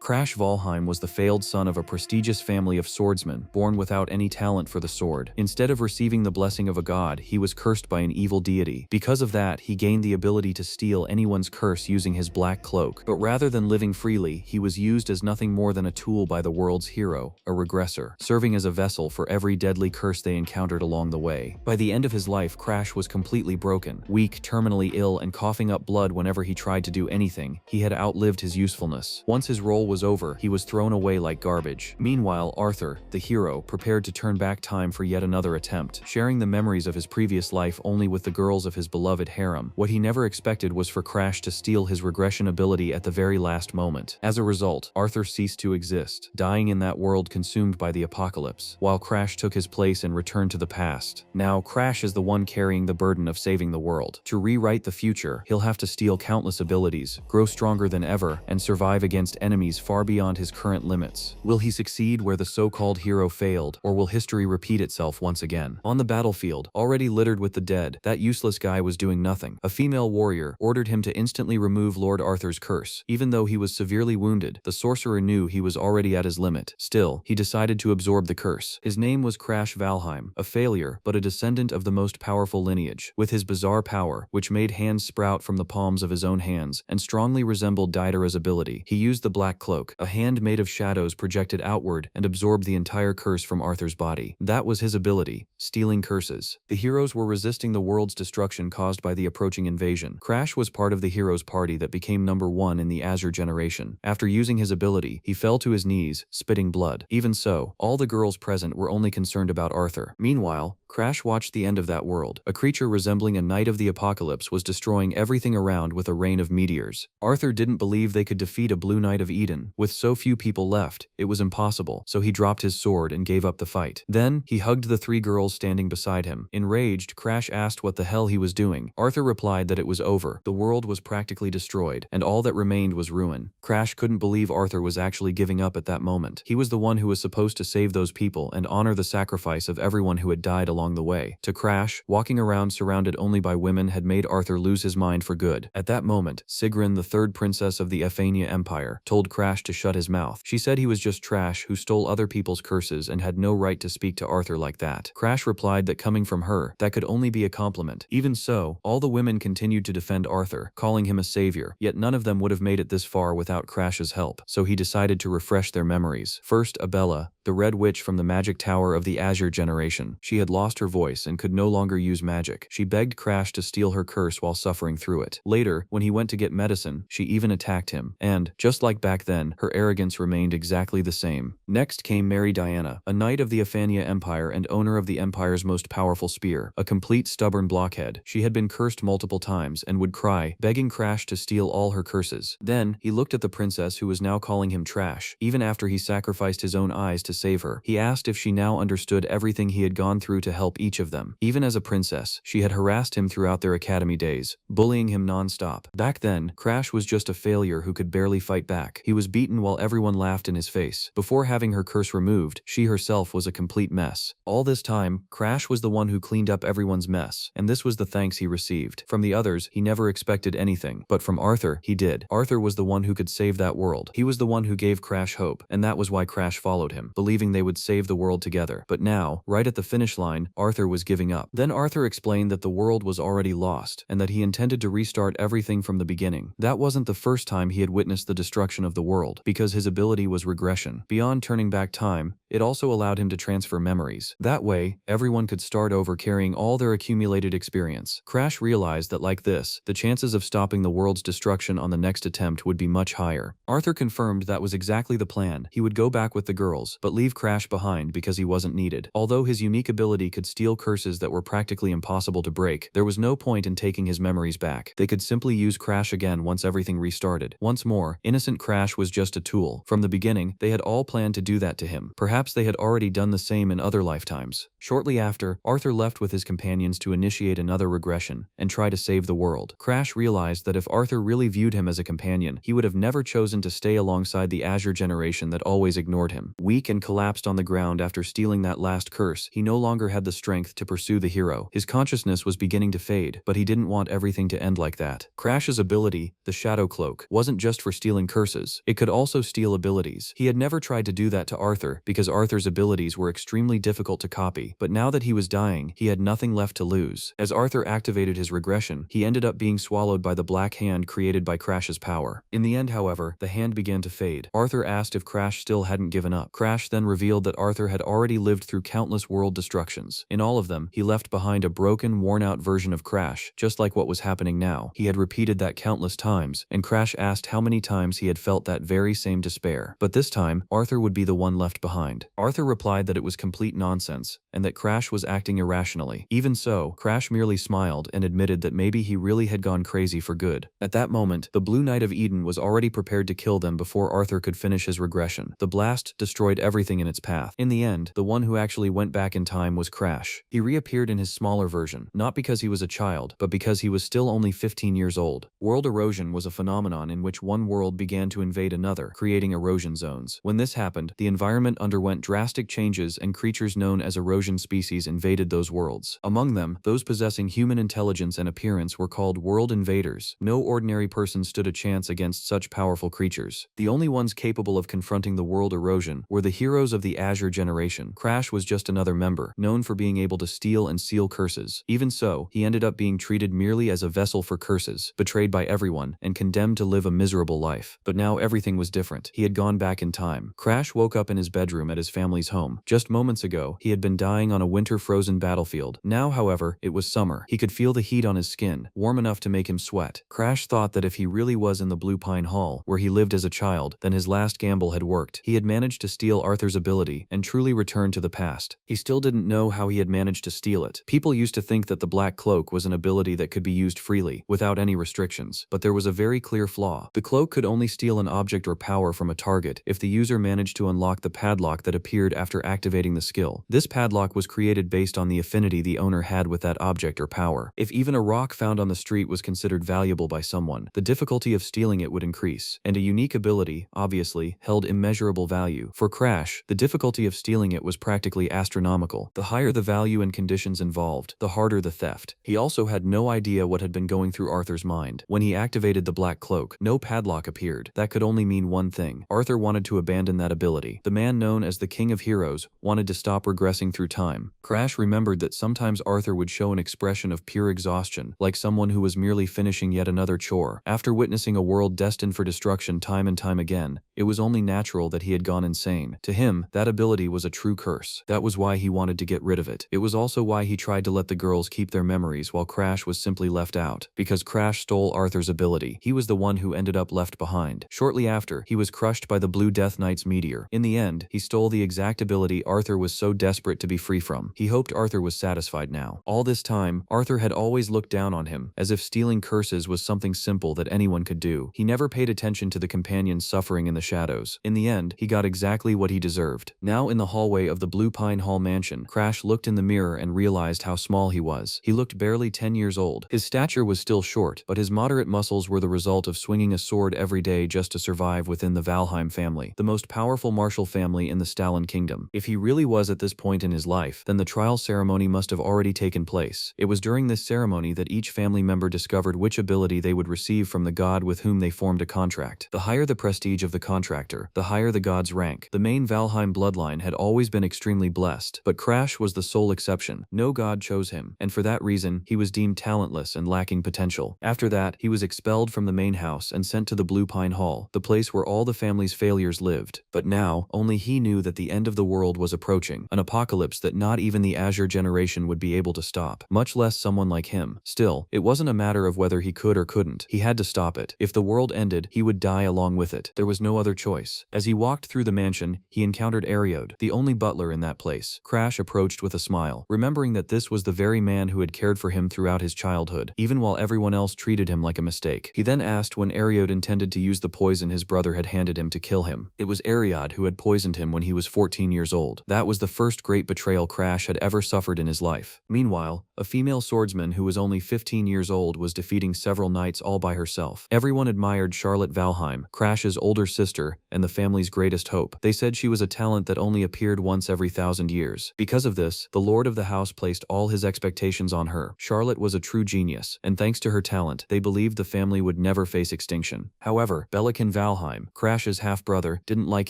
Crash Valheim was the failed son of a prestigious family of swordsmen, born without any talent for the sword. Instead of receiving the blessing of a god, he was cursed by an evil deity. Because of that, he gained the ability to steal anyone's curse using his black cloak. But rather than living freely, he was used as nothing more than a tool by the world's hero, a regressor, serving as a vessel for every deadly curse they encountered along the way. By the end of his life, Crash was completely broken, weak, terminally ill, and coughing up blood whenever he tried to do anything. He had outlived his usefulness. Once his role was over, he was thrown away like garbage. Meanwhile, Arthur, the hero, prepared to turn back time for yet another attempt, sharing the memories of his previous life only with the girls of his beloved harem. What he never expected was for Crash to steal his regression ability at the very last moment. As a result, Arthur ceased to exist, dying in that world consumed by the apocalypse, while Crash took his place and returned to the past. Now, Crash is the one carrying the burden of saving the world. To rewrite the future, he'll have to steal countless abilities, grow stronger than ever, and survive against enemies far beyond his current limits. Will he succeed where the so-called hero failed, or will history repeat itself once again? On the battlefield, already littered with the dead, that useless guy was doing nothing. A female warrior ordered him to instantly remove Lord Arthur's curse. Even though he was severely wounded, the sorcerer knew he was already at his limit. Still, he decided to absorb the curse. His name was Crash Valheim, a failure, but a descendant of the most powerful lineage. With his bizarre power, which made hands sprout from the palms of his own hands, and strongly resembled Daedara's ability, he used the black cloak, a hand made of shadows projected outward, and absorbed the entire curse from Arthur's body. That was his ability, stealing curses. The heroes were resisting the world's destruction caused by the approaching invasion. Crash was part of the heroes' party that became number one in the Azure generation. After using his ability, he fell to his knees, spitting blood. Even so, all the girls present were only concerned about Arthur. Meanwhile, Crash watched the end of that world. A creature resembling a knight of the apocalypse was destroying everything around with a rain of meteors. Arthur didn't believe they could defeat a blue knight of Eden. With so few people left, it was impossible, so he dropped his sword and gave up the fight. Then, he hugged the three girls standing beside him. Enraged, Crash asked what the hell he was doing. Arthur replied that it was over. The world was practically destroyed, and all that remained was ruin. Crash couldn't believe Arthur was actually giving up at that moment. He was the one who was supposed to save those people and honor the sacrifice of everyone who had died along the way. To Crash, walking around surrounded only by women had made Arthur lose his mind for good. At that moment, Sigrun, the third princess of the Ephania Empire, told Crash to shut his mouth. She said he was just trash who stole other people's curses and had no right to speak to Arthur like that. Crash replied that coming from her, that could only be a compliment. Even so, all the women continued to defend Arthur, calling him a savior, yet none of them would have made it this far without Crash's help, so he decided to refresh their memories. First, Abella, the Red Witch from the Magic Tower of the Azure generation. She had lost her voice and could no longer use magic. She begged Crash to steal her curse while suffering through it. Later, when he went to get medicine, she even attacked him. And, just like back then, her arrogance remained exactly the same. Next came Mary Diana, a knight of the Ephania Empire and owner of the Empire's most powerful spear. A complete stubborn blockhead, she had been cursed multiple times and would cry, begging Crash to steal all her curses. Then, he looked at the princess who was now calling him trash. Even after he sacrificed his own eyes to save her, he asked if she now understood everything he had gone through to help each of them. Even as a princess, she had harassed him throughout their academy days, bullying him non-stop. Back then, Crash was just a failure who could barely fight back. He was beaten while everyone laughed in his face. Before having her curse removed, she herself was a complete mess. All this time, Crash was the one who cleaned up everyone's mess, and this was the thanks he received. From the others, he never expected anything, but from Arthur, he did. Arthur was the one who could save that world. He was the one who gave Crash hope, and that was why Crash followed him, believing they would save the world together. But now, right at the finish line, Arthur was giving up. Then Arthur explained that the world was already lost, and that he intended to restart everything from the beginning. That wasn't the first time he had witnessed the destruction of the world, because his ability was regression. Beyond turning back time, it also allowed him to transfer memories. That way, everyone could start over carrying all their accumulated experience. Crash realized that like this, the chances of stopping the world's destruction on the next attempt would be much higher. Arthur confirmed that was exactly the plan. He would go back with the girls, but leave Crash behind because he wasn't needed. Although his unique ability could steal curses that were practically impossible to break, there was no point in taking his memories back. They could simply use Crash again once everything restarted. Once more, innocent Crash was just a tool. From the beginning, they had all planned to do that to him. Perhaps Perhaps they had already done the same in other lifetimes. Shortly after, Arthur left with his companions to initiate another regression and try to save the world. Crash realized that if Arthur really viewed him as a companion, he would have never chosen to stay alongside the Azure generation that always ignored him. Weak and collapsed on the ground after stealing that last curse, he no longer had the strength to pursue the hero. His consciousness was beginning to fade, but he didn't want everything to end like that. Crash's ability, the Shadow Cloak, wasn't just for stealing curses. It could also steal abilities. He had never tried to do that to Arthur because Arthur's abilities were extremely difficult to copy, but now that he was dying, he had nothing left to lose. As Arthur activated his regression, he ended up being swallowed by the black hand created by Crash's power. In the end, however, the hand began to fade. Arthur asked if Crash still hadn't given up. Crash then revealed that Arthur had already lived through countless world destructions. In all of them, he left behind a broken, worn-out version of Crash, just like what was happening now. He had repeated that countless times, and Crash asked how many times he had felt that very same despair. But this time, Arthur would be the one left behind. Arthur replied that it was complete nonsense, and that Crash was acting irrationally. Even so, Crash merely smiled and admitted that maybe he really had gone crazy for good. At that moment, the Blue Knight of Eden was already prepared to kill them before Arthur could finish his regression. The blast destroyed everything in its path. In the end, the one who actually went back in time was Crash. He reappeared in his smaller version, not because he was a child, but because he was still only 15 years old. World erosion was a phenomenon in which one world began to invade another, creating erosion zones. When this happened, the environment underwent drastic changes and creatures known as erosion species invaded those worlds. Among them, those possessing human intelligence and appearance were called world invaders. No ordinary person stood a chance against such powerful creatures. The only ones capable of confronting the world erosion were the heroes of the Azure generation. Crash was just another member, known for being able to steal and seal curses. Even so, he ended up being treated merely as a vessel for curses, betrayed by everyone, and condemned to live a miserable life. But now everything was different. He had gone back in time. Crash woke up in his bedroom at his family's home. Just moments ago, he had been dying on a winter-frozen battlefield. Now, however, it was summer. He could feel the heat on his skin, warm enough to make him sweat. Crash thought that if he really was in the Blue Pine Hall, where he lived as a child, then his last gamble had worked. He had managed to steal Arthur's ability and truly return to the past. He still didn't know how he had managed to steal it. People used to think that the Black Cloak was an ability that could be used freely, without any restrictions, but there was a very clear flaw. The cloak could only steal an object or power from a target if the user managed to unlock the padlock that appeared after activating the skill. This padlock was created based on the affinity the owner had with that object or power. If even a rock found on the street was considered valuable by someone, the difficulty of stealing it would increase, and a unique ability, obviously, held immeasurable value. For Crash, the difficulty of stealing it was practically astronomical. The higher the value and conditions involved, the harder the theft. He also had no idea what had been going through Arthur's mind. When he activated the Black Cloak, no padlock appeared. That could only mean one thing. Arthur wanted to abandon that ability. The man known as the King of Heroes wanted to stop regressing through time. Crash remembered that sometimes Arthur would show an expression of pure exhaustion, like someone who was merely finishing yet another chore. After witnessing a world destined for destruction time and time again, it was only natural that he had gone insane. To him, that ability was a true curse. That was why he wanted to get rid of it. It was also why he tried to let the girls keep their memories while Crash was simply left out. Because Crash stole Arthur's ability, he was the one who ended up left behind. Shortly after, he was crushed by the Blue Death Knight's meteor. In the end, he stole the exact ability Arthur was so desperate to be free from. He hoped Arthur was satisfied now. All this time, Arthur had always looked down on him, as if stealing curses was something simple that anyone could do. He never paid attention to the companions suffering in the shadows. In the end, he got exactly what he deserved. Now in the hallway of the Blue Pine Hall mansion, Crash looked in the mirror and realized how small he was. He looked barely 10 years old. His stature was still short, but his moderate muscles were the result of swinging a sword every day just to survive within the Valheim family, the most powerful martial family in the Stalin Kingdom. If he really was at this point in his life, then the trial ceremony must have already taken place. It was during this ceremony that each family member discovered which ability they would receive from the god with whom they formed a contract. The higher the prestige of the contractor, the higher the god's rank. The main Valheim bloodline had always been extremely blessed, but Crash was the sole exception. No god chose him, and for that reason, he was deemed talentless and lacking potential. After that, he was expelled from the main house and sent to the Blue Pine Hall, the place where all the family's failures lived. But now, only he knew that the end of the world was approaching, an apocalypse that not even the Azure generation would be able to stop, much less someone like him. Still, it wasn't a matter of whether he could or couldn't. He had to stop it. If the world ended, he would die along with it. There was no other choice. As he walked through the mansion, he encountered Ariode, the only butler in that place. Crash approached with a smile, remembering that this was the very man who had cared for him throughout his childhood, even while everyone else treated him like a mistake. He then asked when Ariode intended to use the poison his brother had handed him to kill him. It was Ariode who had poisoned him when he he was 14 years old. That was the first great betrayal Crash had ever suffered in his life. Meanwhile, a female swordsman who was only 15 years old was defeating several knights all by herself. Everyone admired Charlotte Valheim, Crash's older sister, and the family's greatest hope. They said she was a talent that only appeared once every 1,000 years. Because of this, the lord of the house placed all his expectations on her. Charlotte was a true genius, and thanks to her talent, they believed the family would never face extinction. However, Belican Valheim, Crash's half-brother, didn't like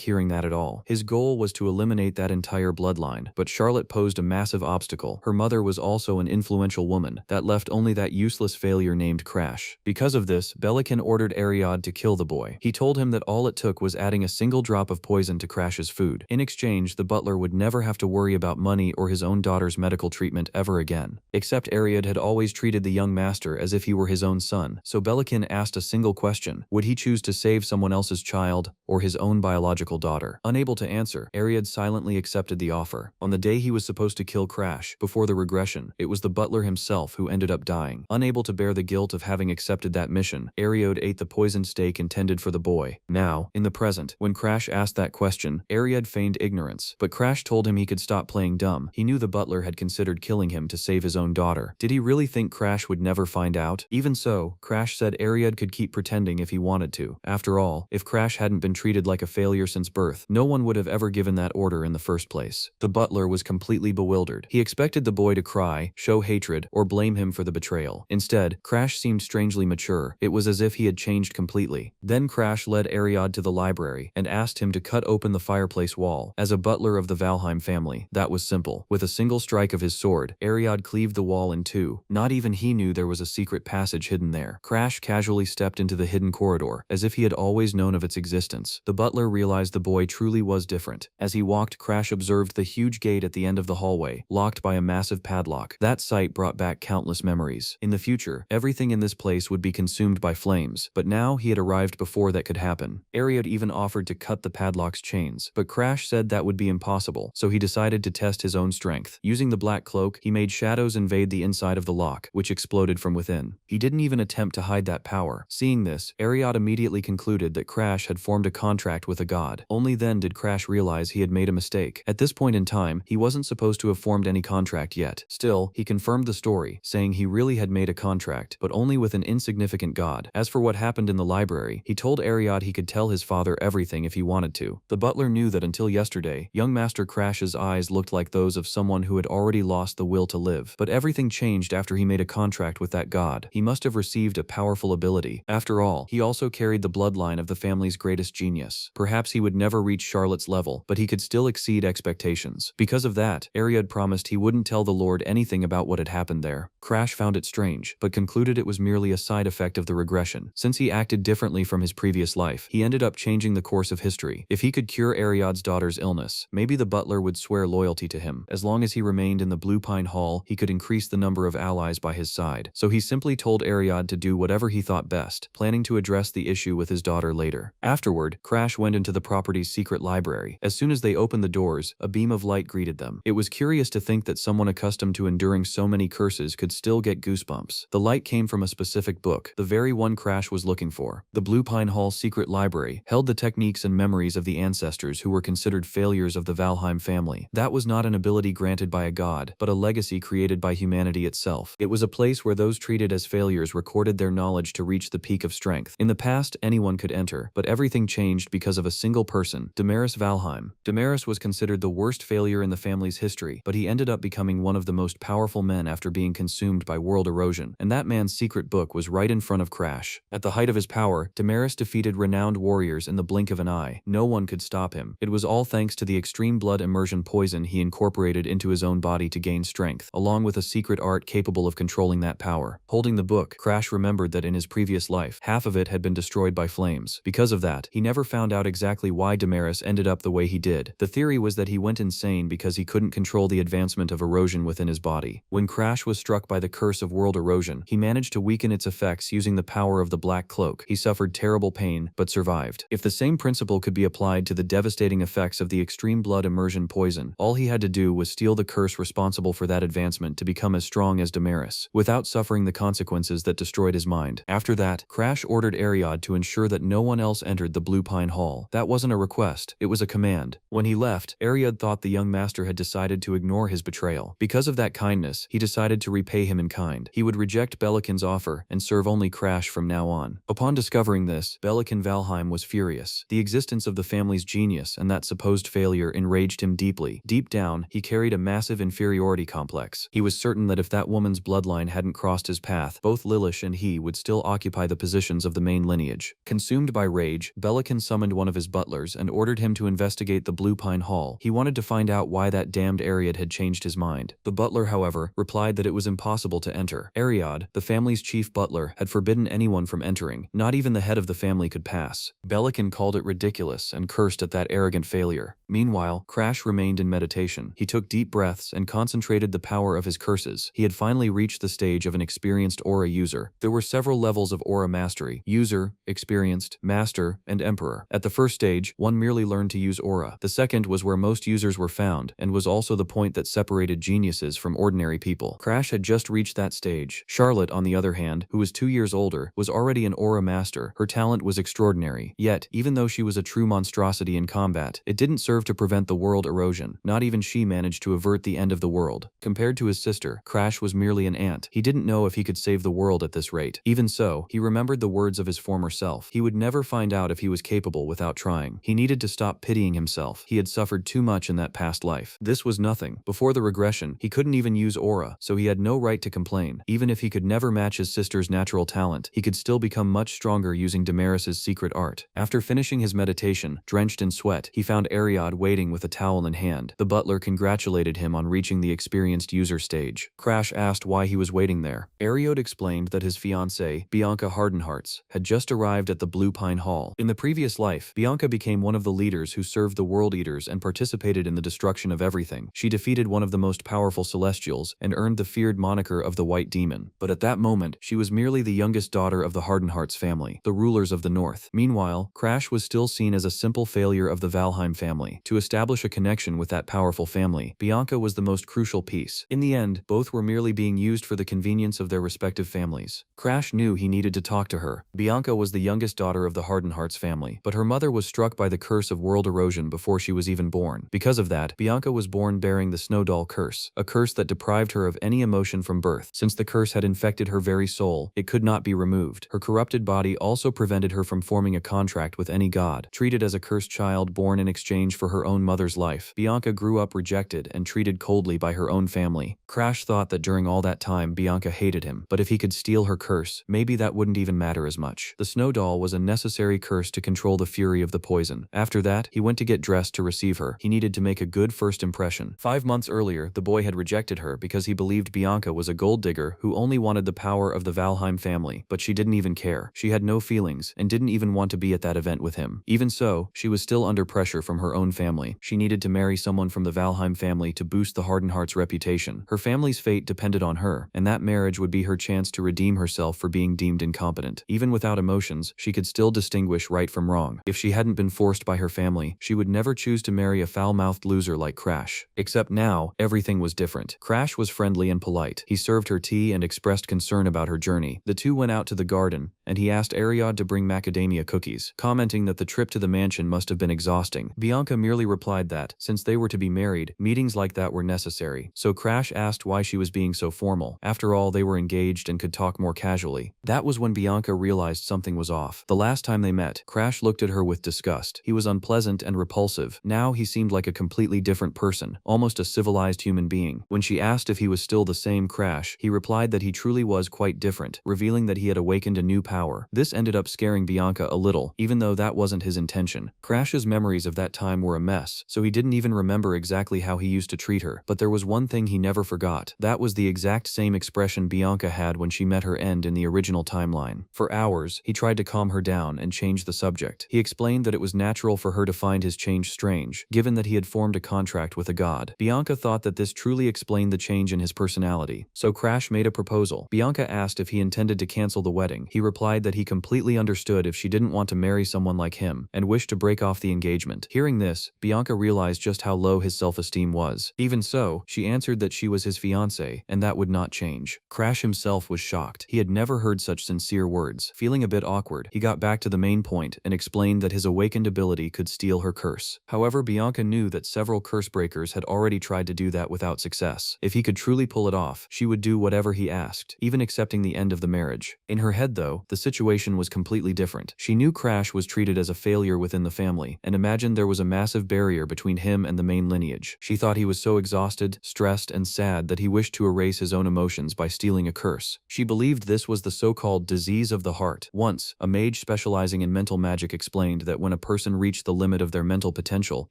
hearing that at all. His goal was to eliminate that entire bloodline, but Charlotte posed a massive obstacle. Her mother was also an influential woman. That left only that useless failure named Crash. Because of this, Belican ordered Ariad to kill the boy. He told him that all it took was adding a single drop of poison to Crash's food. In exchange, the butler would never have to worry about money or his own daughter's medical treatment ever again. Except Ariad had always treated the young master as if he were his own son, so Belican asked a single question: would he choose to save someone else's child or his own biological daughter? Unable to answer, Ariad silently accepted the offer. On the day he was supposed to kill Crash, before the regression, it was the butler himself who ended up dying. Unable to bear the guilt of having accepted that mission, Ariad ate the poisoned steak intended for the boy. Now, in the present, when Crash asked that question, Ariad feigned ignorance, but Crash told him he could stop playing dumb. He knew the butler had considered killing him to save his own daughter. Did he really think Crash would never find out? Even so, Crash said Ariad could keep pretending if he wanted to. After all, if Crash hadn't been treated like a failure since birth, no one would have ever given that order in the first place. The butler was completely bewildered. He expected the boy to cry, show hatred, or blame him for the betrayal. Instead, Crash seemed strangely mature. It was as if he had changed completely. Then Crash led Ariad to the library and asked him to cut open the fireplace wall. As a butler of the Valheim family, that was simple. With a single strike of his sword, Ariad cleaved the wall in two. Not even he knew there was a secret passage hidden there. Crash casually stepped into the hidden corridor, as if he had always known of its existence. The butler realized the boy truly was different. As he walked, Crash observed the huge gate at the end of the hallway, locked by a massive padlock. That sight brought back countless memories. In the future, everything in this place would be consumed by flames, but now he had arrived before that could happen. Ariad even offered to cut the padlock's chains, but Crash said that would be impossible, so he decided to test his own strength. Using the black cloak, he made shadows invade the inside of the lock, which exploded from within. He didn't even attempt to hide that power. Seeing this, Ariad immediately concluded that Crash had formed a contract with a god. Only then did Crash realize he had made a mistake. At this point in time, he wasn't supposed to have formed any contract yet. Still, he confirmed the story, saying he really had made a contract, but only with an insignificant god. As for what happened in the library, he told Ariad he could tell his father everything if he wanted to. The butler knew that until yesterday, young Master Crash's eyes looked like those of someone who had already lost the will to live. But everything changed after he made a contract with that god. He must have received a powerful ability. After all, he also carried the bloodline of the family's greatest genius. Perhaps he would never reach Charlotte's level, but he could still exceed expectations. Because of that, Ariad promised he wouldn't tell the Lord anything about what had happened there. Crash found it strange, but concluded it was merely a side effect of the regression. Since he acted differently from his previous life, he ended up changing the course of history. If he could cure Ariad's daughter's illness, maybe the butler would swear loyalty to him. As long as he remained in the Blue Pine Hall, he could increase the number of allies by his side. So he simply told Ariad to do whatever he thought best, planning to address the issue with his daughter later. Afterward, Crash went into the property's secret library. As soon as they opened the doors, a beam of light greeted them. It was curious to think that someone accustomed to enduring so many curses could still get goosebumps. The light came from a specific book, the very one Crash was looking for. The Blue Pine Hall secret library held the techniques and memories of the ancestors who were considered failures of the Valheim family. That was not an ability granted by a god, but a legacy created by humanity itself. It was a place where those treated as failures recorded their knowledge to reach the peak of strength. In the past, anyone could enter, but everything changed because of a single person, Damaris Valheim. Damaris was considered the worst failure in the family's history, but he ended up becoming one of the most powerful men after being consumed by world erosion, and that man's secret book was right in front of Crash. At the height of his power, Damaris defeated renowned warriors in the blink of an eye. No one could stop him. It was all thanks to the extreme blood immersion poison he incorporated into his own body to gain strength, along with a secret art capable of controlling that power. Holding the book, Crash remembered that in his previous life, half of it had been destroyed by flames. Because of that, he never found out exactly why Damaris ended up the way he did. The theory was that he went insane because he couldn't control the advancement of erosion within his body. When Crash was struck by the curse of world erosion, he managed to weaken its effects using the power of the black cloak. He suffered terrible pain, but survived. If the same principle could be applied to the devastating effects of the extreme blood immersion poison, all he had to do was steal the curse responsible for that advancement to become as strong as Damaris, without suffering the consequences that destroyed his mind. After that, Crash ordered Ariad to ensure that no one else entered the Blue Pine Hall. That wasn't a request, it was a command. command. When he left, Ariad thought the young master had decided to ignore his betrayal. Because of that kindness, he decided to repay him in kind. He would reject Belican's offer and serve only Crash from now on. Upon discovering this, Belican Valheim was furious. The existence of the family's genius and that supposed failure enraged him deeply. Deep down, he carried a massive inferiority complex. He was certain that if that woman's bloodline hadn't crossed his path, both Lilish and he would still occupy the positions of the main lineage. Consumed by rage, Belican summoned one of his butlers and ordered him to investigate the Blue Pine Hall. He wanted to find out why that damned Ariad had changed his mind. The butler, however, replied that it was impossible to enter. Ariad, the family's chief butler, had forbidden anyone from entering. Not even the head of the family could pass. Belican called it ridiculous and cursed at that arrogant failure. Meanwhile, Crash remained in meditation. He took deep breaths and concentrated the power of his curses. He had finally reached the stage of an experienced aura user. There were several levels of aura mastery: user, experienced, master, and emperor. At the first stage, one merely learned to use aura. The second was where most users were found, and was also the point that separated geniuses from ordinary people. Crash had just reached that stage. Charlotte, on the other hand, who was 2 years older, was already an aura master. Her talent was extraordinary. Yet, even though she was a true monstrosity in combat, it didn't serve to prevent the world erosion. Not even she managed to avert the end of the world. Compared to his sister, Crash was merely an ant. He didn't know if he could save the world at this rate. Even so, he remembered the words of his former self. He would never find out if he was capable without trying. He needed to stop pitying himself. He had suffered too much in that past life. This was nothing. Before the regression, he couldn't even use aura, so he had no right to complain. Even if he could never match his sister's natural talent, he could still become much stronger using Damaris's secret art. After finishing his meditation, drenched in sweat, he found Ariad waiting with a towel in hand. The butler congratulated him on reaching the experienced user stage. Crash asked why he was waiting there. Ariad explained that his fiancée, Bianca Hardenhearts, had just arrived at the Blue Pine Hall. In the previous life, Bianca became one of the leaders who served the World Eaters and participated in the destruction of everything. She defeated one of the most powerful Celestials and earned the feared moniker of the White Demon. But at that moment, she was merely the youngest daughter of the Hardenhearts family, the rulers of the North. Meanwhile, Crash was still seen as a simple failure of the Valheim family. To establish a connection with that powerful family, Bianca was the most crucial piece. In the end, both were merely being used for the convenience of their respective families. Crash knew he needed to talk to her. Bianca was the youngest daughter of the Hardenhearts family, but her mother was struck by the curse of world erosion before she was even born. Because of that, Bianca was born bearing the Snow Doll curse, a curse that deprived her of any emotion from birth. Since the curse had infected her very soul, it could not be removed. Her corrupted body also prevented her from forming a contract with any god. Treated as a cursed child born in exchange for her own mother's life, Bianca grew up rejected and treated coldly by her own family. Crash thought that during all that time Bianca hated him, but if he could steal her curse, maybe that wouldn't even matter as much. The Snow Doll was a necessary curse to control the fury of the poison. After that, he went to get dressed to receive her. He needed to make a good first impression. 5 months earlier, the boy had rejected her because he believed Bianca was a gold digger who only wanted the power of the Valheim family, but she didn't even care. She had no feelings and didn't even want to be at that event with him. Even so, she was still under pressure from her own family. She needed to marry someone from the Valheim family to boost the Hardenhearts' reputation. Her family's fate depended on her, and that marriage would be her chance to redeem herself for being deemed incompetent. Even without emotions, she could still distinguish right from wrong. If she hadn't been forced by her family, she would never choose to marry a foul-mouthed loser like Crash. Except now, everything was different. Crash was friendly and polite. He served her tea and expressed concern about her journey. The two went out to the garden, and he asked Ariad to bring macadamia cookies, commenting that the trip to the mansion must have been exhausting. Bianca merely replied that, since they were to be married, meetings like that were necessary. So Crash asked why she was being so formal. After all, they were engaged and could talk more casually. That was when Bianca realized something was off. The last time they met, Crash looked at her with disgust. He was unpleasant and repulsive. Now he seemed like a completely different person, almost a civilized human being. When she asked if he was still the same Crash, he replied that he truly was quite different, revealing that he had awakened a new power. This ended up scaring Bianca a little, even though that wasn't his intention. Crash's memories of that time were a mess, so he didn't even remember exactly how he used to treat her. But there was one thing he never forgot. That was the exact same expression Bianca had when she met her end in the original timeline. For hours, he tried to calm her down and change the subject. He explained that it was natural for her to find his change strange, given that he had formed a contract with a god. Bianca thought that this truly explained the change in his personality. So Crash made a proposal. Bianca asked if he intended to cancel the wedding. He replied that he completely understood if she didn't want to marry someone like him, and wished to break off the engagement. Hearing this, Bianca realized just how low his self-esteem was. Even so, she answered that she was his fiancée, and that would not change. Crash himself was shocked. He had never heard such sincere words. Feeling a bit awkward, he got back to the main point and explained that his awakened ability could steal her curse. However, Bianca knew that several curse breakers had already tried to do that without success. If he could truly pull it off, she would do whatever he asked, even accepting the end of the marriage. In her head though, the situation was completely different. She knew Crash was treated as a failure within the family, and imagined there was a massive barrier between him and the main lineage. She thought he was so exhausted, stressed, and sad that he wished to erase his own emotions by stealing a curse. She believed this was the so-called disease of the heart. Once, a mage specializing in mental magic explained that when a person reached the limit of their mental potential,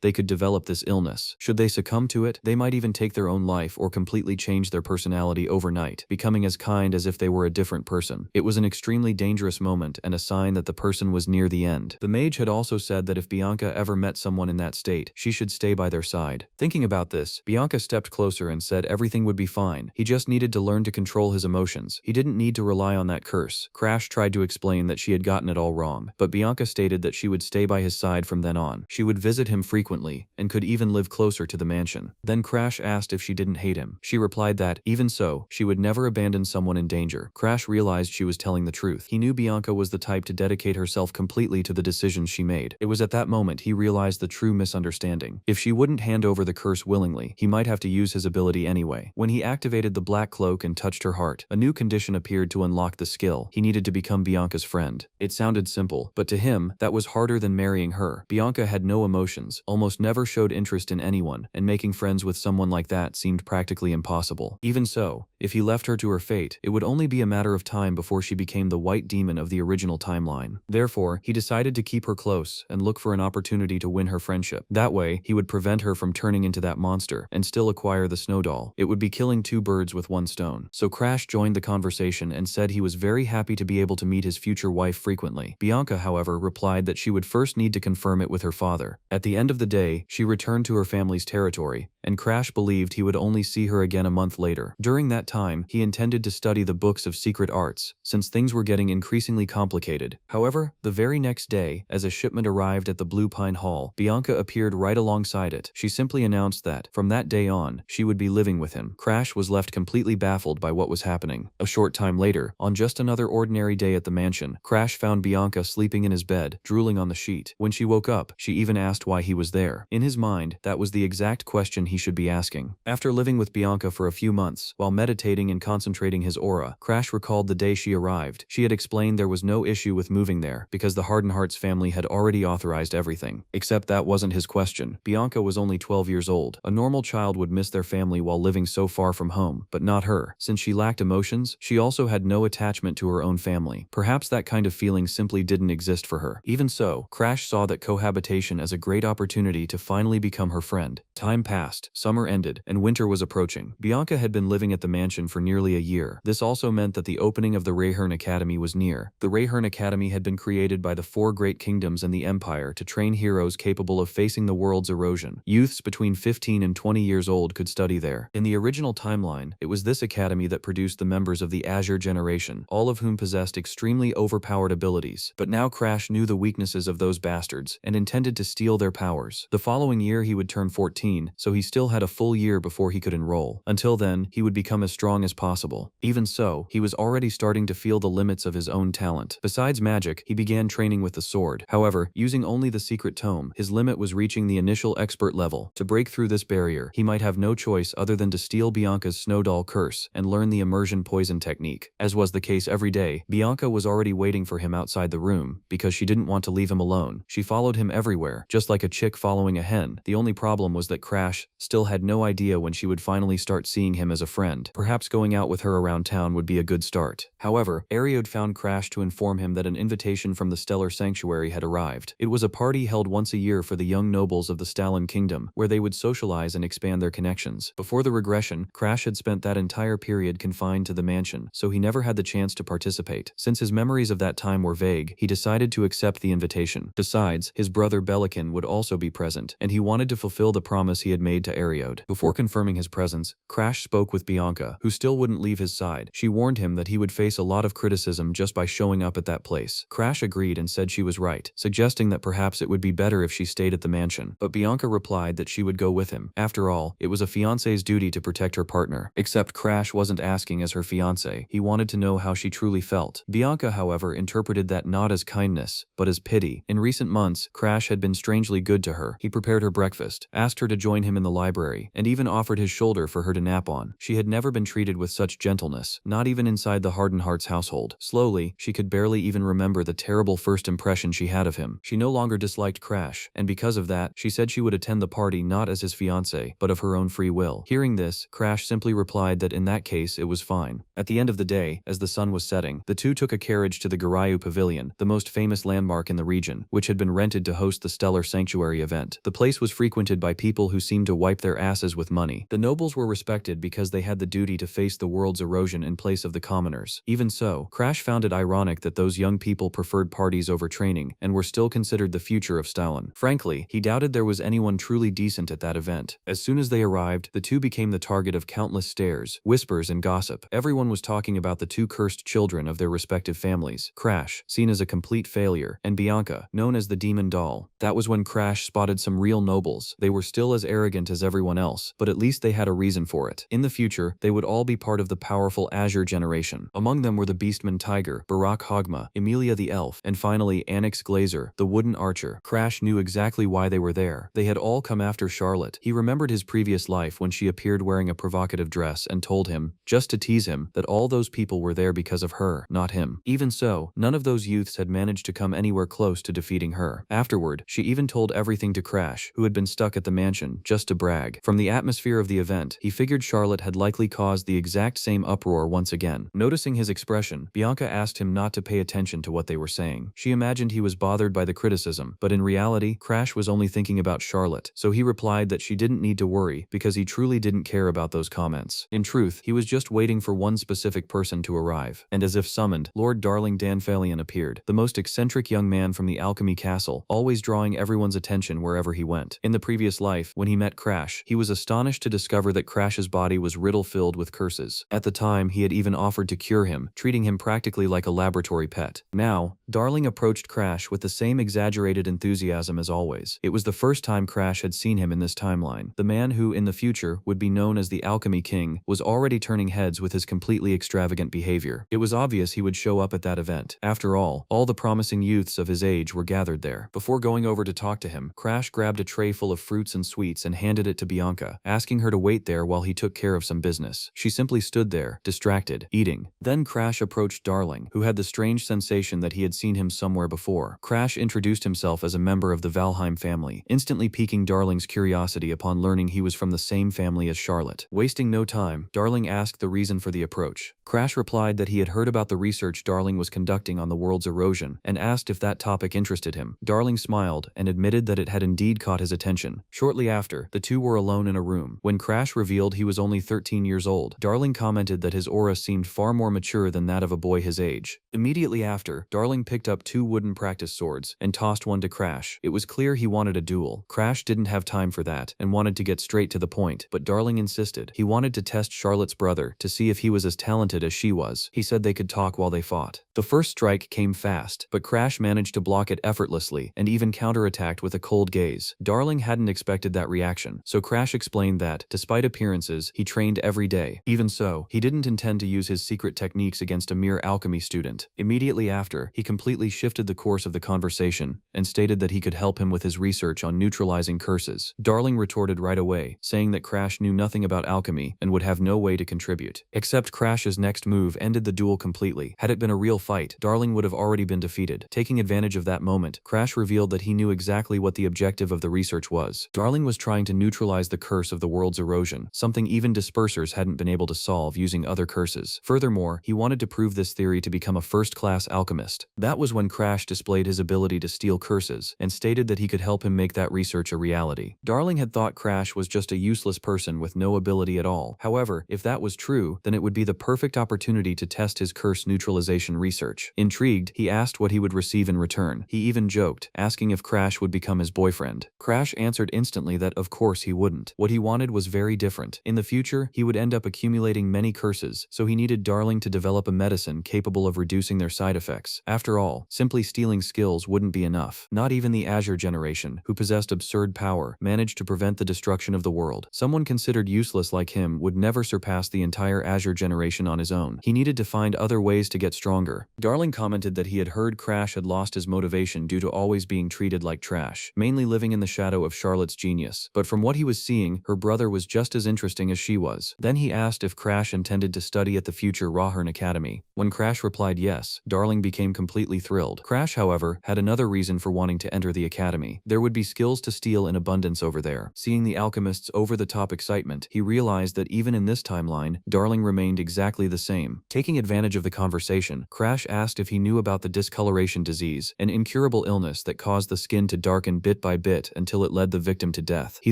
they could develop this illness. Should they succumb to it, they might even take their own life or completely change their personality overnight, becoming as kind as if they were a different person. It was an extremely dangerous moment and a sign that the person was near the end. The mage had also said that if Bianca ever met someone in that state, she should stay by their side. Thinking about this, Bianca stepped closer and said everything would be fine. He just needed to learn to control his emotions. He didn't need to rely on that curse. Crash tried to explain that she had gotten it all wrong, but Bianca stated that she would stay by his side from then on. She would visit him frequently, and could even live closer to the mansion. Then Crash asked if she didn't hate him. She replied that, even so, she would never abandon someone in danger. Crash realized she was telling the truth. He knew Bianca was the type to dedicate herself completely to the decisions she made. It was at that moment he realized the true misunderstanding. If she wouldn't hand over the curse willingly, he might have to use his ability anyway. When he activated the black cloak and touched her heart, a new condition appeared to unlock the skill. He needed to become Bianca's friend. It sounded simple, but to him, that was harder than marrying her. Bianca had no emotions, almost never showed interest in anyone, and making friends with someone like that seemed practically impossible. Even so, if he left her to her fate, it would only be a matter of time before she became the white demon of the original timeline. Therefore, he decided to keep her close and look for an opportunity to win her friendship. That way, he would prevent her from turning into that monster and still acquire the snow doll. It would be killing two birds with one stone. So Crash joined the conversation and said he was very happy to be able to meet his future wife frequently. Bianca, however, replied that she would first need to confirm it with her father. At the end of the day, she returned to her family's territory, and Crash believed he would only see her again a month later. During that time, he intended to study the books of secret arts, since things were getting increasingly complicated. However, the very next day, as a shipment arrived at the Blue Pine Hall, Bianca appeared right alongside it. She simply announced that, from that day on, she would be living with him. Crash was left completely baffled by what was happening. A short time later, on just another ordinary day at the mansion, Crash found Bianca sleeping in his bed, drooling on the sheet. When she woke up, she even asked why he was there. In his mind, that was the exact question he should be asking. After living with Bianca for a few months, while meditating and concentrating his aura, Crash recalled the day she arrived. She had explained there was no issue with moving there, because the Hardenhearts family had already authorized everything. Except that wasn't his question. Bianca was only 12 years old. A normal child would miss their family while living so far from home, but not her. Since she lacked emotions, she also had no attachment to her own family. Perhaps that kind of feeling simply didn't exist for her. Even so, Crash saw that cohabitation as a great opportunity to finally become her friend. Time passed, summer ended, and winter was approaching. Bianca had been living at the mansion for nearly a year. This also meant that the opening of the Rayhern Academy was near. The Rayhern Academy had been created by the four great kingdoms and the Empire to train heroes capable of facing the world's erosion. Youths between 15 and 20 years old could study there. In the original timeline, it was this academy that produced the members of the Azure generation, all of whom possessed extremely overpowered abilities. But now Crash knew the weaknesses of those bastards and intended to steal their powers. The following year he would turn 14, so he still had a full year before he could enroll. Until then, he would become as strong as possible. Even so, he was already starting to feel the limits of his own talent. Besides magic, he began training with the sword. However, using only the secret tome, his limit was reaching the initial expert level. To break through this barrier, he might have no choice other than to steal Bianca's snow doll curse and learn the immersion poison technique. As was the case every day, Bianca was already waiting for him outside the room, because she didn't want to leave him alone. She followed him everywhere, just like a chick following a hen. The only problem was that Crash still had no idea when she would finally start seeing him as a friend. Perhaps going out with her around town would be a good start. However, Ariode found Crash to inform him that an invitation from the Stellar Sanctuary had arrived. It was a party held once a year for the young nobles of the Stalin Kingdom, where they would socialize and expand their connections. Before the regression, Crash had spent that entire period confined to the mansion, so he never had the chance to participate. Since his memories of that time were vague, he decided to accept the invitation. Besides, his brother Belikin would also be present, and he wanted to fulfill the promise he had made to Ariode. Before confirming his presence, Crash spoke with Bianca, who still wouldn't leave his side. She warned him that he would face a lot of criticism just by showing up at that place. Crash agreed and said she was right, suggesting that perhaps it would be better if she stayed at the mansion. But Bianca replied that she would go with him. After all, it was a fiancé's duty to protect her partner. Except Crash wasn't asking as her fiancé. He wanted to know how she truly felt. Bianca, however, interpreted that not as kindness, but as pity. In recent months, Crash had been strangely good to her. He prepared her breakfast, asked her to join him in the library, and even offered his shoulder for her to nap on. She had never been treated with such gentleness, not even inside the Hardened Heart's household. Slowly, she could barely even remember the terrible first impression she had of him. She no longer disliked Crash, and because of that, she said she would attend the party not as his fiancé, but of her own free will. Hearing this, Crash simply replied that in that case it was fine. At the end of the day, as the sun was setting, the two took a carriage to the Garayu Pavilion, the most famous landmark in the region, which had been rented to host the Stellar Sanctuary event. The place was frequented by people who seemed to wipe their asses with money. The nobles were respected because they had the duty to face the world's erosion in place of the commoners. Even so, Crash found it ironic that those young people preferred parties over training and were still considered the future of Stalin. Frankly, he doubted there was anyone truly decent at that event. As soon as they arrived, the two became the target of countless stares, whispers, and gossip. Everyone was talking about the two cursed children of their respective families. Crash, seen as a complete failure, and Bianca, known as the Demon Doll. That was when Crash spotted some real nobles. They were still as arrogant as everyone else, but at least they had a reason for it. In the future, they would all be part of the powerful Azure generation. Among them were the Beastman Tiger, Barack Hogma, Emilia the Elf, and finally Anix Glazer, the Wooden Archer. Crash knew exactly why they were there. They had all come after Charlotte. He remembered his previous life when she appeared wearing a provocative dress and told him, just to tease him, that all those people were there because of her, not him. Even so, none of those youths had managed to come anywhere close to defeating her. Afterward, she even told everything to Crash, who had been stuck at the mansion, just to brag. From the atmosphere of the event, he figured Charlotte had likely caused the exact same uproar once again. Noticing his expression, Bianca asked him not to pay attention to what they were saying. She imagined he was bothered by the criticism, but in reality, Crash was only thinking about Charlotte, so he replied that she didn't need to worry because he truly didn't care about those comments. In truth, he was just waiting for one specific person to arrive. And as if summoned, Lord Darling Danfalion appeared, the most eccentric young man from the Alchemy Castle, always drawing everyone's attention wherever he went. In the previous life, when he met Crash, he was astonished to discover that Crash's body was riddle-filled with curses. At the time, he had even offered to cure him, treating him practically like a laboratory pet. Now, Darling approached Crash with the same exaggerated enthusiasm as always. It was the first time Crash had seen him in this timeline. The man who, in the future, would be known as the Alchemy King, was already turning heads with his completely extravagant behavior. It was obvious he would show up at that event. After all the promising youths of his age were gathered there. Before going over to talk to him, Crash grabbed a tray full of fruits and sweets and handed it to Bianca, asking her to wait there while he took care of some business. She simply stood there, distracted, eating. Then Crash approached Darling, who had the strange sensation that he had seen him somewhere before. Crash introduced himself as a member of the Valheim family, instantly piquing Darling's curiosity upon learning he was from the same family as Charlotte. Wasting no time, Darling asked the reason for the approach. Crash replied that he had heard about the research Darling was conducting on the world's erosion and asked if that topic interested him. Darling smiled and admitted that it had indeed caught his attention. Shortly after, the two were alone in a room. When Crash revealed he was only 13 years old, Darling commented that his aura seemed far more mature than that of a boy his age. Immediately after, Darling picked up two wooden practice swords and tossed one to Crash. It was clear he wanted a duel. Crash didn't have time for that and wanted to get straight to the point, but Darling insisted. He wanted to test Charlotte's brother to see if he was as talented as she was. He said they could talk while they fought. The first strike came fast, but Crash managed to block it effortlessly and even counterattacked with a cold gaze. Darling hadn't expected that reaction, so Crash explained that, despite appearances, he trained every day. Even so, he didn't intend to use his secret techniques against a mere alchemy student. Immediately after, he completely shifted the course of the conversation and stated that he could help him with his research on neutralizing curses. Darling retorted right away, saying that Crash knew nothing about alchemy and would have no way to contribute. Except Crash's next move ended the duel completely. Had it been a real fight, Darling would have already been defeated. Taking advantage of that moment, Crash revealed that he knew exactly what the objective of the research was. Darling was trying to neutralize the curse of the world's erosion, something even dispersers hadn't been able to solve using other curses. Furthermore, he wanted to prove this theory to become a first-class alchemist. That was when Crash displayed his ability to steal curses and stated that he could help him make that research a reality. Darling had thought Crash was just a useless person with no ability at all. However, if that was true, then it would be the perfect opportunity to test his curse neutralization research. Intrigued, he asked what he would receive in return. He even joked, asking if Crash would become his boyfriend. Crash answered instantly that of course he wouldn't. What he wanted was very different. In the future, he would end up accumulating many curses, so he needed Darling to develop a medicine capable of reducing their side effects. After all, simply stealing skills wouldn't be enough. Not even the Azure generation, who possessed absurd power, managed to prevent the destruction of the world. Someone considered useless like him would never surpass the entire Azure generation on his own. He needed to find other ways to get stronger. Darling commented that he had heard Crash had lost his motivation due to always being treated treated like trash, mainly living in the shadow of Charlotte's genius. But from what he was seeing, her brother was just as interesting as she was. Then he asked if Crash intended to study at the future Rahern Academy. When Crash replied yes, Darling became completely thrilled. Crash, however, had another reason for wanting to enter the academy. There would be skills to steal in abundance over there. Seeing the alchemist's over-the-top excitement, he realized that even in this timeline, Darling remained exactly the same. Taking advantage of the conversation, Crash asked if he knew about the discoloration disease, an incurable illness that caused the skin to darken bit by bit until it led the victim to death. He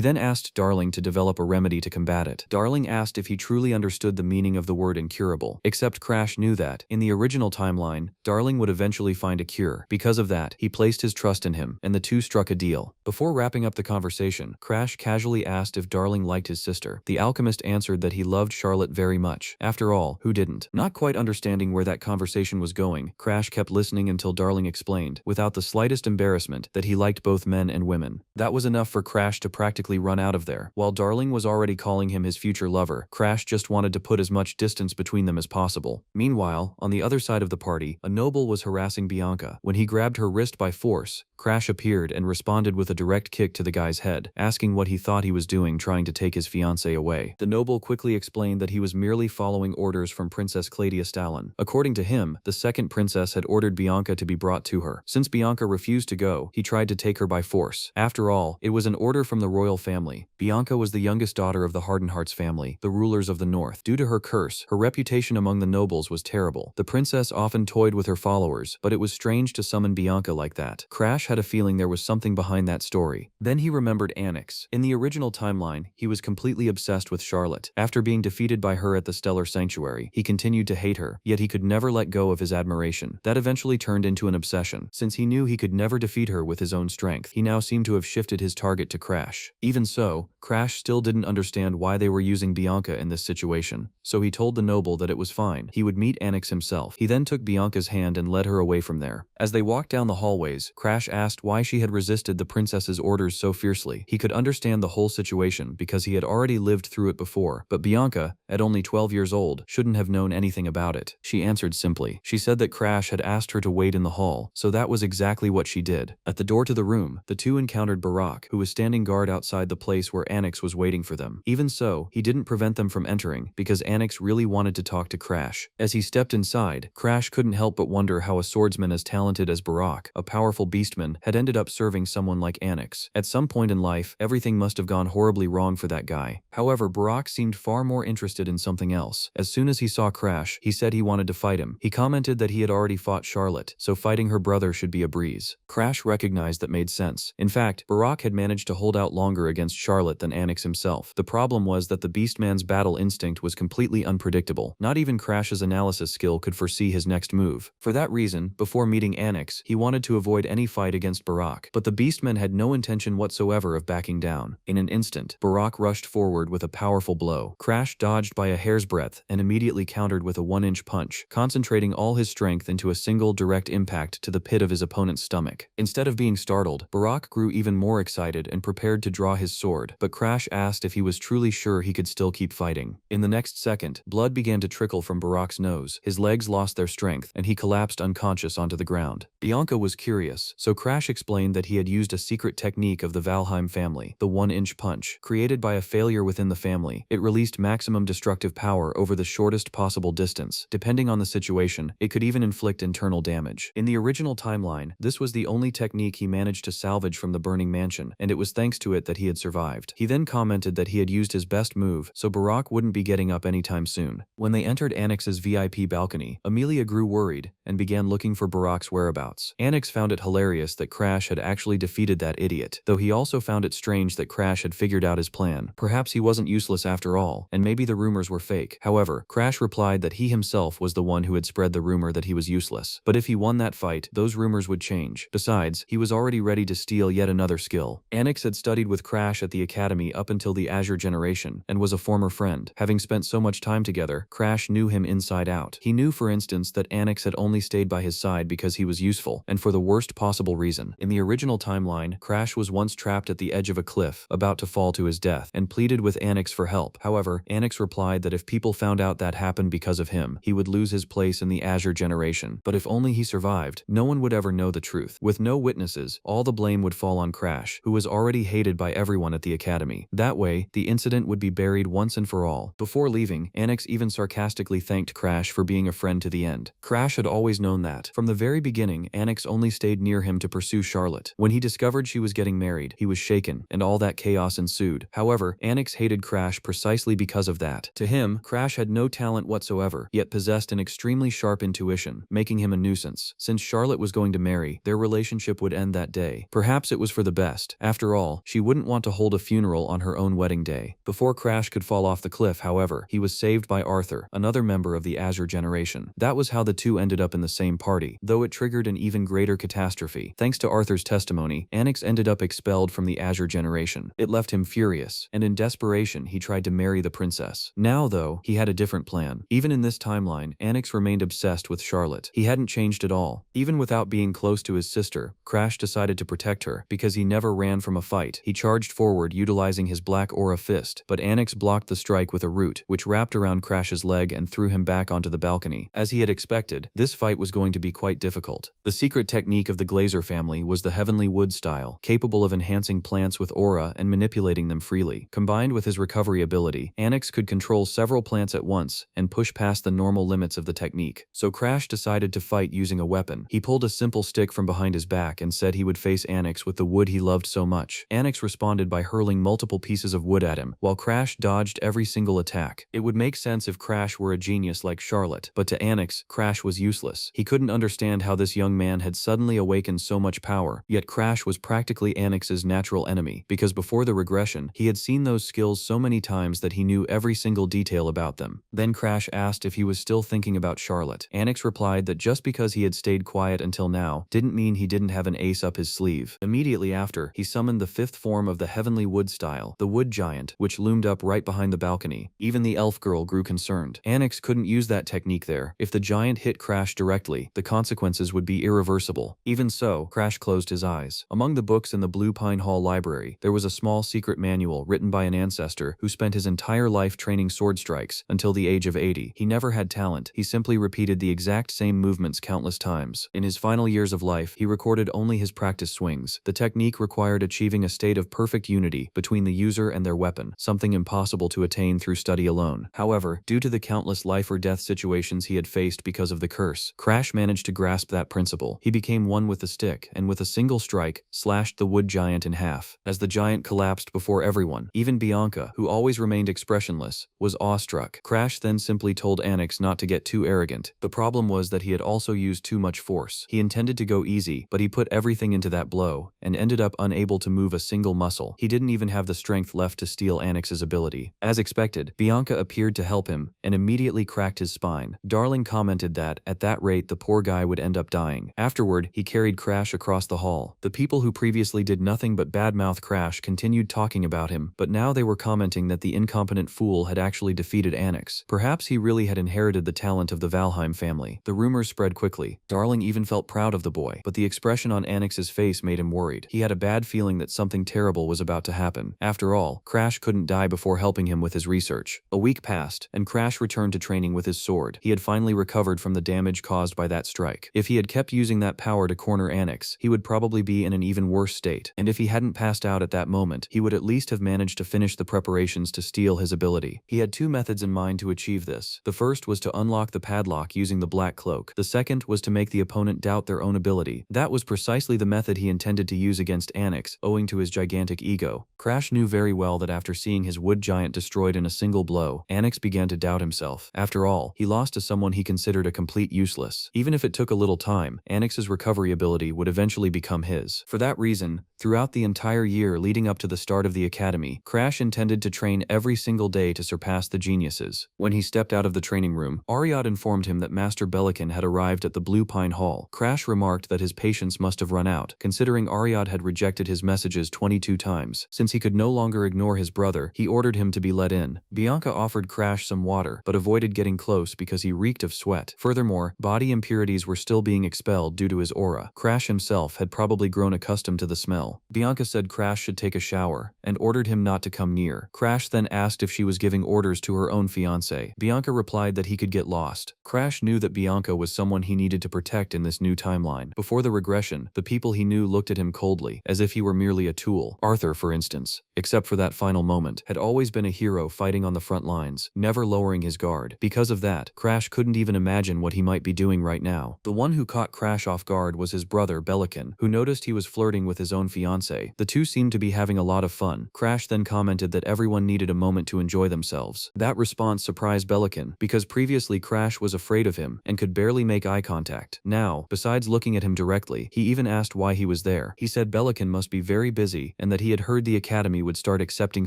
then asked Darling to develop a remedy to combat it. Darling asked if he truly understood the meaning of the word incurable, except Crash knew that, in the original timeline, Darling would eventually find a cure. Because of that, he placed his trust in him, and the two struck a deal. Before wrapping up the conversation, Crash casually asked if Darling liked his sister. The alchemist answered that he loved Charlotte very much. After all, who didn't? Not quite understanding where that conversation was going, Crash kept listening until Darling explained, without the slightest embarrassment, that he liked both men and women. That was enough for Crash to practically run out of there. While Darling was already calling him his future lover, Crash just wanted to put as much distance between them as possible. Meanwhile, on the other side of the party, a noble was harassing Bianca. When he grabbed her wrist by force, Crash appeared and responded with a direct kick to the guy's head, asking what he thought he was doing trying to take his fiancée away. The noble quickly explained that he was merely following orders from Princess Claudia Stalin. According to him, the second princess had ordered Bianca to be brought to her. Since Bianca refused to go, he tried to take her by force. After all, it was an order from the royal family. Bianca was the youngest daughter of the Hardenhearts family, the rulers of the north. Due to her curse, her reputation among the nobles was terrible. The princess often toyed with her followers, but it was strange to summon Bianca like that. Crash had a feeling there was something behind that story. Then he remembered Anix. In the original timeline, he was completely obsessed with Charlotte. After being defeated by her at the Stellar Sanctuary, he continued to hate her, yet he could never let go of his admiration. That eventually turned into an obsession. Since he knew he could never defeat her with his own strength, he now seemed to have shifted his target to Crash. Even so, Crash still didn't understand why they were using Bianca in this situation, so he told the noble that it was fine. He would meet Anix himself. He then took Bianca's hand and led her away from there. As they walked down the hallways, Crash asked why she had resisted the princess's orders so fiercely. He could understand the whole situation because he had already lived through it before, but Bianca, at only 12 years old, shouldn't have known anything about it. She answered simply. She said that Crash had asked her to wait in the hall, so that was exactly what she did. At the door to the room, the two encountered Barak, who was standing guard outside the place where Anix was waiting for them. Even so, he didn't prevent them from entering, because Anix really wanted to talk to Crash. As he stepped inside, Crash couldn't help but wonder how a swordsman as talented as Barak, a powerful beastman, had ended up serving someone like Anix. At some point in life, everything must have gone horribly wrong for that guy. However, Barak seemed far more interested in something else. As soon as he saw Crash, he said he wanted to fight him. He commented that he had already fought Charlotte, so fighting her brother should be a breeze. Crash recognized that made sense. In fact, Barak had managed to hold out longer against Charlotte than Anix himself. The problem was that the Beastman's battle instinct was completely unpredictable. Not even Crash's analysis skill could foresee his next move. For that reason, before meeting Anix, he wanted to avoid any fight against Barak, but the Beastman had no intention whatsoever of backing down. In an instant, Barak rushed forward with a powerful blow. Crash dodged by a hair's breadth and immediately countered with a 1-inch punch, concentrating all his strength into a single direct impact to the pit of his opponent's stomach. Instead of being startled, Barak grew even more excited and prepared to draw his sword, but Crash asked if he was truly sure he could still keep fighting. In the next second, blood began to trickle from Barak's nose, his legs lost their strength, and he collapsed unconscious onto the ground. Bianca was curious, so Crash explained that he had used a secret technique of the Valheim family, the 1-inch punch. Created by a failure within the family, it released maximum destructive power over the shortest possible distance. Depending on the situation, it could even inflict internal damage. In the original timeline, this was the only technique he managed to salvage from the burning mansion, and it was thanks to it that he had survived. He then commented that he had used his best move, so Barak wouldn't be getting up anytime soon. When they entered Anix's VIP balcony, Amelia grew worried and began looking for Barak's whereabouts. Anix found it hilarious that Crash had actually defeated that idiot, though he also found it strange that Crash had figured out his plan. Perhaps he wasn't useless after all, and maybe the rumors were fake. However, Crash replied that he himself was the one who had spread the rumor that he was useless. But if he won that fight, those rumors would change. Besides, he was already ready to steal yet another skill. Anix had studied with Crash at the academy up until the Azure generation, and was a former friend. Having spent so much time together, Crash knew him inside out. He knew, for instance, that Anix had only stayed by his side because he was useful, and for the worst possible reason. In the original timeline, Crash was once trapped at the edge of a cliff, about to fall to his death, and pleaded with Anix for help. However, Anix replied that if people found out that happened because of him, he would lose his place in the Azure generation. But if only he survived, no one would ever know the truth. With no witnesses, geniuses, all the blame would fall on Crash, who was already hated by everyone at the academy. That way, the incident would be buried once and for all. Before leaving, Anix even sarcastically thanked Crash for being a friend to the end. Crash had always known that. From the very beginning, Anix only stayed near him to pursue Charlotte. When he discovered she was getting married, he was shaken, and all that chaos ensued. However, Anix hated Crash precisely because of that. To him, Crash had no talent whatsoever, yet possessed an extremely sharp intuition, making him a nuisance. Since Charlotte was going to marry, their relationship would end that day. Perhaps it was for the best. After all, she wouldn't want to hold a funeral on her own wedding day. Before Crash could fall off the cliff, however, he was saved by Arthur, another member of the Azure generation. That was how the two ended up in the same party, though it triggered an even greater catastrophe. Thanks to Arthur's testimony, Anix ended up expelled from the Azure generation. It left him furious, and in desperation he tried to marry the princess. Now, though, he had a different plan. Even in this timeline, Anix remained obsessed with Charlotte. He hadn't changed at all. Even without being close to his sister, Crash decided to protect her. Because he never ran from a fight, he charged forward utilizing his black aura fist, but Anix blocked the strike with a root, which wrapped around Crash's leg and threw him back onto the balcony. As he had expected, this fight was going to be quite difficult. The secret technique of the Glazer family was the Heavenly Wood style, capable of enhancing plants with aura and manipulating them freely. Combined with his recovery ability, Anix could control several plants at once and push past the normal limits of the technique. So Crash decided to fight using a weapon. He pulled a simple stick from behind his back and said he would face Anix with the wood he loved so much. Anix responded by hurling multiple pieces of wood at him, while Crash dodged every single attack. It would make sense if Crash were a genius like Charlotte, but to Anix, Crash was useless. He couldn't understand how this young man had suddenly awakened so much power, yet Crash was practically Anix's natural enemy, because before the regression, he had seen those skills so many times that he knew every single detail about them. Then Crash asked if he was still thinking about Charlotte. Anix replied that just because he had stayed quiet until now didn't mean he didn't have an ace up his sleeve. Immediately after, he summoned the fifth form of the Heavenly Wood style, the Wood Giant, which loomed up right behind the balcony. Even the elf girl grew concerned. Anix couldn't use that technique there. If the giant hit Crash directly, the consequences would be irreversible. Even so, Crash closed his eyes. Among the books in the Blue Pine Hall library, there was a small secret manual written by an ancestor who spent his entire life training sword strikes until the age of 80. He never had talent. He simply repeated the exact same movements countless times. In his final years of life, he recorded only his practice swings. The technique required achieving a state of perfect unity between the user and their weapon, something impossible to attain through study alone. However, due to the countless life or death situations he had faced because of the curse, Crash managed to grasp that principle. He became one with the stick, and with a single strike, slashed the wood giant in half. As the giant collapsed before everyone, even Bianca, who always remained expressionless, was awestruck. Crash then simply told Anix not to get too arrogant. The problem was that he had also used too much force. He intended to go easy, but he put everything into that blow, and ended up unable to move a single muscle. He didn't even have the strength left to steal Anix's ability. As expected, Bianca appeared to help him, and immediately cracked his spine. Darling commented that, at that rate, the poor guy would end up dying. Afterward, he carried Crash across the hall. The people who previously did nothing but badmouth Crash continued talking about him, but now they were commenting that the incompetent fool had actually defeated Anix. Perhaps he really had inherited the talent of the Valheim family. The rumors spread quickly. Darling even felt proud of the boy, but the expression on Anix's face made him worried. He had a bad feeling that something terrible was about to happen. After all, Crash couldn't die before helping him with his research. A week passed, and Crash returned to training with his sword. He had finally recovered from the damage caused by that strike. If he had kept using that power to corner Anix, he would probably be in an even worse state, and if he hadn't passed out at that moment, he would at least have managed to finish the preparations to steal his ability. He had two methods in mind to achieve this. The first was to unlock the padlock using the black cloak. The second was to make the opponent doubt their own ability. That was precisely the method he intended to use against Anix, owing to his gigantic ego. Crash knew very well that after seeing his wood giant destroyed in a single blow, Anix began to doubt himself. After all, he lost to someone he considered a complete useless. Even if it took a little time, Anix's recovery ability would eventually become his. For that reason, throughout the entire year leading up to the start of the academy, Crash intended to train every single day to surpass the geniuses. When he stepped out of the training room, Ariad informed him that Master Belican had arrived at the Blue Pine Hall. Crash remarked that his patience must have run out, considering Ariad had rejected his messages 22 times. Since he could no longer ignore his brother, he ordered him to be let in. Bianca offered Crash some water, but avoided getting close because he reeked of sweat. Furthermore, body impurities were still being expelled due to his aura. Crash himself had probably grown accustomed to the smell. smell. Bianca said Crash should take a shower, and ordered him not to come near. Crash then asked if she was giving orders to her own fiancé. Bianca replied that he could get lost. Crash knew that Bianca was someone he needed to protect in this new timeline. Before the regression, the people he knew looked at him coldly, as if he were merely a tool. Arthur, for instance, except for that final moment, had always been a hero fighting on the front lines, never lowering his guard. Because of that, Crash couldn't even imagine what he might be doing right now. The one who caught Crash off guard was his brother Belican, who noticed he was flirting with his own fiancée. The two seemed to be having a lot of fun. Crash then commented that everyone needed a moment to enjoy themselves. That response surprised Belican, because previously Crash was afraid of him and could barely make eye contact. Now, besides looking at him directly, he even asked why he was there. He said Belican must be very busy and that he had heard the academy would start accepting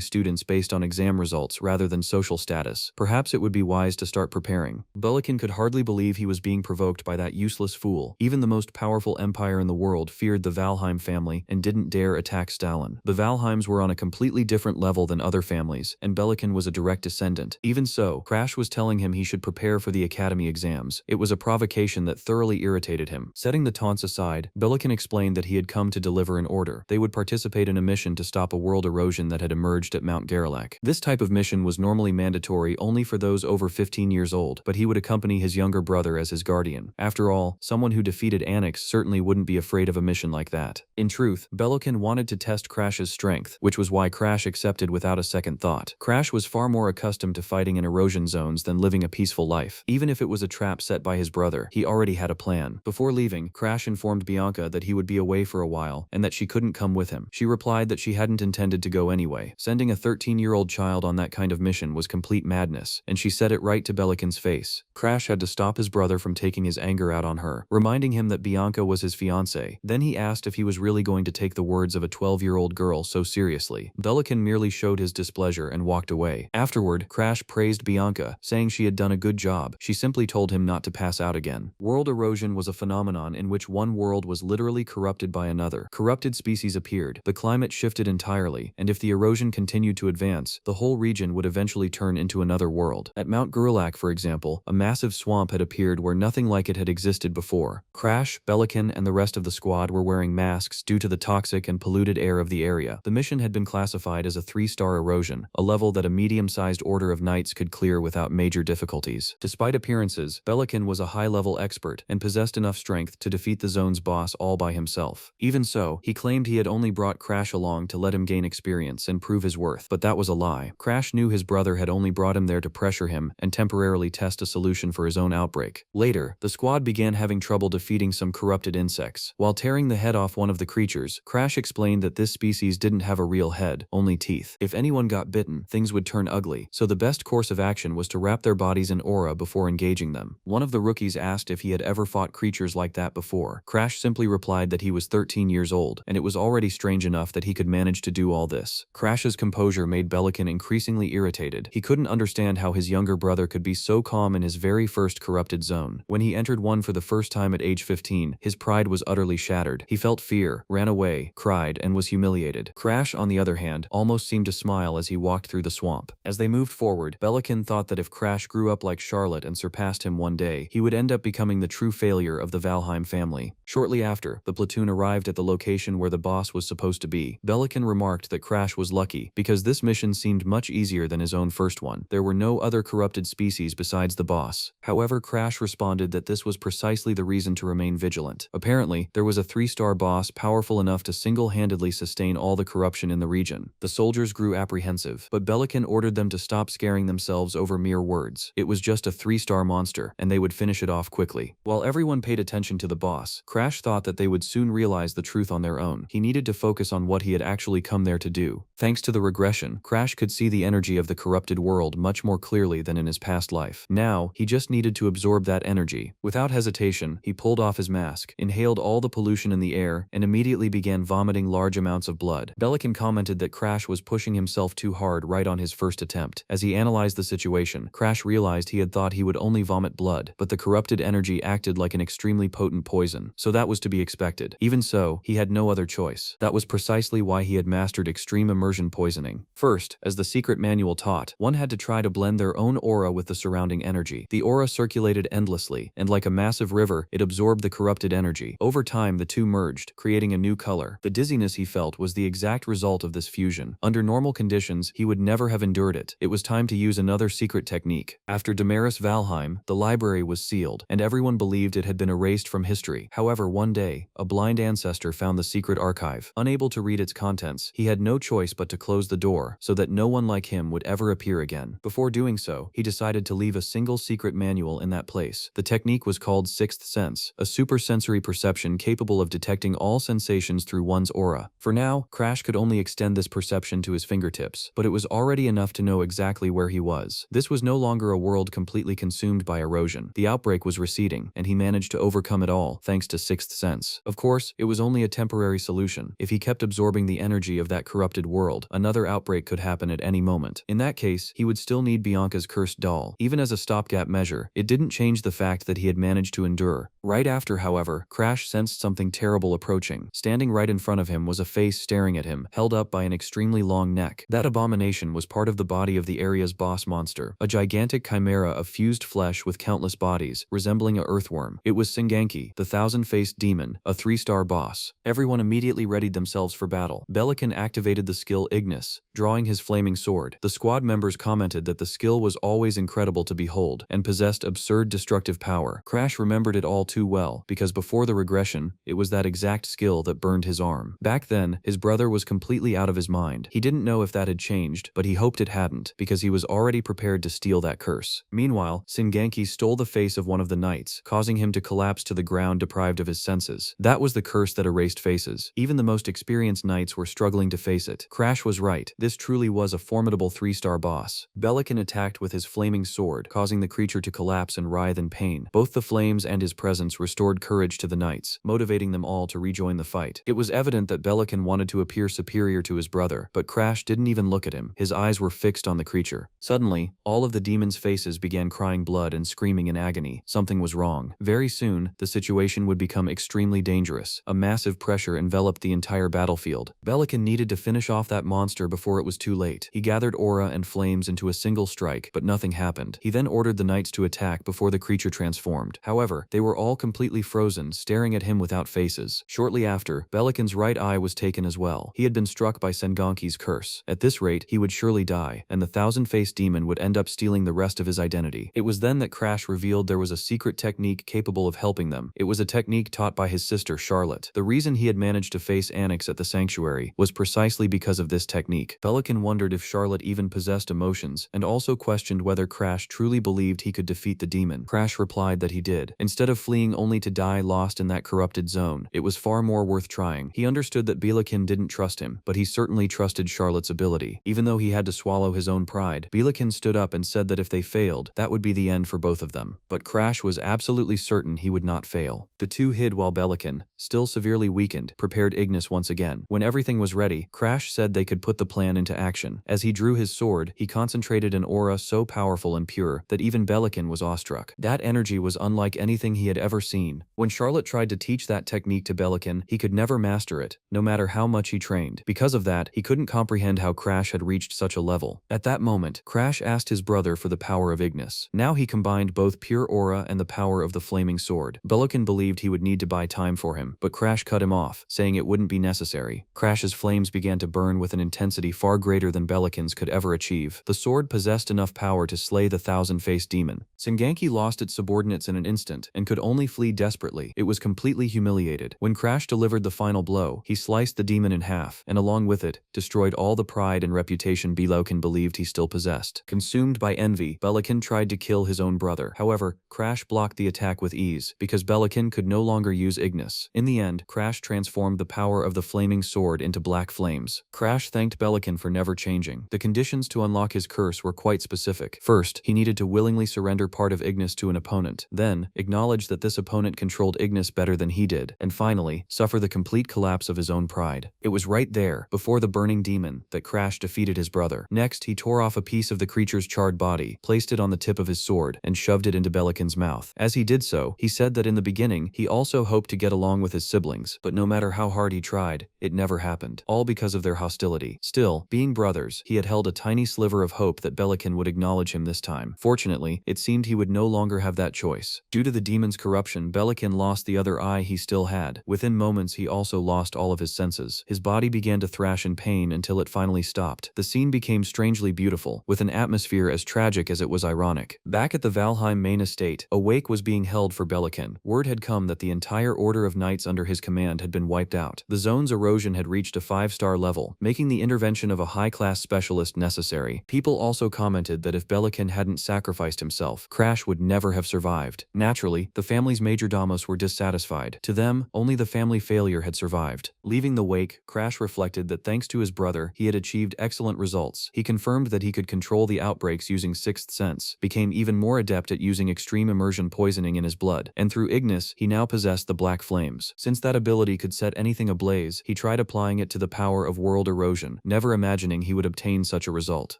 students based on exam results rather than social status. Perhaps it would be wise to start preparing. Belican could hardly believe he was being provoked by that useless fool. Even the most powerful empire in the world feared the Valheim family and didn't dare attack Stalin. The Valheims were on a completely different level than other families, and Belican was a direct descendant. Even so, Crash was telling him he should prepare for the academy exams. It was a provocation that thoroughly irritated him. Setting the taunts aside, Belican explained that he had come to deliver an order. They would participate in a mission to stop a world erosion that had emerged at Mount Garelak. This type of mission was normally mandatory only for those over 15 years old, but he would accompany his younger brother as his guardian. After all, someone who defeated Anix certainly wouldn't be afraid of a mission like that. In truth, Belican wanted to test Crash's strength, which was why Crash accepted without a second thought. Crash was far more accustomed to fighting in erosion zones than living a peaceful life. Even if it was a trap set by his brother, he already had a plan. Before leaving, Crash informed Bianca that he would be away for a while and that she couldn't come with him. She replied that she hadn't intended to go anyway. Sending a 13-year-old child on that kind of mission was complete madness, and she said it right to Belican's face. Crash had to stop his brother from taking his anger out on her, reminding him that Bianca was his fiancée. Then he asked if he was really going to take the words of a 12-year-old girl so seriously. Belican merely showed his displeasure and walked away. Afterward, Crash praised Bianca, saying she had done a good job. She simply told him not to pass out again. World erosion was a phenomenon in which one world was literally corrupted by another. Corrupted species appeared, the climate shifted entirely, and if the erosion continued to advance, the whole region would eventually turn into another world. At Mount Garelak, for example, a massive swamp had appeared where nothing like it had existed before. Crash, Belican, and the rest of the squad were wearing masks due to the toxic and polluted air of the area. The mission had been classified as a 3-star erosion, a level that a medium-sized order of knights could clear without major difficulties. Despite appearances, Belican was a high-level expert and possessed enough strength to defeat the zone's boss all by himself. Even so, he claimed he had only brought Crash along to let him gain experience and prove his worth, but that was a lie. Crash knew his brother had only brought him there to pressure him and temporarily test a solution for his own outbreak. Later, the squad began having trouble defeating some corrupted insects. While tearing the head off one of the creatures, Crash explained that this species didn't have a real head, only teeth. If anyone got bitten, things would turn ugly, so the best course of action was to wrap their bodies in aura before engaging them. One of the rookies asked if he had ever fought creatures like that before. Crash simply replied that he was 13 years old, and it was already strange enough that he could manage to do all this. Crash's composure made Belican increasingly irritated. He couldn't understand how his younger brother could be so calm in his very first corrupted zone. When he entered one for the first time at age 15, his pride was utterly shattered. He felt fear, ran away, cried, and was humiliated. Crash, on the other hand, almost seemed to smile as he walked through the swamp. As they moved forward, Belican thought that if Crash grew up like Charlotte and surpassed him one day, he would end up becoming the true failure of the Valheim family. Shortly after, the platoon arrived at the location where the boss was supposed to be. Belican remarked that Crash was lucky, because this mission seemed much easier than his own first one. There were no other corrupted species besides the boss. However, Crash responded that this was precisely the reason to remain vigilant. Apparently, there was a 3-star boss powerful enough to single-handedly sustain all the corruption in the region. The soldiers grew apprehensive, but Belican ordered them to stop scaring themselves over mere words. It was just a 3-star monster, and they would finish it off quickly. While everyone paid attention to the boss, Crash thought that they would soon realize the truth on their own. He needed to focus on what he had actually come there to do. Thanks to the regression, Crash could see the energy of the corrupted world much more clearly than in his past life. Now, he just needed to absorb that energy. Without hesitation, he pulled off his mask, inhaled all the pollution in the air, and immediately began vomiting large amounts of blood. Belican commented that Crash was pushing himself too hard right on his first attempt. As he analyzed the situation, Crash realized he had thought he would only vomit blood, but the corrupted energy acted like an extremely potent poison, so that was to be expected. Even so, he had no other choice. That was precisely why he had mastered extreme extreme immersion poisoning. First, as the secret manual taught, one had to try to blend their own aura with the surrounding energy. The aura circulated endlessly, and like a massive river, it absorbed the corrupted energy. Over time, the two merged, creating a new color. The dizziness he felt was the exact result of this fusion. Under normal conditions, he would never have endured it. It was time to use another secret technique. After Damaris Valheim, the library was sealed, and everyone believed it had been erased from history. However, one day, a blind ancestor found the secret archive. Unable to read its contents, he had no choice but to close the door so that no one like him would ever appear again. Before doing so, he decided to leave a single secret manual in that place. The technique was called Sixth Sense, a supersensory perception capable of detecting all sensations through one's aura. For now, Crash could only extend this perception to his fingertips, but it was already enough to know exactly where he was. This was no longer a world completely consumed by erosion. The outbreak was receding, and he managed to overcome it all thanks to Sixth Sense. Of course, it was only a temporary solution. If he kept absorbing the energy of that corrupted world, another outbreak could happen at any moment. In that case, he would still need Bianca's cursed doll. Even as a stopgap measure, it didn't change the fact that he had managed to endure. Right after, however, Crash sensed something terrible approaching. Standing right in front of him was a face staring at him, held up by an extremely long neck. That abomination was part of the body of the area's boss monster, a gigantic chimera of fused flesh with countless bodies, resembling a earthworm. It was Singanki, the thousand-faced demon, a 3-star boss. Everyone immediately readied themselves for battle. Belican activated the skill Ignis, drawing his flaming sword. The squad members commented that the skill was always incredible to behold and possessed absurd destructive power. Crash remembered it all too well, because before the regression, it was that exact skill that burned his arm. Back then, his brother was completely out of his mind. He didn't know if that had changed, but he hoped it hadn't, because he was already prepared to steal that curse. Meanwhile, Singanki stole the face of one of the knights, causing him to collapse to the ground deprived of his senses. That was the curse that erased faces. Even the most experienced knights were struggling to face it. Crash was right. This truly was a formidable 3-star boss. Belican attacked with his flaming sword, causing the creature to collapse and writhe in pain. Both the flames and his presence restored courage to the knights, motivating them all to rejoin the fight. It was evident that Belican wanted to appear superior to his brother, but Crash didn't even look at him. His eyes were fixed on the creature. Suddenly, all of the demons' faces began crying blood and screaming in agony. Something was wrong. Very soon, the situation would become extremely dangerous. A massive pressure enveloped the entire battlefield. Belican needed to finish off that monster before it was too late. He gathered aura and flames into a single strike, but nothing happened. He then ordered the knights to attack before the creature transformed. However, they were all completely frozen, staring at him without faces. Shortly after, Belican's right eye was taken as well. He had been struck by Senganki's curse. At this rate, he would surely die, and the thousand-faced demon would end up stealing the rest of his identity. It was then that Crash revealed there was a secret technique capable of helping them. It was a technique taught by his sister Charlotte. The reason he had managed to face Anix at the sanctuary was precisely because of this technique. Belican wondered if Charlotte even possessed emotions, and also questioned whether Crash truly believed he could defeat the demon. Crash replied that he did. Instead of fleeing only to die lost in that corrupted zone, it was far more worth trying. He understood that Belican didn't trust him, but he certainly trusted Charlotte's ability. Even though he had to swallow his own pride, Belican stood up and said that if they failed, that would be the end for both of them. But Crash was absolutely certain he would not fail. The two hid while Belican, still severely weakened, prepared Ignis once again. When everything was ready, Crash said they could put the plan into action. As he drew his sword, he concentrated an aura so powerful and pure that even Belican was awestruck. That energy was unlike anything he had ever seen. When Charlotte tried to teach that technique to Belican, he could never master it, no matter how much he trained. Because of that, he couldn't comprehend how Crash had reached such a level. At that moment, Crash asked his brother for the power of Ignis. Now he combined both pure aura and the power of the flaming sword. Belican believed he would need to buy time for him, but Crash cut him off, saying it wouldn't be necessary. Crash's flames began to burn with an intensity far greater than Belican's could ever achieve. The sword possessed enough power to slay the thousand-faced demon. Singanki lost its subordinates in an instant and could only flee desperately. It was completely humiliated. When Crash delivered the final blow, he sliced the demon in half, and along with it, destroyed all the pride and reputation Belican believed he still possessed. Consumed by envy, Belican tried to kill his own brother. However, Crash blocked the attack with ease, because Belican could no longer use Ignis. In the end, Crash transformed the power of the flaming sword into black flames. Crash thanked Belican for never changing. The conditions to unlock his curse were quite specific. First, he needed to willingly surrender part of Ignis to an opponent. Then, acknowledge that this this opponent controlled Ignis better than he did, and finally, suffer the complete collapse of his own pride. It was right there, before the burning demon, that Crash defeated his brother. Next, he tore off a piece of the creature's charred body, placed it on the tip of his sword, and shoved it into Belican's mouth. As he did so, he said that in the beginning, he also hoped to get along with his siblings, but no matter how hard he tried, it never happened, all because of their hostility. Still, being brothers, he had held a tiny sliver of hope that Belican would acknowledge him this time. Fortunately, it seemed he would no longer have that choice. Due to the demon's corruption, Belican lost the other eye he still had. Within moments, he also lost all of his senses. His body began to thrash in pain until it finally stopped. The scene became strangely beautiful, with an atmosphere as tragic as it was ironic. Back at the Valheim main estate, a wake was being held for Belican. Word had come that the entire order of knights under his command had been wiped out. The zone's erosion had reached a 5-star level, making the intervention of a high-class specialist necessary. People also commented that if Belican hadn't sacrificed himself, Crash would never have survived. Naturally, the family's majordomos were dissatisfied. To them, only the family failure had survived. Leaving the wake, Crash reflected that thanks to his brother, he had achieved excellent results. He confirmed that he could control the outbreaks using Sixth Sense, became even more adept at using extreme immersion poisoning in his blood, and through Ignis, he now possessed the Black Flames. Since that ability could set anything ablaze, he tried applying it to the power of world erosion, never imagining he would obtain such a result.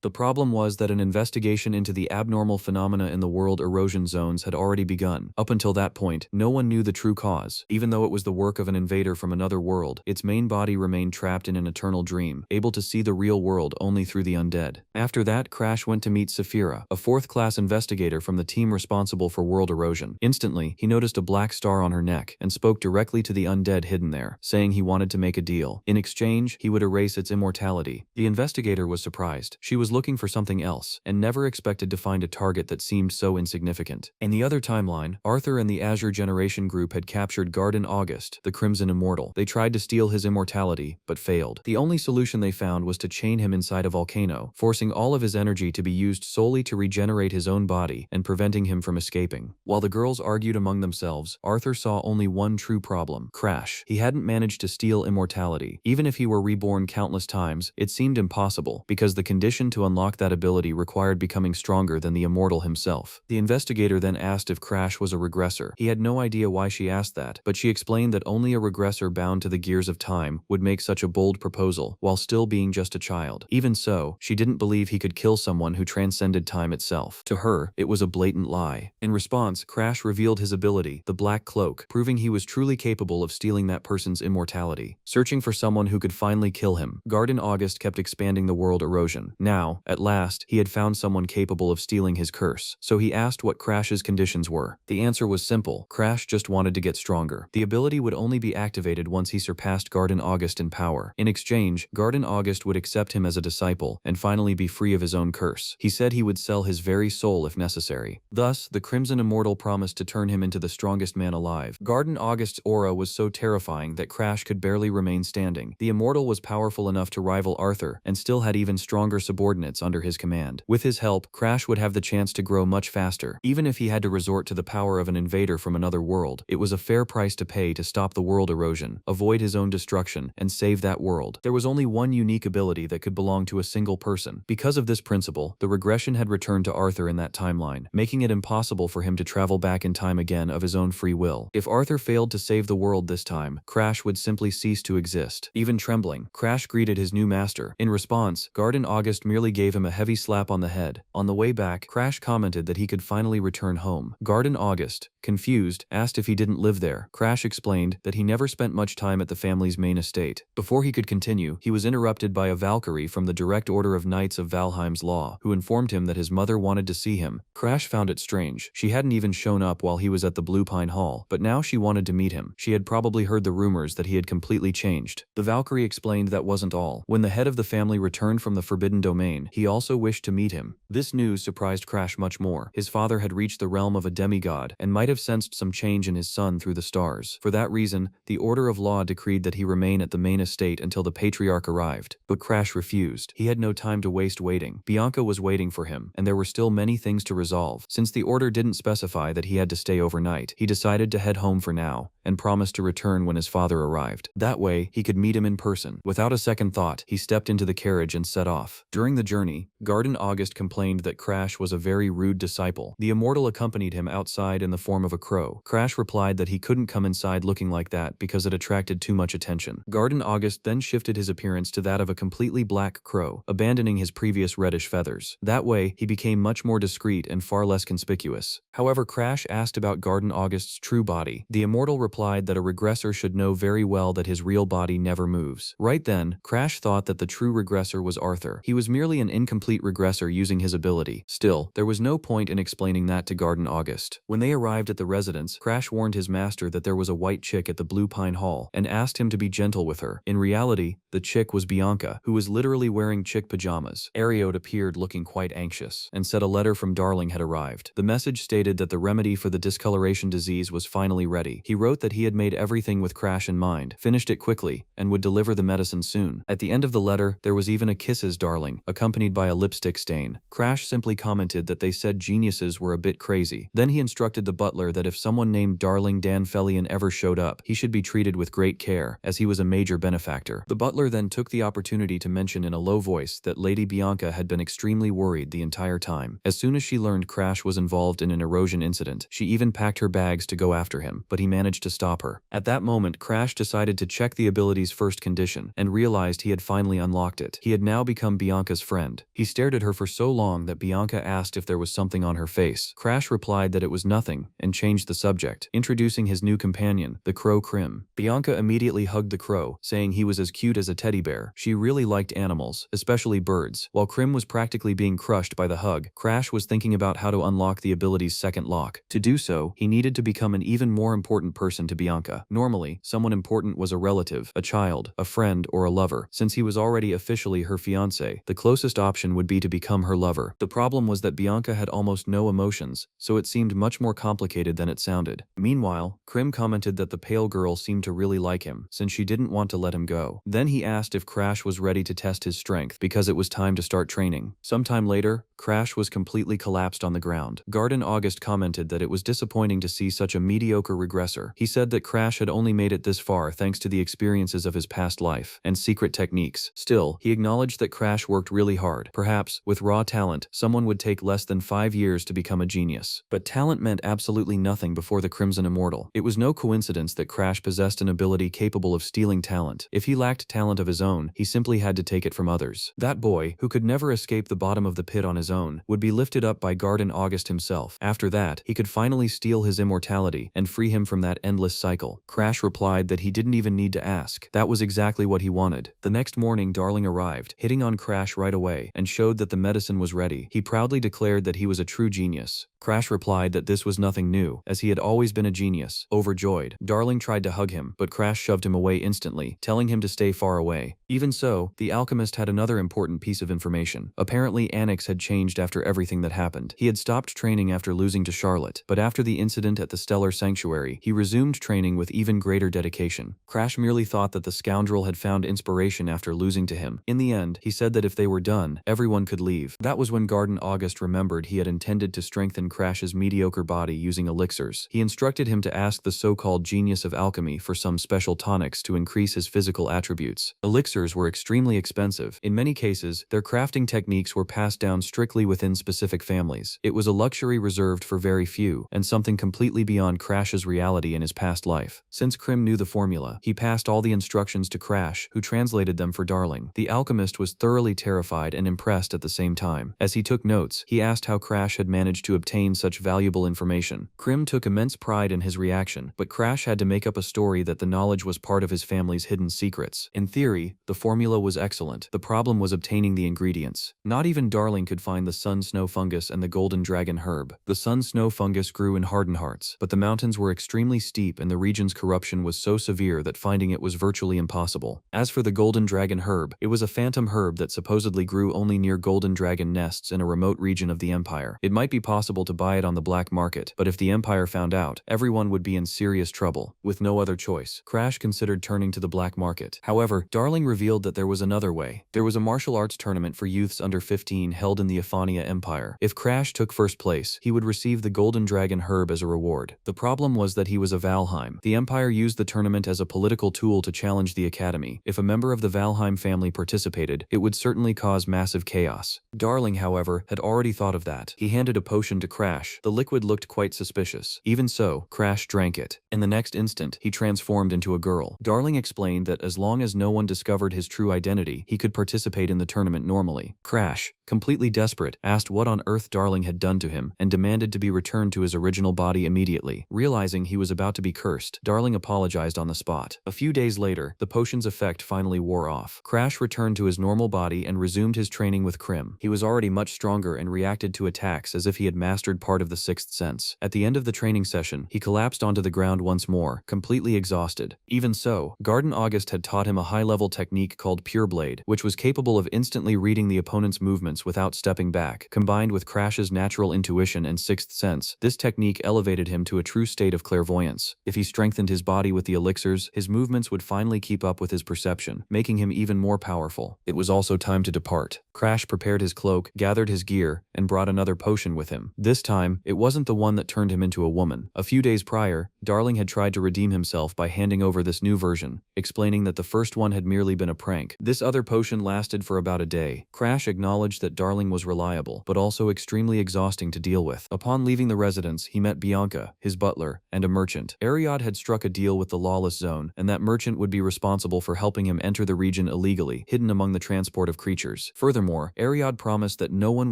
The problem was that an investigation into the abnormal phenomena in the world erosion zones had already begun. Up until that point, no one knew the true cause. Even though it was the work of an invader from another world, its main body remained trapped in an eternal dream, able to see the real world only through the undead. After that, Crash went to meet Saphira, a 4th-class investigator from the team responsible for world erosion. Instantly, he noticed a black star on her neck and spoke directly to the undead hidden there, saying he wanted to make a deal. In exchange, he would erase its immortality. The investigator was surprised. She was looking for something else, and never expected to find a target that seemed so insignificant. In the other timeline, Arthur and the Azure Generation group had captured Garden August, the Crimson Immortal. They tried to steal his immortality, but failed. The only solution they found was to chain him inside a volcano, forcing all of his energy to be used solely to regenerate his own body and preventing him from escaping. While the girls argued among themselves, Arthur saw only one true problem: Crash. He hadn't managed to steal immortality. Even if he were reborn countless times, it seemed impossible, because the condition to unlock that ability required becoming stronger than the immortal himself. The investigator then asked if Crash was a regressor. He had no idea why she asked that, but she explained that only a regressor bound to the gears of time would make such a bold proposal, while still being just a child. Even so, she didn't believe he could kill someone who transcended time itself. To her, it was a blatant lie. In response, Crash revealed his ability, the Black Cloak, proving he was truly capable of stealing that person's immortality. Searching for someone who could finally kill him, Garden August kept expanding the world erosion. Now, at last, he had found someone capable of stealing his curse, so he asked what Crash's conditions were. The answer was simple: Crash just wanted to get stronger. The ability would only be activated once he surpassed Garden August in power. In exchange, Garden August would accept him as a disciple and finally be free of his own curse. He said he would sell his very soul if necessary. Thus, the Crimson Immortal promised to turn him into the strongest man alive. Garden August's aura was so terrifying that Crash could barely remain standing. The Immortal was powerful enough to rival Arthur and still had even stronger subordinates under his command. With his help, Crash would have the chance to grow much faster. Even if he had to resort to the power of an invader from another world, it was a fair price to pay to stop the world erosion, avoid his own destruction, and save that world. There was only one unique ability that could belong to a single person. Because of this principle, the regression had returned to Arthur in that timeline, making it impossible for him to travel back in time again of his own free will. If Arthur failed to save the world this time, Crash would simply cease to exist. Even trembling, Crash greeted his new master. In response, Garden August merely gave him a heavy slap on the head. On the way back, Crash commented that he could finally return home. Garden August, confused, asked if he didn't live there. Crash explained that he never spent much time at the family's main estate. Before he could continue, he was interrupted by a Valkyrie from the Direct Order of Knights of Valheim's Law, who informed him that his mother wanted to see him. Crash found it strange. She hadn't even shown up while he was at the Blue Pine Hall, but now she wanted to meet him. She had probably heard the rumors that he had completely changed. The Valkyrie explained that wasn't all. When the head of the family returned from the Forbidden Domain, he also wished to meet him. This news surprised Crash much more. His father had reached the realm of a demigod and might have sensed some change in his son through the stars. For that reason, the Order of Law decreed that he remain at the main estate until the Patriarch arrived. But Crash refused. He had no time to waste waiting. Bianca was waiting for him, and there were still many things to resolve. Since the order didn't specify that he had to stay overnight, he decided to head home for now and promised to return when his father arrived. That way, he could meet him in person. Without a second thought, he stepped into the carriage and set off. During the journey, Garden August complained that Crash was a very rude disciple. The immortal accompanied him outside in the form of a crow. Crash replied that he couldn't come inside looking like that because it attracted too much attention. Garden August then shifted his appearance to that of a completely black crow, abandoning his previous reddish feathers. That way, he became much more discreet and far less conspicuous. However, Crash asked about Garden August's true body. The immortal replied that a regressor should know very well that his real body never moves. Right then, Crash thought that the true regressor was Arthur. He was merely an incomplete regressor using his ability. Still, there was no point in explaining that to Garden August. When they arrived at the residence, Crash warned his master that there was a white chick at the Blue Pine Hall and asked him to be gentle with her. In reality, the chick was Bianca, who was literally wearing chick pajamas. Ariode appeared looking quite anxious and said a letter from Darling had arrived. The message stated that the remedy for the discoloration disease was finally ready. He wrote that he had made everything with Crash in mind, finished it quickly, and would deliver the medicine soon. At the end of the letter, there was even a kisses darling, accompanied by a lipstick stain. Crash simply commented that they said geniuses were a bit crazy. Then he instructed the butler that if someone named Darling Danfelion ever showed up, he should be treated with great care, as he was a major benefactor. The butler then took the opportunity to mention in a low voice that Lady Bianca had been extremely worried the entire time. As soon as she learned Crash was involved in an erosion incident, she even packed her bags to go after him, but he managed to stop her. At that moment, Crash decided to check the ability's first condition and realized he had finally unlocked it. He had now become Bianca's friend. He stared at her for so long that Bianca asked if there was something on her face. Crash replied that it was nothing and changed the subject, introducing his new companion, the crow Krim. Bianca immediately hugged the crow, saying he was as cute as a teddy bear. She really liked animals, especially birds. While Krim was practically being crushed by the hug, Crash was thinking about how to unlock the ability's second lock. To do so, he needed to become an even more important person to Bianca. Normally, someone important was a relative, a child, a friend, or a lover. Since he was already officially her fiancé, the closest option would be to become her lover. The problem was that Bianca had almost no emotions, so it seemed much more complicated than it sounded. Meanwhile, Krim commented that the pale girl seemed to really like him, since she didn't want to let him go. Then he asked if Crash was ready to test his strength, because it was time to start training. Sometime later, Crash was completely collapsed on the ground. Garden August commented that it was disappointing to see such a mediocre regressor. He said that Crash had only made it this far thanks to the experiences of his past life and secret techniques. Still, he acknowledged that Crash worked really hard. Perhaps, with raw talent, someone would take less than 5 years to become a genius. But talent meant absolutely nothing before the Crimson Immortal. It was no coincidence that Crash possessed an ability capable of stealing talent. If he lacked talent of his own, he simply had to take it from others. That boy, who could never escape the bottom of the pit on his own, would be lifted up by Garden August himself. After that, he could finally steal his immortality and free him from that endless cycle. Crash replied that he didn't even need to ask. That was exactly what he wanted. The next morning, Darling arrived, hitting on Crash right away, and showed that the medicine was ready. He proudly declared that he was a true genius. Crash replied that this was nothing new, as he had always been a genius. Overjoyed, Darling tried to hug him, but Crash shoved him away instantly, telling him to stay far away. Even so, the alchemist had another important piece of information. Apparently, Anix had changed after everything that happened. He had stopped training after losing to Charlotte, but after the incident at the Stellar Sanctuary, he resumed training with even greater dedication. Crash merely thought that the scoundrel had found inspiration after losing to him. In the end, he said that if they were done, everyone could leave. That was when Garden August remembered he had intended to strengthen Crash's mediocre body using elixirs. He instructed him to ask the so-called genius of alchemy for some special tonics to increase his physical attributes. Elixirs were extremely expensive. In many cases, their crafting techniques were passed down strictly within specific families. It was a luxury reserved for very few, and something completely beyond Crash's reality in his past life. Since Krim knew the formula, he passed all the instructions to Crash, who translated them for Darling. The alchemist was thoroughly terrified and impressed at the same time. As he took notes, he asked how Crash had managed to obtain such valuable information. Krim took immense pride in his reaction, but Crash had to make up a story that the knowledge was part of his family's hidden secrets. In theory, the formula was excellent. The problem was obtaining the ingredients. Not even Darling could find the sun snow fungus and the golden dragon herb. The sun snow fungus grew in Hardenhearts, but the mountains were extremely steep and the region's corruption was so severe that finding it was virtually impossible. As for the golden dragon herb, it was a phantom herb that supposedly grew only near golden dragon nests in a remote region of the Empire. It might be possible to buy it on the black market, but if the Empire found out, everyone would be in serious trouble. With no other choice, Crash considered turning to the black market. However, Darling revealed that there was another way. There was a martial arts tournament for youths under 15 held in the Ephania Empire. If Crash took first place, he would receive the Golden Dragon Herb as a reward. The problem was that he was a Valheim. The Empire used the tournament as a political tool to challenge the Academy. If a member of the Valheim family participated, it would certainly cause massive chaos. Darling, however, had already thought of that. He handed a potion to Crash. The liquid looked quite suspicious. Even so, Crash drank it. In the next instant, he transformed into a girl. Darling explained that as long as no one discovered his true identity, he could participate in the tournament normally. Crash, completely desperate, asked what on earth Darling had done to him and demanded to be returned to his original body immediately. Realizing he was about to be cursed, Darling apologized on the spot. A few days later, the potion's effect finally wore off. Crash returned to his normal body and resumed his training with Krim. He was already much stronger and reacted to attacks as if he had mastered part of the sixth sense. At the end of the training session, he collapsed onto the ground once more, completely exhausted. Even so, Garden August had taught him a high-level technique called Pure Blade, which was capable of instantly reading the opponent's movements without stepping back. Combined with Crash's natural intuition and sixth sense, this technique elevated him to a true state of clairvoyance. If he strengthened his body with the elixirs, his movements would finally keep up with his perception, making him even more powerful. It was also time to depart. Crash prepared his cloak, gathered his gear, and brought another potion with him. This time, it wasn't the one that turned him into a woman. A few days prior, Darling had tried to redeem himself by handing over this new version, explaining that the first one had merely been a prank. This other potion lasted for about a day. Crash acknowledged that Darling was reliable, but also extremely exhausting to deal with. Upon leaving the residence, he met Bianca, his butler, and a merchant. Ariad had struck a deal with the lawless zone, and that merchant would be responsible for helping him enter the region illegally, hidden among the transport of creatures. Furthermore, Ariad promised that no one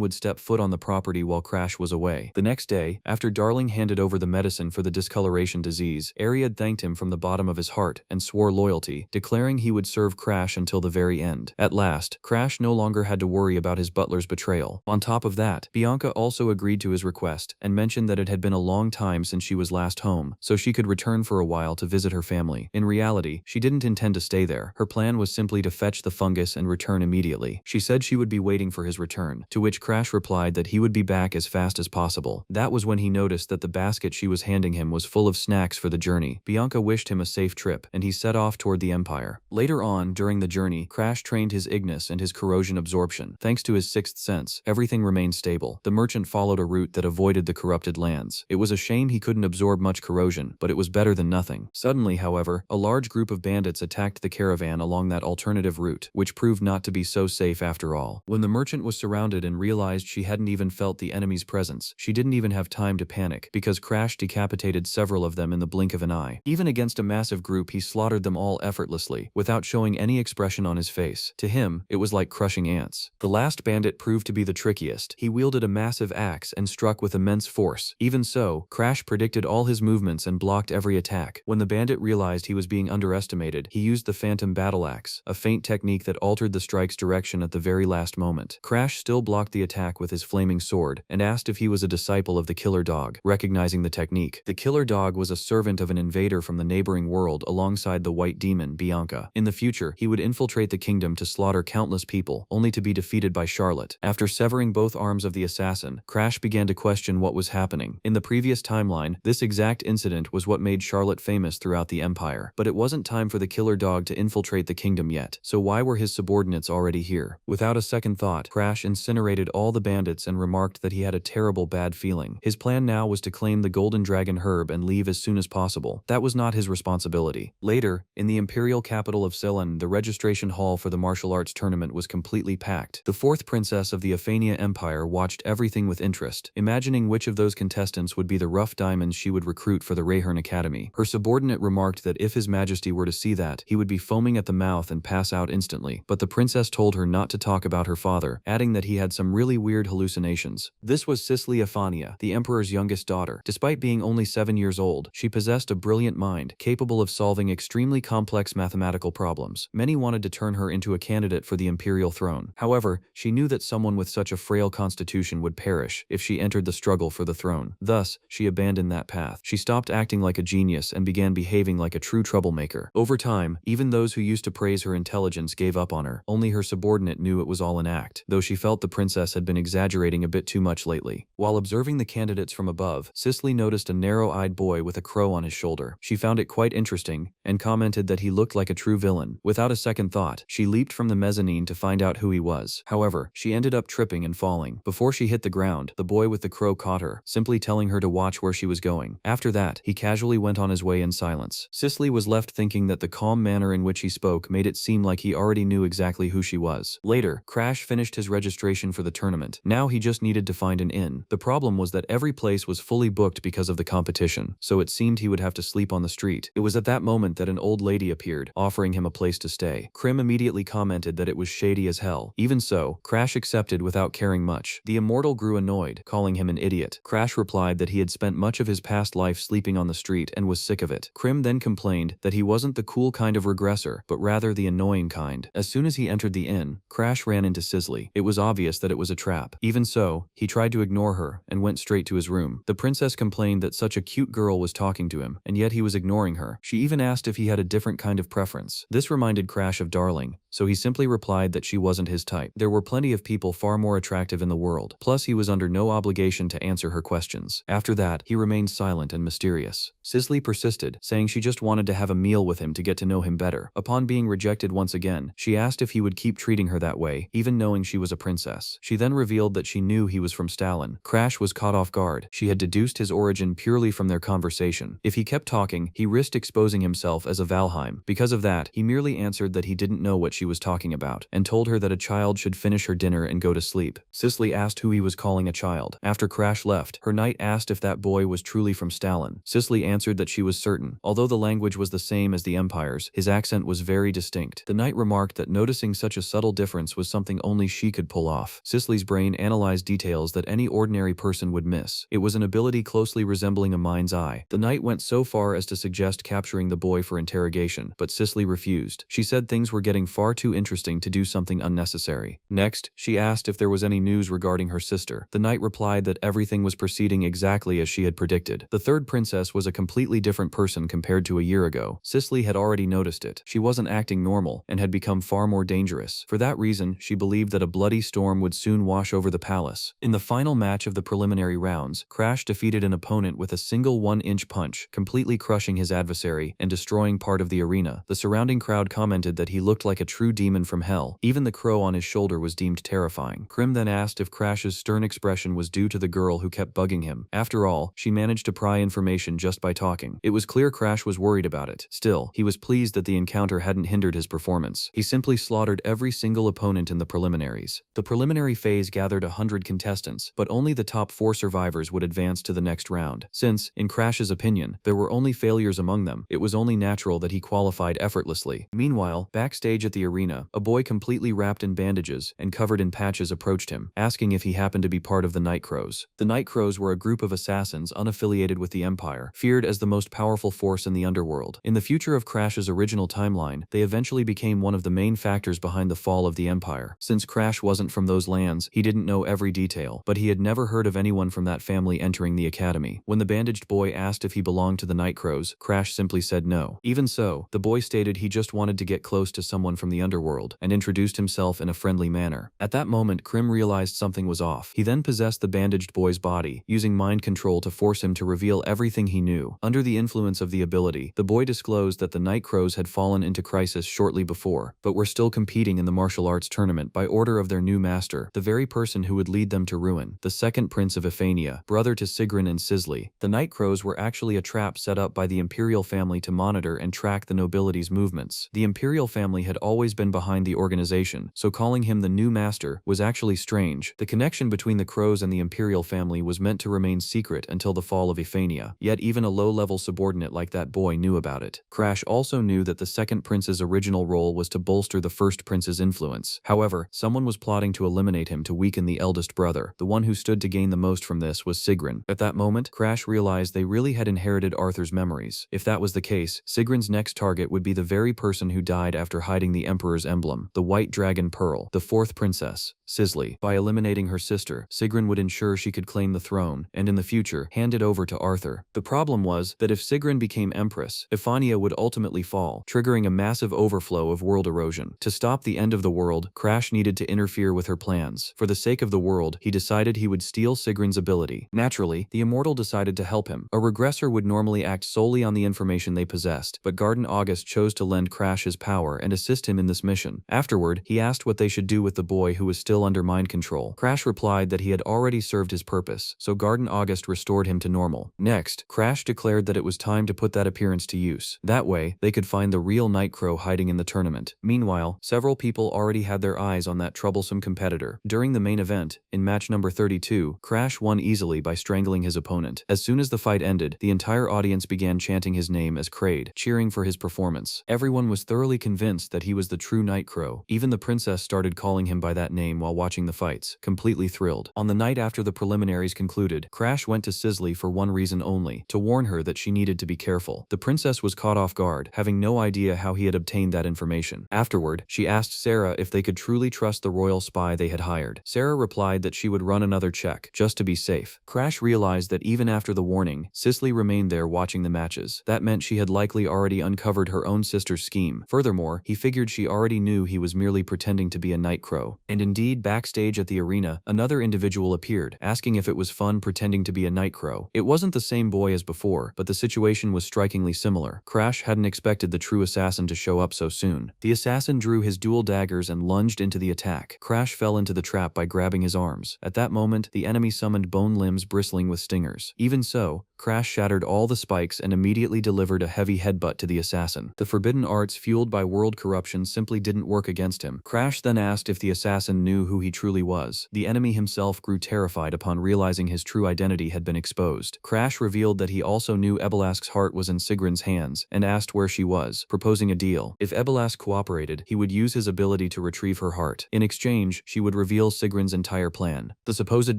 would step foot on the property while Crash was away. The next day, after Darling handed over the medicine for the discoloration disease, Ariad thanked him from the bottom of his heart and swore loyalty, declaring he would serve Crash until the very end. At last, Crash no longer had to worry about his butler's betrayal. On top of that, Bianca also agreed to his request and mentioned that it had been a long time since she was last home, so she could return for a while to visit her family. In reality, she didn't intend to stay there. Her plan was simply to fetch the fungus and return immediately. She said she would be waiting for his return, to which Crash replied that he would be back as fast as possible. That was when he noticed that the basket she was handing him was full of snacks for the journey. Bianca wished him a safe trip, and he set off toward the Empire. Later on, during the journey, Crash trained his Ignis and his corrosion absorption. Thanks to his sixth sense, everything remained stable. The merchant followed a route that avoided the corrupted lands. It was a shame he couldn't absorb much corrosion, but it was better than nothing. Suddenly, however, a large group of bandits attacked the caravan along that alternative route, which proved not to be so safe after all. When the merchant was surrounded and realized she hadn't even felt the enemy's presence, she didn't even have time to panic, because Crash decapitated several of them in the blink of an eye. Even against a massive group, he slaughtered them all effortlessly, without showing any expression on his face. To him, it was like crushing ants. The last bandit proved to be the trickiest. He wielded a massive axe and struck with immense force. Even so, Crash predicted all his movements and blocked every attack. When the bandit realized he was being underestimated, he used the Phantom Battle Axe, a feint technique that altered the strike's direction at the very last moment. Crash still blocked the attack with his flaming sword, and asked if he was a disciple of the Killer Dog. Recognizing the technique, the Killer Dog was a servant of an invader from the neighboring world alongside the white demon, Bianca. In the future, he would infiltrate the kingdom to slaughter countless people, only to be defeated by Charlotte. After severing both arms of the assassin, Crash began to question what was happening. In the previous timeline, this exact incident was what made Charlotte famous throughout the Empire. But it wasn't time for the Killer Dog to infiltrate the kingdom yet, so why were his subordinates already here? Without a second thought, Crash incinerated all the bandits and remarked that he had a terrible bad feeling. His plan now was to claim the Golden Dragon Herb and leave as soon as possible. That was not his responsibility. Later, in the imperial capital of Ceylon, the registration hall for the martial arts tournament was completely packed. The fourth princess of the Ephania Empire watched everything with interest, imagining which of those contestants would be the rough diamonds she would recruit for the Rayhern Academy. Her subordinate remarked that if His Majesty were to see that, he would be foaming at the mouth and pass out instantly, but the princess told her not to talk about her father, adding that he had some really weird hallucinations. This was Cicely Ephania, the emperor's youngest daughter. Despite being only 7 years old, she possessed a brilliant mind, capable of solving extremely complex mathematical problems. Many wanted to turn her into a candidate for the imperial throne. However, she knew that someone with such a frail constitution would perish if she entered the struggle for the throne. Thus, she abandoned that path. She stopped acting like a genius and began behaving like a true troublemaker. Over time, even those who used to praise her intelligence gave up on her. Only her subordinate knew it was all an act, though she felt the princess had been exaggerating a bit too much lately. While observing the candidates from above, Cicely noticed a narrow-eyed boy with a crow on his shoulder. She found it quite interesting and commented that he looked like a true villain. Without a second thought, she leaped from the mezzanine to find out who he was. However, she ended up tripping tripping and falling. Before she hit the ground, the boy with the crow caught her, simply telling her to watch where she was going. After that, he casually went on his way in silence. Cicely was left thinking that the calm manner in which he spoke made it seem like he already knew exactly who she was. Later, Crash finished his registration for the tournament. Now he just needed to find an inn. The problem was that every place was fully booked because of the competition, so it seemed he would have to sleep on the street. It was at that moment that an old lady appeared, offering him a place to stay. Krim immediately commented that it was shady as hell. Even so, Crash accepted without caring much. The immortal grew annoyed, calling him an idiot. Crash replied that he had spent much of his past life sleeping on the street and was sick of it. Krim then complained that he wasn't the cool kind of regressor, but rather the annoying kind. As soon as he entered the inn, Crash ran into Cicely. It was obvious that it was a trap. Even so, he tried to ignore her and went straight to his room. The princess complained that such a cute girl was talking to him, and yet he was ignoring her. She even asked if he had a different kind of preference. This reminded Crash of Darling, so he simply replied that she wasn't his type. There were plenty of people far more attractive in the world. Plus, he was under no obligation to answer her questions. After that, he remained silent and mysterious. Cicely persisted, saying she just wanted to have a meal with him to get to know him better. Upon being rejected once again, she asked if he would keep treating her that way, even knowing she was a princess. She then revealed that she knew he was from Stalin. Crash was caught off guard. She had deduced his origin purely from their conversation. If he kept talking, he risked exposing himself as a Valheim. Because of that, he merely answered that he didn't know what she was talking about, and told her that a child should finish her dinner and go to sleep. Cicely asked who he was calling a child. After Crash left, her knight asked if that boy was truly from Stalin. Cicely answered that she was certain. Although the language was the same as the Empire's, his accent was very distinct. The knight remarked that noticing such a subtle difference was something only she could pull off. Cicely's brain analyzed details that any ordinary person would miss. It was an ability closely resembling a mind's eye. The knight went so far as to suggest capturing the boy for interrogation, but Cicely refused. She said things were getting far too interesting to do something unnecessary. Next, she asked if there was any news regarding her sister. The knight replied that everything was proceeding exactly as she had predicted. The third princess was a completely different person compared to a year ago. Cicely had already noticed it. She wasn't acting normal and had become far more dangerous. For that reason, she believed that a bloody storm would soon wash over the palace. In the final match of the preliminary rounds, Crash defeated an opponent with a single 1-inch punch, completely crushing his adversary and destroying part of the arena. The surrounding crowd commented that he looked like a true demon from hell. Even the crow on his shoulder was deemed terrifying. Krim then asked if Crash's stern expression was due to the girl who kept bugging him. After all, she managed to pry information just by talking. It was clear Crash was worried about it. Still, he was pleased that the encounter hadn't hindered his performance. He simply slaughtered every single opponent in the preliminaries. The preliminary phase gathered 100 contestants, but only the top 4 survivors would advance to the next round. Since, in Crash's opinion, there were only failures among them, it was only natural that he qualified effortlessly. Meanwhile, backstage at the arena, a boy completely wrapped in bandages and covered in patches approached him, asking if he happened to be part of the Night Crows. The Night Crows were a group of assassins unaffiliated with the Empire, feared as the most powerful force in the underworld. In the future of Crash's original timeline, they eventually became one of the main factors behind the fall of the Empire. Since Crash wasn't from those lands, he didn't know every detail, but he had never heard of anyone from that family entering the academy. When the bandaged boy asked if he belonged to the Night Crows, Crash simply said no. Even so, the boy stated he just wanted to get close to someone from the underworld and introduced himself in a friendly manner. At that moment, Krim realized something was off. He then possessed the bandaged boy's body, using mind control to force him to reveal everything he knew. Under the influence of the ability, the boy disclosed that the Night Crows had fallen into crisis shortly before, but were still competing in the martial arts tournament by order of their new master, the very person who would lead them to ruin, the second prince of Ephania, brother to Frieren and Cicely. The Night Crows were actually a trap set up by the imperial family to monitor and track the nobility's movements. The imperial family had always been behind the organization, so calling him the new master was actually strange. The connection between the Crows and the imperial family was meant to remain secret until the fall of Ephania, yet even a low-level subordinate like that boy knew about it. Crash also knew that the second prince's original role was to bolster the first prince's influence. However, someone was plotting to eliminate him to weaken the eldest brother. The one who stood to gain the most from this was Frieren. At that moment, Crash realized they really had inherited Arthur's memories. If that was the case, Sigrin's next target would be the very person who died after hiding the Emperor's emblem, the White Dragon Pearl, the fourth princess, Cicely. By eliminating her sister, Frieren would ensure she could claim the throne, and in the future, hand it over to Arthur. The problem was that if Frieren became empress, Ephania would ultimately fall, triggering a massive overflow of world erosion. To stop the end of the world, Crash needed to interfere with her plans. For the sake of the world, he decided he would steal Sigrin's ability. Naturally, the immortal decided to help him. A regressor would normally act solely on the information they possessed, but Garden August chose to lend Crash his power and assist him in this mission. Afterward, he asked what they should do with the boy who was still still under mind control. Crash replied that he had already served his purpose, so Garden August restored him to normal. Next, Crash declared that it was time to put that appearance to use. That way, they could find the real Nightcrow hiding in the tournament. Meanwhile, several people already had their eyes on that troublesome competitor. During the main event, in match number 32, Crash won easily by strangling his opponent. As soon as the fight ended, the entire audience began chanting his name as Kraid, cheering for his performance. Everyone was thoroughly convinced that he was the true Nightcrow. Even the princess started calling him by that name while watching the fights, completely thrilled. On the night after the preliminaries concluded, Crash went to Sisley for one reason only, to warn her that she needed to be careful. The princess was caught off guard, having no idea how he had obtained that information. Afterward, she asked Sarah if they could truly trust the royal spy they had hired. Sarah replied that she would run another check, just to be safe. Crash realized that even after the warning, Sisley remained there watching the matches. That meant she had likely already uncovered her own sister's scheme. Furthermore, he figured she already knew he was merely pretending to be a Nightcrow. And indeed, backstage at the arena, another individual appeared, asking if it was fun pretending to be a Nightcrow. It wasn't the same boy as before, but the situation was strikingly similar. Crash hadn't expected the true assassin to show up so soon. The assassin drew his dual daggers and lunged into the attack. Crash fell into the trap by grabbing his arms. At that moment, the enemy summoned bone limbs bristling with stingers. Even so, Crash shattered all the spikes and immediately delivered a heavy headbutt to the assassin. The forbidden arts fueled by world corruption simply didn't work against him. Crash then asked if the assassin knew who he truly was. The enemy himself grew terrified upon realizing his true identity had been exposed. Crash revealed that he also knew Ebelask's heart was in Sigrun's hands and asked where she was, proposing a deal. If Ebelask cooperated, he would use his ability to retrieve her heart. In exchange, she would reveal Sigrun's entire plan. The supposed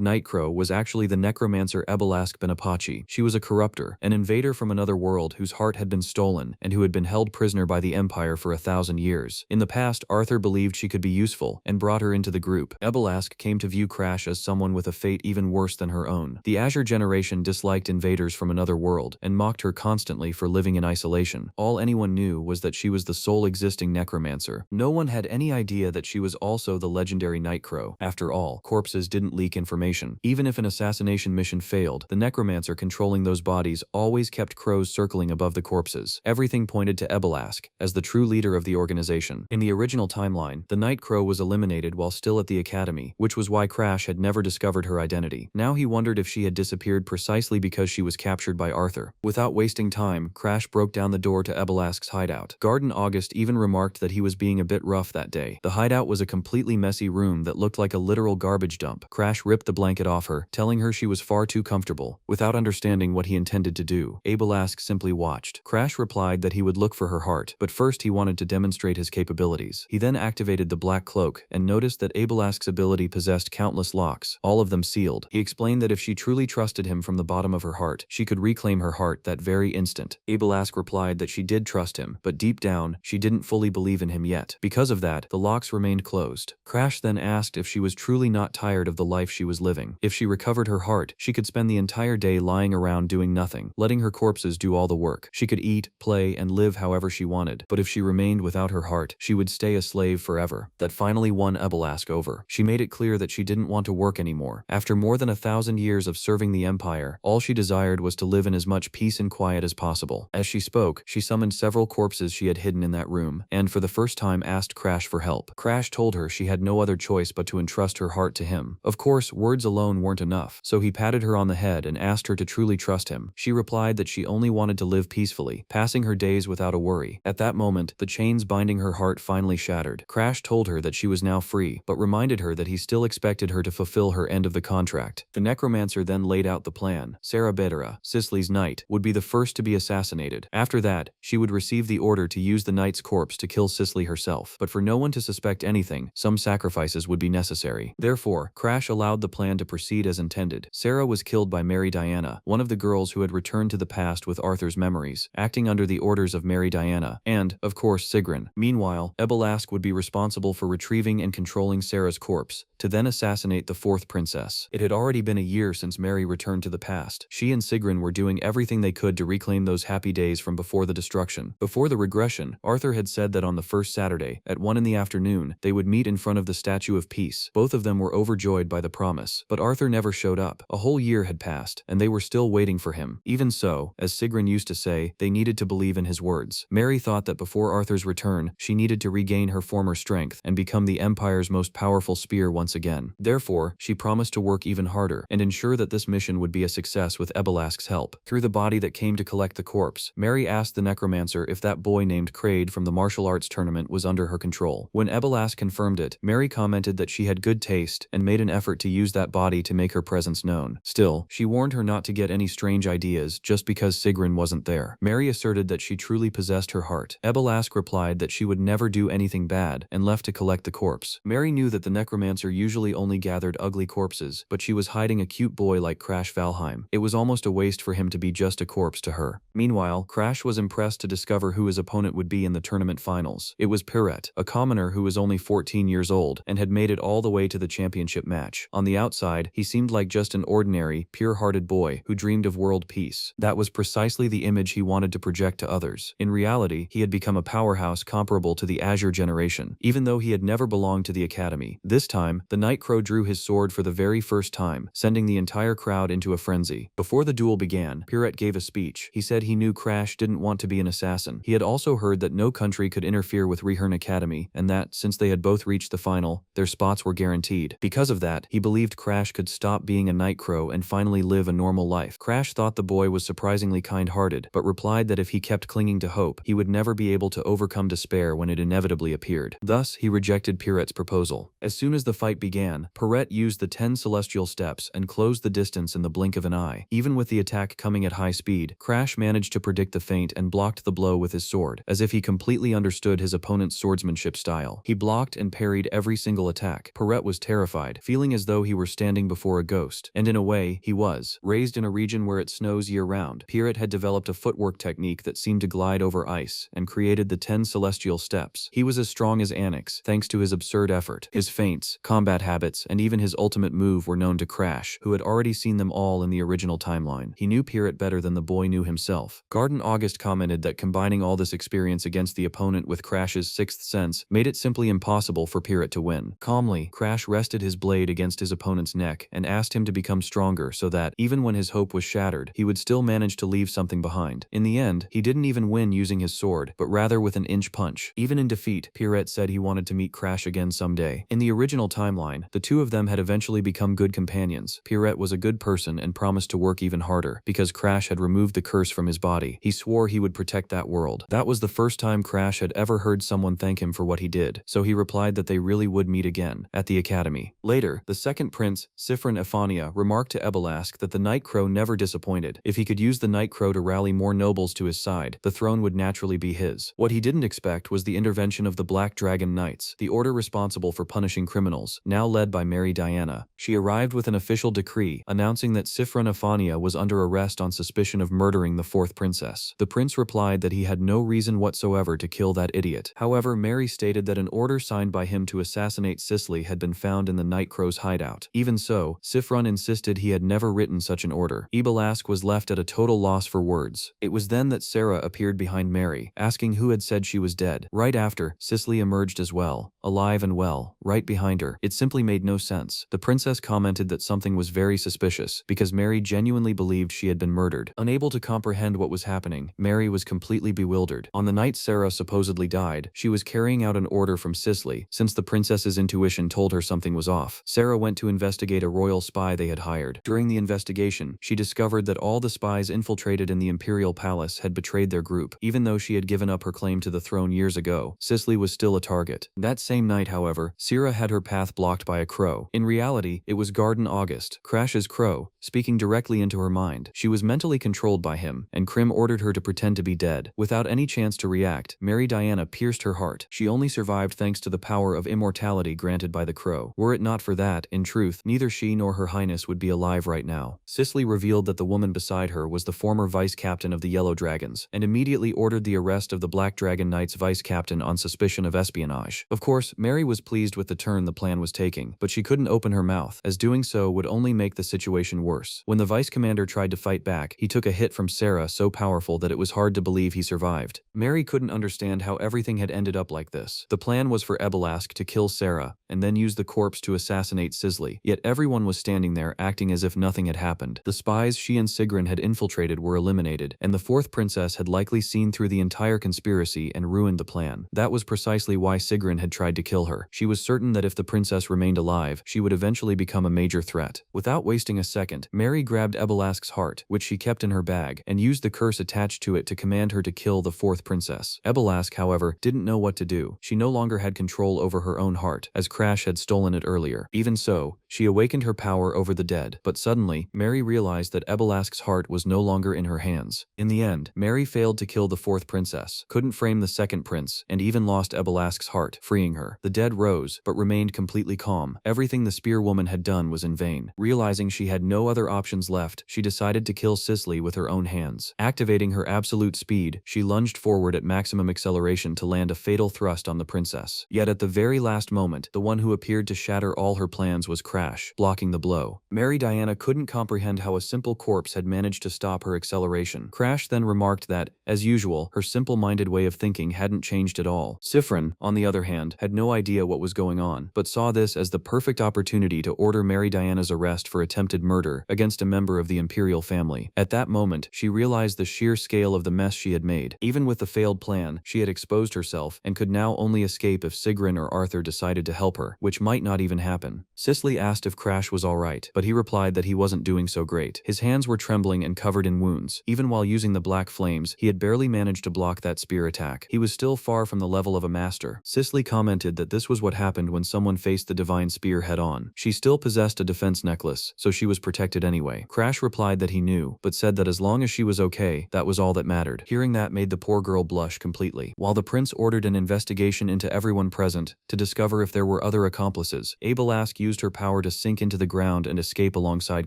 Nightcrow was actually the necromancer Ebelask Benapachi. She was a corruptor, an invader from another world whose heart had been stolen and who had been held prisoner by the Empire for 1,000 years. In the past, Arthur believed she could be useful and brought her into the group. Ebelask came to view Crash as someone with a fate even worse than her own. The Azure generation disliked invaders from another world and mocked her constantly for living in isolation. All anyone knew was that she was the sole existing necromancer. No one had any idea that she was also the legendary Nightcrow. After all, corpses didn't leak information. Even if an assassination mission failed, the necromancer controlling those bodies always kept crows circling above the corpses. Everything pointed to Ebelask as the true leader of the organization. In the original timeline, the Nightcrow was eliminated while still at the academy, which was why Crash had never discovered her identity. Now he wondered if she had disappeared precisely because she was captured by Arthur. Without wasting time, Crash broke down the door to Ebelask's hideout. Garden August even remarked that he was being a bit rough that day. The hideout was a completely messy room that looked like a literal garbage dump. Crash ripped the blanket off her, telling her she was far too comfortable. Without understanding what he intended to do, Ebelask simply watched. Crash replied that he would look for her heart, but first he wanted to demonstrate his capabilities. He then activated the black cloak and noticed that Ebelask's ability possessed countless locks, all of them sealed. He explained that if she truly trusted him from the bottom of her heart, she could reclaim her heart that very instant. Ebelask replied that she did trust him, but deep down, she didn't fully believe in him yet. Because of that, the locks remained closed. Crash then asked if she was truly not tired of the life she was living. If she recovered her heart, she could spend the entire day lying around doing nothing, letting her corpses do all the work. She could eat, play, and live however she wanted, but if she remained without her heart, she would stay a slave forever. That finally won Ebelask over. She made it clear that she didn't want to work anymore. After more than 1,000 years of serving the Empire, all she desired was to live in as much peace and quiet as possible. As she spoke, she summoned several corpses she had hidden in that room, and for the first time asked Crash for help. Crash told her she had no other choice but to entrust her heart to him. Of course, words alone weren't enough, so he patted her on the head and asked her to truly trust him. She replied that she only wanted to live peacefully, passing her days without a worry. At that moment, the chains binding her heart finally shattered. Crash told her that she was now free, but reminded her that he still expected her to fulfill her end of the contract. The necromancer then laid out the plan. Sarah Bedera, Sisley's knight, would be the first to be assassinated. After that, she would receive the order to use the knight's corpse to kill Sisley herself. But for no one to suspect anything, some sacrifices would be necessary. Therefore, Crash allowed the plan to proceed as intended. Sarah was killed by Mary Diana, one of the girls who had returned to the past with Arthur's memories, acting under the orders of Mary Diana, and, of course, Sigrun. Meanwhile, Ebelask would be responsible for retrieving and controlling Sarah's corpse, to then assassinate the fourth princess. It had already been a year since Mary returned to the past. She and Sigrun were doing everything they could to reclaim those happy days from before the destruction. Before the regression, Arthur had said that on the first Saturday, at 1 in the afternoon, they would meet in front of the Statue of Peace. Both of them were overjoyed by the promise, but Arthur never showed up. A whole year had passed, and they were still waiting waiting for him. Even so, as Sigrun used to say, they needed to believe in his words. Mary thought that before Arthur's return, she needed to regain her former strength and become the Empire's most powerful spear once again. Therefore, she promised to work even harder and ensure that this mission would be a success with Ebelask's help. Through the body that came to collect the corpse, Mary asked the necromancer if that boy named Kraid from the martial arts tournament was under her control. When Ebelask confirmed it, Mary commented that she had good taste and made an effort to use that body to make her presence known. Still, she warned her not to get any strange ideas just because Sigrun wasn't there. Mary asserted that she truly possessed her heart. Ebelask replied that she would never do anything bad and left to collect the corpse. Mary knew that the necromancer usually only gathered ugly corpses, but she was hiding a cute boy like Crash Valheim. It was almost a waste for him to be just a corpse to her. Meanwhile, Crash was impressed to discover who his opponent would be in the tournament finals. It was Piret, a commoner who was only 14 years old and had made it all the way to the championship match. On the outside, he seemed like just an ordinary, pure-hearted boy who dreamed of world peace. That was precisely the image he wanted to project to others. In reality, he had become a powerhouse comparable to the Azure generation, even though he had never belonged to the academy. This time, the Night Crow drew his sword for the very first time, sending the entire crowd into a frenzy. Before the duel began, Piret gave a speech. He said he knew Crash didn't want to be an assassin. He had also heard that no country could interfere with Rehern Academy, and that, since they had both reached the final, their spots were guaranteed. Because of that, he believed Crash could stop being a Night Crow and finally live a normal life. Crash thought the boy was surprisingly kind-hearted, but replied that if he kept clinging to hope, he would never be able to overcome despair when it inevitably appeared. Thus, he rejected Piret's proposal. As soon as the fight began, Piret used the 10 celestial steps and closed the distance in the blink of an eye. Even with the attack coming at high speed, Crash managed to predict the feint and blocked the blow with his sword, as if he completely understood his opponent's swordsmanship style. He blocked and parried every single attack. Piret was terrified, feeling as though he were standing before a ghost. And in a way, he was. Raised in a region where it snows year-round, Piret had developed a footwork technique that seemed to glide over ice and created the 10 celestial steps. He was as strong as Onyx, thanks to his absurd effort. His feints, combat habits, and even his ultimate move were known to Crash, who had already seen them all in the original timeline. He knew Piret better than the boy knew himself. Garden August commented that combining all this experience against the opponent with Crash's sixth sense made it simply impossible for Piret to win. Calmly, Crash rested his blade against his opponent's neck and asked him to become stronger so that, even when his hope was shattered, he would still manage to leave something behind. In the end, he didn't even win using his sword, but rather with an inch punch. Even in defeat, Piret said he wanted to meet Crash again someday. In the original timeline, the two of them had eventually become good companions. Piret was a good person and promised to work even harder. Because Crash had removed the curse from his body, he swore he would protect that world. That was the first time Crash had ever heard someone thank him for what he did, so he replied that they really would meet again, at the academy. Later, the second prince, Frieren Ephania, remarked to Ebelask that the Night Crow never disappointed. If he could use the Night Crow to rally more nobles to his side, the throne would naturally be his. What he didn't expect was the intervention of the Black Dragon Knights, the order responsible for punishing criminals, now led by Mary Diana. She arrived with an official decree, announcing that Frieren Ephania was under arrest on suspicion of murdering the fourth princess. The prince replied that he had no reason whatsoever to kill that idiot. However, Mary stated that an order signed by him to assassinate Cicely had been found in the Night Crow's hideout. Even so, Frieren insisted he had never written such an order. Ebelask was left at a total loss for words. It was then that Sarah appeared behind Mary, asking who had said she was dead. Right after, Cicely emerged as well, alive and well, right behind her. It simply made no sense. The princess commented that something was very suspicious, because Mary genuinely believed she had been murdered. Unable to comprehend what was happening, Mary was completely bewildered. On the night Sarah supposedly died, she was carrying out an order from Cicely, since the princess's intuition told her something was off. Sarah went to investigate a royal spy they had hired. During the investigation, she discovered that all the spies infiltrated in the imperial palace had betrayed their group. Even though she had given up her claim to the throne years ago, Cicely was still a target. That same night, however, Sarah had her path blocked by a crow. In reality, it was Garden August, Crash's crow, speaking directly into her mind. She was mentally controlled by him, and Krim ordered her to pretend to be dead. Without any chance to react, Mary Diana pierced her heart. She only survived thanks to the power of immortality granted by the crow. Were it not for that, in truth, neither she nor her highness would be alive right now. Cicely revealed that the woman beside her was the former vice-captain of the Yellow Dragons, and immediately ordered the arrest of the Black Dragon Knight's vice-captain on suspicion of espionage. Of course, Mary was pleased with the turn the plan was taking, but she couldn't open her mouth, as doing so would only make the situation worse. When the vice-commander tried to fight back, he took a hit from Sarah so powerful that it was hard to believe he survived. Mary couldn't understand how everything had ended up like this. The plan was for Ebelask to kill Sarah, and then used the corpse to assassinate Sisley. Yet everyone was standing there acting as if nothing had happened. The spies she and Sigrun had infiltrated were eliminated, and the fourth princess had likely seen through the entire conspiracy and ruined the plan. That was precisely why Sigrun had tried to kill her. She was certain that if the princess remained alive, she would eventually become a major threat. Without wasting a second, Mary grabbed Ebelask's heart, which she kept in her bag, and used the curse attached to it to command her to kill the fourth princess. Ebelask, however, didn't know what to do. She no longer had control over her own heart, as Crash had stolen it earlier. Even so, she awakened her power over the dead, but suddenly, Mary realized that Ebelask's heart was no longer in her hands. In the end, Mary failed to kill the fourth princess, couldn't frame the second prince, and even lost Ebelask's heart, freeing her. The dead rose, but remained completely calm. Everything the spear woman had done was in vain. Realizing she had no other options left, she decided to kill Sisley with her own hands. Activating her absolute speed, she lunged forward at maximum acceleration to land a fatal thrust on the princess. Yet at the very last moment, the one who appeared to shatter all her plans was Crash, blocking the blow. Mary Diana couldn't comprehend how a simple corpse had managed to stop her acceleration. Crash then remarked that, as usual, her simple-minded way of thinking hadn't changed at all. Frieren, on the other hand, had no idea what was going on, but saw this as the perfect opportunity to order Mary Diana's arrest for attempted murder against a member of the imperial family. At that moment, she realized the sheer scale of the mess she had made. Even with the failed plan, she had exposed herself and could now only escape if Sigrun or Arthur decided to help her, which might not even happen. Sisley asked if Crash was alright, but he replied that he wasn't doing so great. His hands were trembling and covered in wounds. Even while using the black flames, he had barely managed to block that spear attack. He was still far from the level of a master. Sisley commented that this was what happened when someone faced the divine spear head-on. She still possessed a defense necklace, so she was protected anyway. Crash replied that he knew, but said that as long as she was okay, that was all that mattered. Hearing that made the poor girl blush completely. While the prince ordered an investigation into everyone present to discover if there were other accomplices, Ebelask used her power to sink into the ground and escape alongside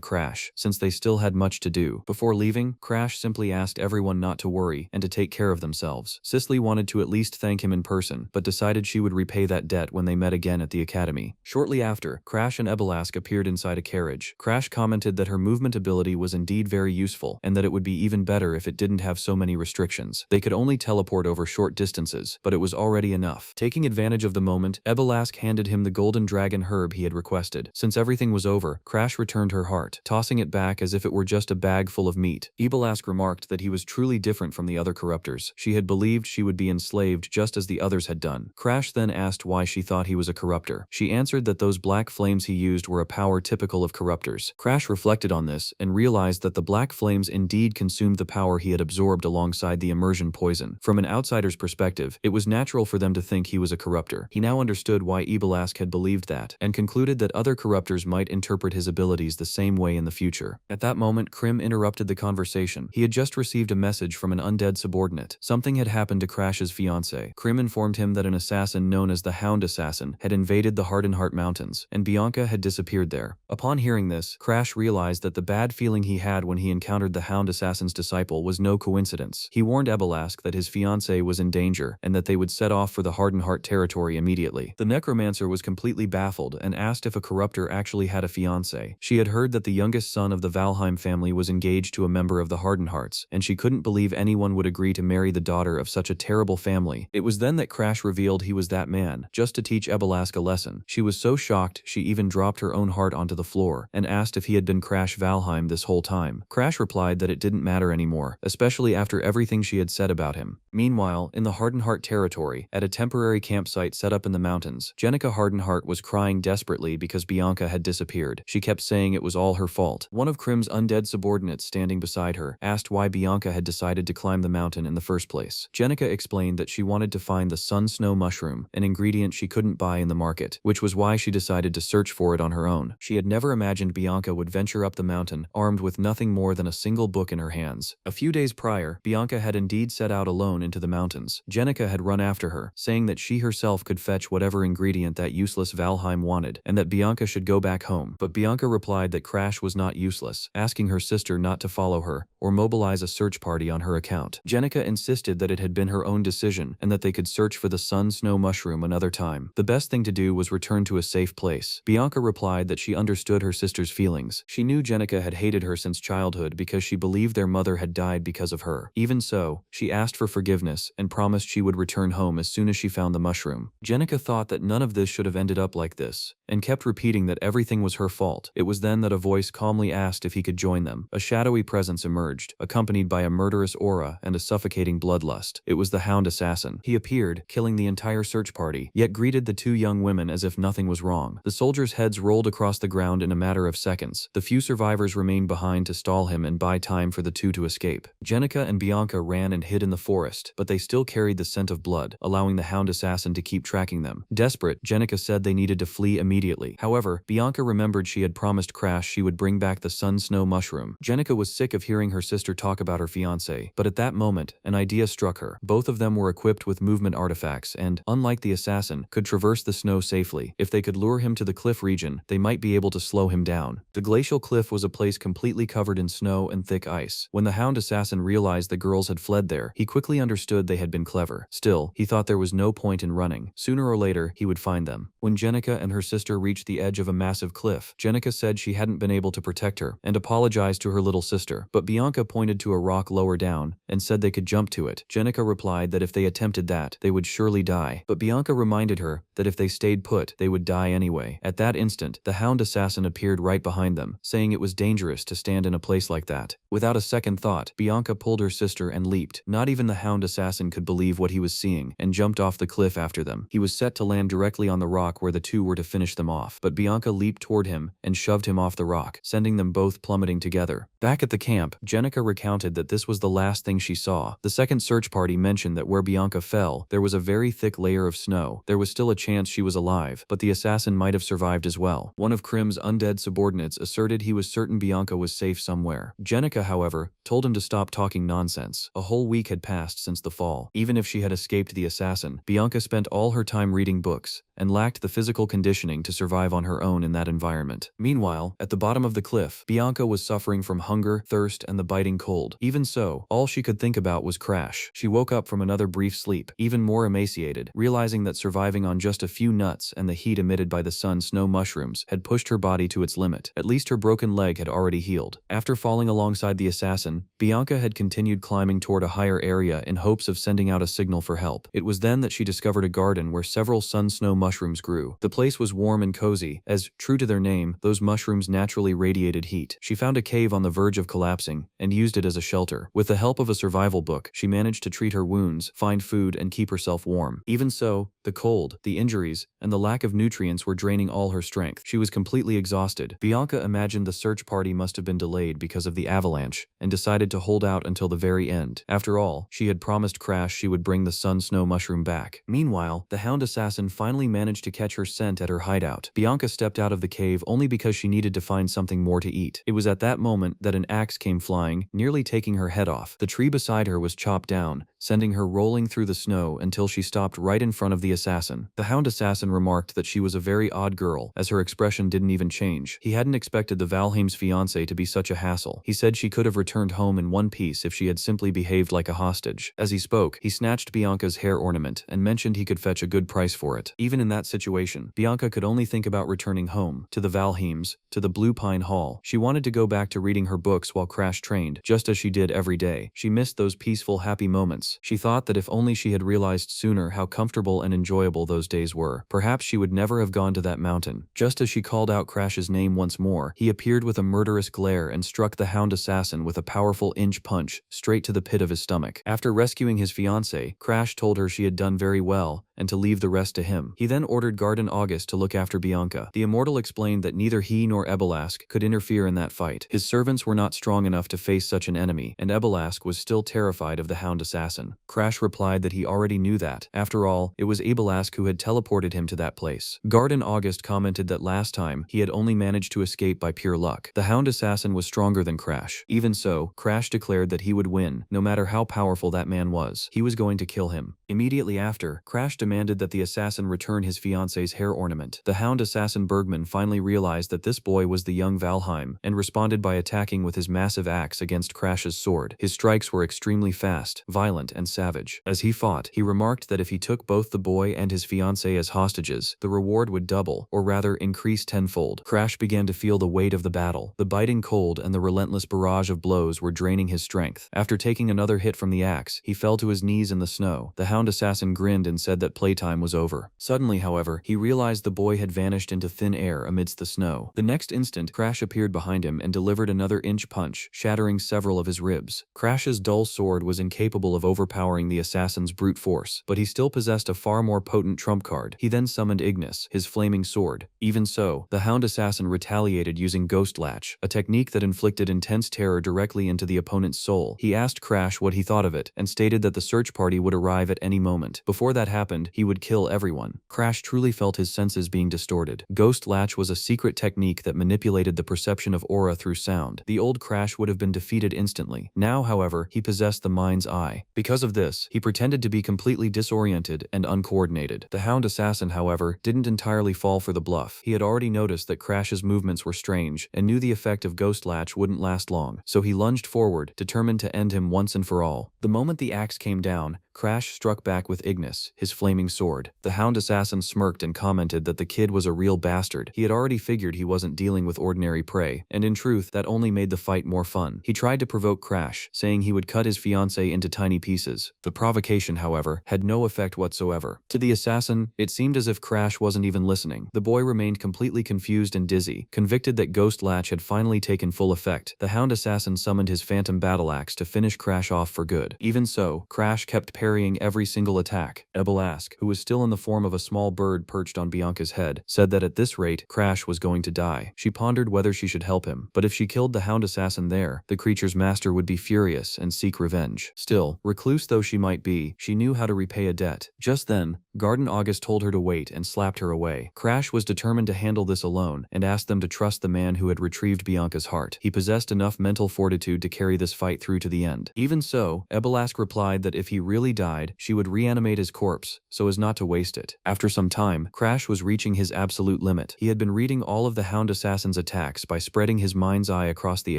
Crash, since they still had much to do. Before leaving, Crash simply asked everyone not to worry and to take care of themselves. Sisley wanted to at least thank him in person, but decided she would repay that debt when they met again at the academy. Shortly after, Crash and Ebelask appeared inside a carriage. Crash commented that her movement ability was indeed very useful, and that it would be even better if it didn't have so many restrictions. They could only teleport over short distances, but it was already enough. Taking advantage of the moment, Ebelask handed him the golden dragon herb he had requested. Since everything was over, Crash returned her heart, tossing it back as if it were just a bag full of meat. Ebelask remarked that he was truly different from the other corruptors. She had believed she would be enslaved just as the others had done. Crash then asked why she thought he was a corruptor. She answered that those black flames he used were a power typical of corruptors. Crash reflected on this and realized that the black flames indeed consumed the power he had absorbed alongside the immersion poison. From an outsider's perspective, it was natural for them to think he was a corruptor. He now understood why Ebelask had believed that, and concluded that other corruptors might interpret his abilities the same way in the future. At that moment, Krim interrupted the conversation. He had just received a message from an undead subordinate. Something had happened to Crash's fiancée. Krim informed him that an assassin known as the Hound Assassin had invaded the Hardenheart Mountains, and Bianca had disappeared there. Upon hearing this, Crash realized that the bad feeling he had when he encountered the Hound Assassin's disciple was no coincidence. He warned Ebelask that his fiancée was in danger, and that they would set off for the Hardenheart territory immediately. The necromancer was completely baffled and asked if a corruptor actually had a fiancé. She had heard that the youngest son of the Valheim family was engaged to a member of the Hardenhearts, and she couldn't believe anyone would agree to marry the daughter of such a terrible family. It was then that Crash revealed he was that man, just to teach Ebelask a lesson. She was so shocked she even dropped her own heart onto the floor, and asked if he had been Crash Valheim this whole time. Crash replied that it didn't matter anymore, especially after everything she had said about him. Meanwhile, in the Hardenheart territory, at a temporary campsite set up in the mountains, Jenica Hardenheart was crying desperately because Bianca had disappeared. She kept saying it was all her fault. One of Krim's undead subordinates standing beside her asked why Bianca had decided to climb the mountain in the first place. Jenica explained that she wanted to find the sun snow mushroom, an ingredient she couldn't buy in the market, which was why she decided to search for it on her own. She had never imagined Bianca would venture up the mountain armed with nothing more than a single book in her hands. A few days prior, Bianca had indeed set out alone into the mountains. Jenica had run after her, saying that she herself could fetch whatever ingredient that useless Valheim wanted, and that Bianca should go back home. But Bianca replied that Crash was not useless, asking her sister not to follow her or mobilize a search party on her account. Jenica insisted that it had been her own decision and that they could search for the sun snow mushroom another time. The best thing to do was return to a safe place. Bianca replied that she understood her sister's feelings. She knew Jenica had hated her since childhood because she believed their mother had died because of her. Even so, she asked for forgiveness and promised she would return home as soon as she found the mushroom. Jenica thought that none of this should have ended up like this, and kept repeating that everything was her fault. It was then that a voice calmly asked if he could join them. A shadowy presence emerged, accompanied by a murderous aura and a suffocating bloodlust. It was the Hound Assassin. He appeared, killing the entire search party, yet greeted the two young women as if nothing was wrong. The soldiers' heads rolled across the ground in a matter of seconds. The few survivors remained behind to stall him and buy time for the two to escape. Jenica and Bianca ran and hid in the forest, but they still carried the scent of blood, allowing the Hound Assassin to keep tracking them. Desperate, Jenica said they needed to flee immediately. However, Bianca remembered she had promised Crash she would bring back the Sun Snow Mushroom. Jenica was sick of hearing her sister talk about her fiancé, but at that moment, an idea struck her. Both of them were equipped with movement artifacts and, unlike the assassin, could traverse the snow safely. If they could lure him to the cliff region, they might be able to slow him down. The glacial cliff was a place completely covered in snow and thick ice. When the Hound Assassin realized the girls had fled there, he quickly understood they had been clever. Still, he thought there was no point in running. Sooner or later, he would find them. When Jenica and her sister reached the edge of a massive cliff, Jenica said she hadn't been able to protect her and apologized to her little sister, but Bianca pointed to a rock lower down and said they could jump to it. Jenica replied that if they attempted that, they would surely die, but Bianca reminded her that if they stayed put, they would die anyway. At that instant, the Hound Assassin appeared right behind them, saying it was dangerous to stand in a place like that. Without a second thought, Bianca pulled her sister and leaped. Not even the Hound Assassin could believe what he was seeing, and jumped off the cliff after them. He was set to land directly on the rock where the two were to finish them off, but Bianca leaped toward him and shoved him off the rock, sending them both plummeting together. Back at the camp, Jenica recounted that this was the last thing she saw. The second search party mentioned that where Bianca fell, there was a very thick layer of snow. There was still a chance she was alive, but the assassin might have survived as well. One of Krim's undead subordinates asserted he was certain Bianca was safe somewhere. Jenica, however, told him to stop talking nonsense. A whole week had passed since the fall. Even if she had escaped the assassin, Bianca spent all her time reading books and lacked the physical conditioning to survive on her own in that environment. Meanwhile, at the bottom of the cliff, Bianca was suffering from hunger, thirst, and the biting cold. Even so, all she could think about was Crash. She woke up from another brief sleep, even more emaciated, realizing that surviving on just a few nuts and the heat emitted by the sun snow mushrooms had pushed her body to its limit. At least her broken leg had already healed. After falling alongside the assassin, Bianca had continued climbing toward a higher area in hopes of sending out a signal for help. It was then that she discovered a garden where several sun snow mushrooms grew. The place was warm and cozy, as, true to their name, those mushrooms naturally radiated heat. She found a cave on the verge of collapsing and used it as a shelter. With the help of a survival book, she managed to treat her wounds, find food, and keep herself warm. Even so, the cold, the injuries, and the lack of nutrients were draining all her strength. She was completely exhausted. Bianca imagined the search party must have been delayed because of the avalanche, and decided to hold out until the very end. After all, she had promised Crash she would bring the sun snow mushroom back. Meanwhile, the Hound Assassin finally managed to catch her scent at her hideout. Bianca stepped out of the cave only because she needed to find something more to eat. It was at that moment that an axe came flying, nearly taking her head off. The tree beside her was chopped down, sending her rolling through the snow until she stopped right in front of the assassin. The Hound Assassin remarked that she was a very odd girl, as her expression didn't even change. He hadn't expected the Valheim's fiancé to be such a hassle. He said she could have returned home in one piece if she had simply behaved like a hostage. As he spoke, he snatched Bianca's hair ornament and mentioned he could fetch a good price for it. Even in that situation, Bianca could only think about returning home, to the Valheims, to the Blue Pine Hall. She wanted to go back to reading her books while Crash trained, just as she did every day. She missed those peaceful, happy moments. She thought that if only she had realized sooner how comfortable and enjoyable those days were, perhaps she would never have gone to that mountain. Just as she called out Crash's name once more, he appeared with a murderous glare and struck the Hound Assassin with a powerful inch punch straight to the pit of his stomach. After rescuing his fiancée, Crash told her she had done very well and to leave the rest to him. He then ordered Garden August to look after Bianca. The immortal explained that neither he nor Ebelask could interfere in that fight. His servants were not strong enough to face such an enemy, and Ebelask was still terrified of the Hound Assassin. Crash replied that he already knew that. After all, it was Ebelask who had teleported him to that place. Garden August commented that last time, he had only managed to escape by pure luck. The Hound Assassin was stronger than Crash. Even so, Crash declared that he would win, no matter how powerful that man was. He was going to kill him. Immediately after, Crash demanded that the assassin return his fiancée's hair ornament. The Hound Assassin Bergman finally realized that this boy was the young Valheim, and responded by attacking with his massive axe against Crash's sword. His strikes were extremely fast, violent, and savage. As he fought, he remarked that if he took both the boy and his fiancée as hostages, the reward would double, or rather increase tenfold. Crash began to feel the weight of the battle. The biting cold and the relentless barrage of blows were draining his strength. After taking another hit from the axe, he fell to his knees in the snow. The Hound hound assassin grinned and said that playtime was over. Suddenly, however, he realized the boy had vanished into thin air amidst the snow. The next instant, Crash appeared behind him and delivered another inch punch, shattering several of his ribs. Crash's dull sword was incapable of overpowering the assassin's brute force, but he still possessed a far more potent trump card. He then summoned Ignis, his flaming sword. Even so, the hound assassin retaliated using Ghost Latch, a technique that inflicted intense terror directly into the opponent's soul. He asked Crash what he thought of it, and stated that the search party would arrive at any moment. Before that happened, he would kill everyone. Crash truly felt his senses being distorted. Ghost Latch was a secret technique that manipulated the perception of aura through sound. The old Crash would have been defeated instantly. Now, however, he possessed the mind's eye. Because of this, he pretended to be completely disoriented and uncoordinated. The hound assassin, however, didn't entirely fall for the bluff. He had already noticed that Crash's movements were strange and knew the effect of Ghost Latch wouldn't last long, so he lunged forward, determined to end him once and for all. The moment the axe came down, Crash struck back with Ignis, his flaming sword. The hound assassin smirked and commented that the kid was a real bastard. He had already figured he wasn't dealing with ordinary prey, and in truth, that only made the fight more fun. He tried to provoke Crash, saying he would cut his fiancée into tiny pieces. The provocation, however, had no effect whatsoever. To the assassin, it seemed as if Crash wasn't even listening. The boy remained completely confused and dizzy, convicted that Ghost Latch had finally taken full effect. The hound assassin summoned his phantom battle axe to finish Crash off for good. Even so, Crash kept parrying every single attack. Ebelask, who was still in the form of a small bird perched on Bianca's head, said that at this rate, Crash was going to die. She pondered whether she should help him, but if she killed the hound assassin there, the creature's master would be furious and seek revenge. Still, recluse though she might be, she knew how to repay a debt. Just then, Garden August told her to wait and slapped her away. Crash was determined to handle this alone and asked them to trust the man who had retrieved Bianca's heart. He possessed enough mental fortitude to carry this fight through to the end. Even so, Ebelask replied that if he really died, she would reanimate his corpse, so as not to waste it. After some time, Crash was reaching his absolute limit. He had been reading all of the hound assassin's attacks by spreading his mind's eye across the